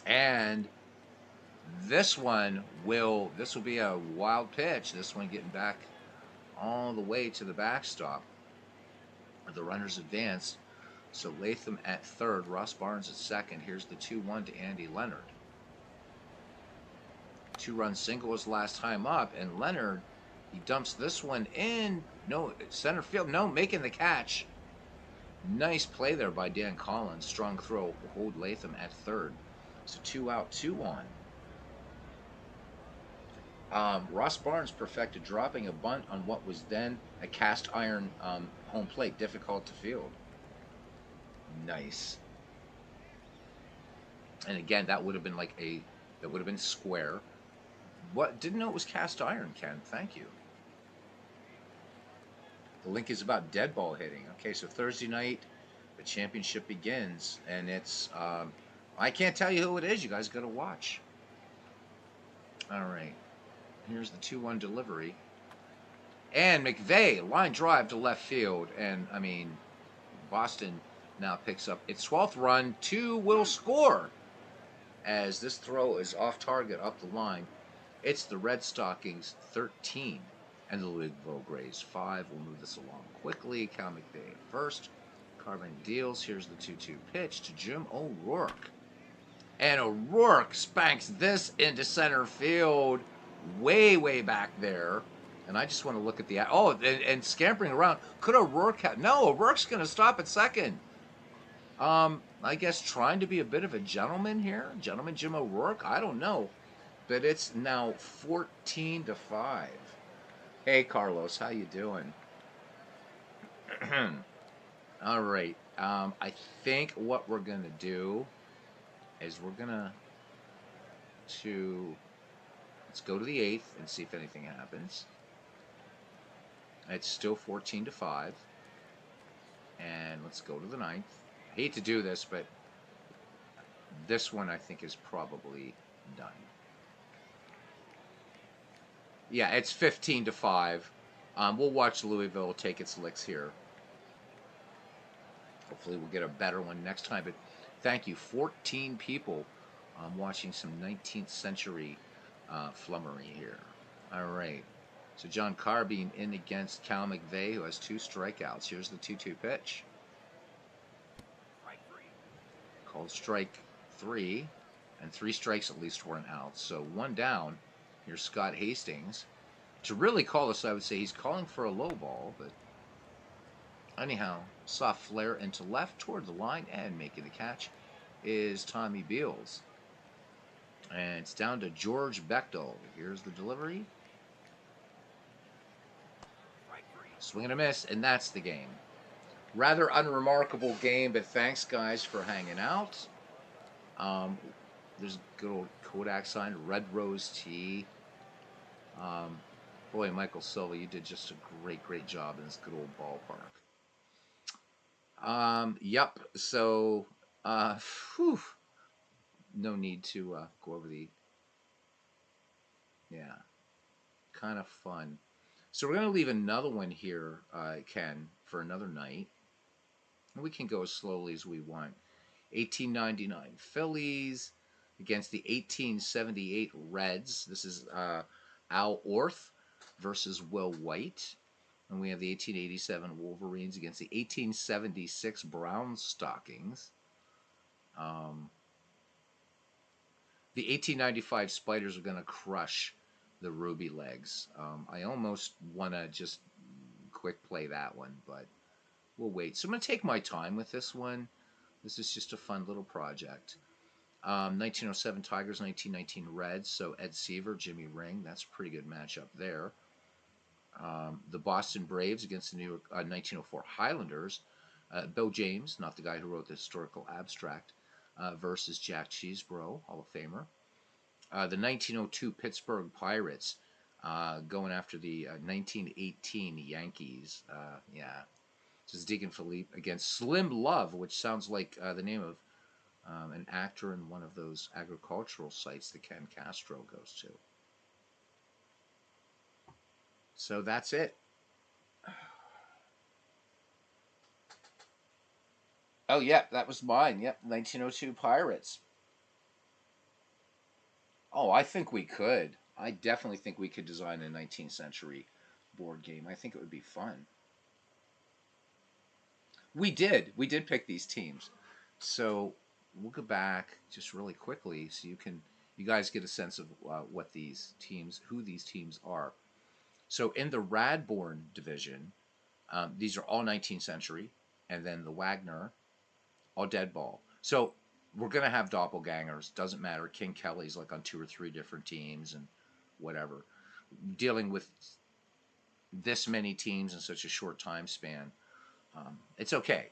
And this will be a wild pitch. This one getting back all the way to the backstop. The runners advance. So Latham at third, Ross Barnes at second. Here's the 2-1 to Andy Leonard. 2-run single was last time up, and Leonard, he dumps this one in. No, center field. No, making the catch. Nice play there by Dan Collins. Strong throw will hold Latham at third. So 2 out, 2 on. Ross Barnes perfected dropping a bunt on what was then a cast iron home plate, difficult to field. Nice. And again, that would have been square. What? Didn't know it was cast iron, Ken. Thank you. The link is about dead ball hitting. Okay, so Thursday night, the championship begins, and it's I can't tell you who it is. You guys got to watch. All right. Here's the 2-1 delivery. And McVeigh, line drive to left field. And, I mean, Boston now picks up its 12th run. 2 will score as this throw is off target up the line. It's the Red Stockings 13 and the Louisville Grays 5. We'll move this along quickly. Cal McVeigh first. Carbine deals. Here's the 2-2 pitch to Jim O'Rourke. And O'Rourke spanks this into center field. Way, way back there. And I just want to look at the... Oh, and scampering around. Could O'Rourke have... No, O'Rourke's going to stop at second. I guess trying to be a bit of a gentleman here. Gentleman Jim O'Rourke. I don't know. But it's now 14-5. Hey, Carlos. How you doing? All right. I think what we're going to do is we're going to... Let's go to the 8th and see if anything happens. It's still 14-5. And let's go to the 9th. I hate to do this, but This one I think is probably done. Yeah, it's 15-5. We'll watch Louisville take its licks here. Hopefully, we'll get a better one next time. But thank you, 14 people watching some 19th century flummery here. All right. So John Carbine in against Cal McVeigh, who has 2 strikeouts. Here's the 2-2 pitch. Called strike 3, and 3 strikes at least weren't out. So 1 down. Here's Scott Hastings. To really call this, I would say he's calling for a low ball, but anyhow, soft flare into left toward the line, and making the catch is Tommy Beals. And it's down to George Bechtel. Here's the delivery. Swing and a miss, and that's the game. Rather unremarkable game, but thanks, guys, for hanging out. There's a good old Kodak sign, Red Rose Tea. Boy, Michael Silva, you did just a great job in this good old ballpark. Yep, so, no need to go over the, yeah, kind of fun. So we're going to leave another one here, Ken, for another night. And we can go as slowly as we want. 1899 Phillies against the 1878 Reds. This is Al Orth versus Will White. And we have the 1887 Wolverines against the 1876 Brown Stockings. The 1895 Spiders are going to crush the Ruby Legs. I almost want to just quick play that one, but we'll wait. So I'm going to take my time with this one. This is just a fun little project. 1907 Tigers, 1919 Reds. So Ed Seaver, Jimmy Ring. That's a pretty good matchup there. The Boston Braves against the New York 1904 Highlanders. Bill James, not the guy who wrote the historical abstract, versus Jack Cheeseborough, Hall of Famer. The 1902 Pittsburgh Pirates going after the 1918 Yankees. Yeah. This is Deacon Philippe against Slim Love, which sounds like the name of an actor in one of those agricultural sites that Ken Castro goes to. So that's it. Oh, yeah, that was mine. Yep, 1902 Pirates. Oh, I think we could. I definitely think we could design a 19th century board game. I think it would be fun. We did. We did pick these teams. So we'll go back just really quickly so you guys get a sense of what these teams, who these teams are. So in the Radbourne division, these are all 19th century, and then the Wagner, all dead ball. So we're going to have doppelgangers. Doesn't matter. King Kelly's like on 2 or 3 different teams and whatever. Dealing with this many teams in such a short time span, it's okay.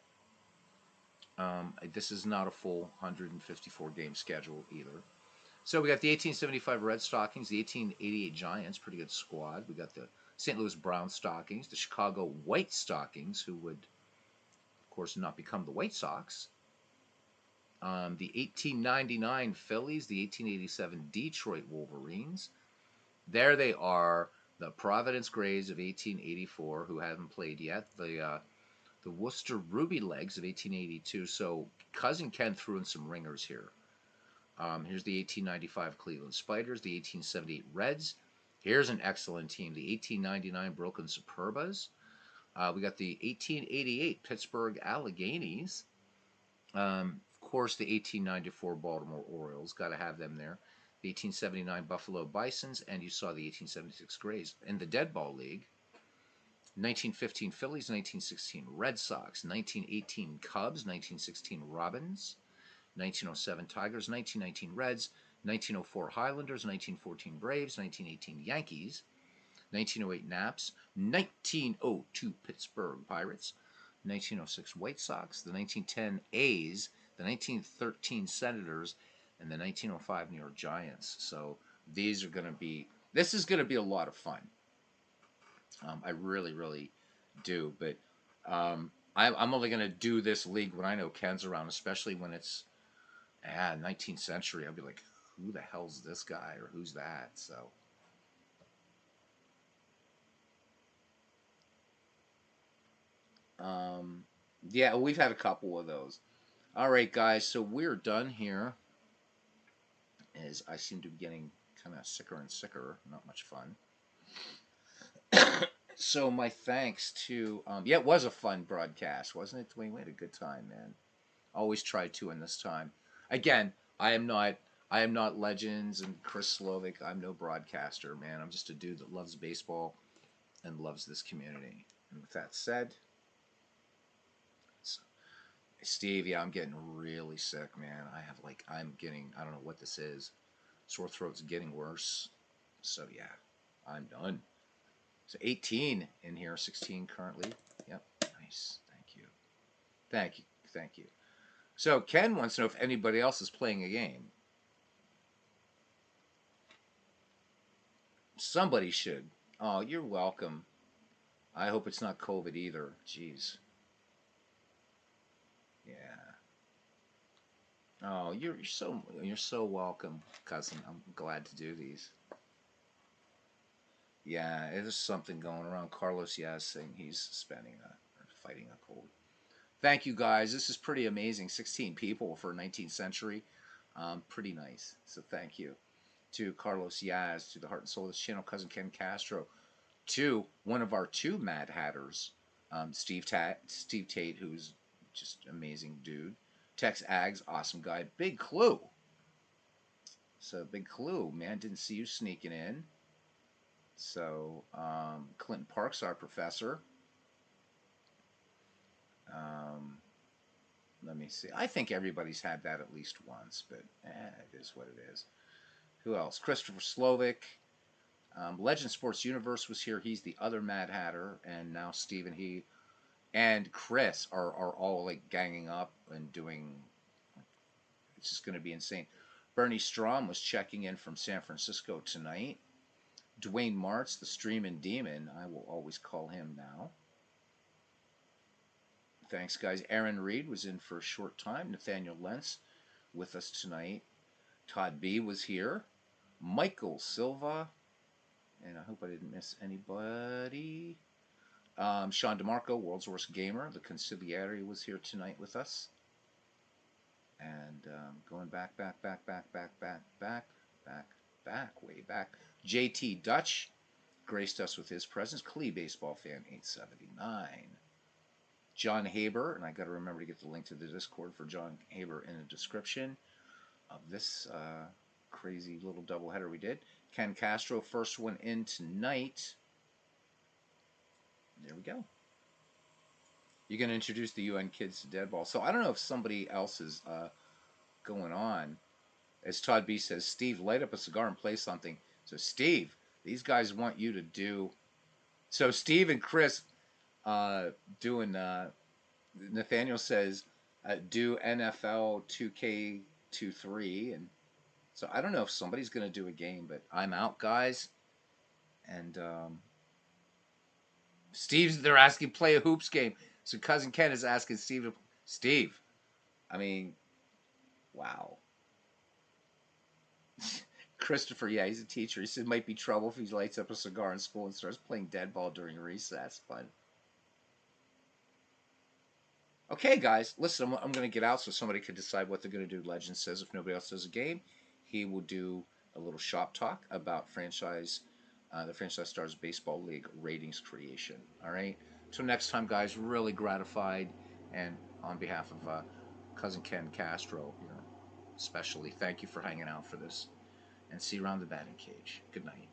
This is not a full 154 game schedule either. So we got the 1875 Red Stockings, the 1888 Giants, pretty good squad. We got the St. Louis Brown Stockings, the Chicago White Stockings, who would, of course, not become the White Sox. The 1899 Phillies, the 1887 Detroit Wolverines. There they are, the Providence Grays of 1884, who haven't played yet. The Worcester Ruby Legs of 1882. So Cousin Ken threw in some ringers here. Here's the 1895 Cleveland Spiders, the 1878 Reds. Here's an excellent team, the 1899 Broken Superbas. We got the 1888 Pittsburgh Alleghenies. Of course, the 1894 Baltimore Orioles, got to have them there. The 1879 Buffalo Bisons, and you saw the 1876 Grays in the Dead Ball League. 1915 Phillies, 1916 Red Sox, 1918 Cubs, 1916 Robins, 1907 Tigers, 1919 Reds, 1904 Highlanders, 1914 Braves, 1918 Yankees, 1908 Naps, 1902 Pittsburgh Pirates, 1906 White Sox, the 1910 A's, the 1913 Senators, and the 1905 New York Giants. So this is going to be a lot of fun. I really do. But I'm only going to do this league when I know Ken's around, especially when it's Yeah, 19th century. I'll be like, who the hell's this guy or who's that? So, um, yeah, we've had a couple of those. All right, guys. So we're done here. As I seem to be getting kind of sicker and sicker. Not much fun. So my thanks to yeah, it was a fun broadcast, wasn't it, Dwayne? We had a good time, man. Always try to in this time. Again, I am not Legends and Chris Slovic. I'm no broadcaster, man. I'm just a dude that loves baseball and loves this community. And with that said, Steve, yeah, I'm getting really sick, man. I'm getting, I don't know what this is. Sore throat's getting worse. So yeah, I'm done. So 18 in here, 16 currently. Yep, nice. Thank you. Thank you. Thank you. So Ken wants to know if anybody else is playing a game. Somebody should. Oh, you're welcome. I hope it's not COVID either. Jeez. Yeah. Oh, you're so welcome, cousin. I'm glad to do these. Yeah, there's something going around. Carlos Yaz saying he's fighting a cold. Thank you guys. This is pretty amazing. 16 people for 19th century. Pretty nice. So thank you to Carlos Yaz, to the heart and soul of this channel, cousin Ken Castro, to one of our two Mad Hatters, Steve Tate, who's just amazing dude. Tex Ags, awesome guy. Big Clue. So Big Clue, man, didn't see you sneaking in. So Clinton Parks, our professor. Um, Let me see. I think everybody's had that at least once, but it is what it is. Who else? Christopher Slovic. Legend Sports Universe was here. He's the other Mad Hatter, and now Steve and he and Chris are all like ganging up and doing. It's just going to be insane. Bernie Strom was checking in from San Francisco tonight. Dwayne Martz, the streaming demon, I will always call him now. Thanks, guys. Aaron Reed was in for a short time. Nathaniel Lentz with us tonight. Todd B was here. Michael Silva. And I hope I didn't miss anybody. Sean DeMarco, World's Worst Gamer. The Conciliary was here tonight with us. And going back, way back. JT Dutch graced us with his presence. Clee Baseball Fan 879. John Haber, and I got to remember to get the link to the Discord for John Haber in the description of this crazy little doubleheader we did. Ken Castro, first one in tonight. There we go. You're going to introduce the UN kids to dead ball. So I don't know if somebody else is going on. As Todd B says, Steve, light up a cigar and play something. So Steve, these guys want you to do. So Steve and Chris doing. Nathaniel says, do NFL 2K23, and so I don't know if somebody's going to do a game, but I'm out, guys. And they're asking play a hoops game. So cousin Ken is asking Steve to. Steve, I mean, wow. Christopher, yeah, he's a teacher. He said it might be trouble if he lights up a cigar in school and starts playing dead ball during recess. Fun. Okay, guys, listen, I'm going to get out so somebody can decide what they're going to do. Legend says if nobody else does a game, he will do a little shop talk about the Franchise Stars Baseball League ratings creation. All right. So next time, guys, really gratified, and on behalf of cousin Ken Castro here, especially, thank you for hanging out for this, and see you around the batting cage. Good night.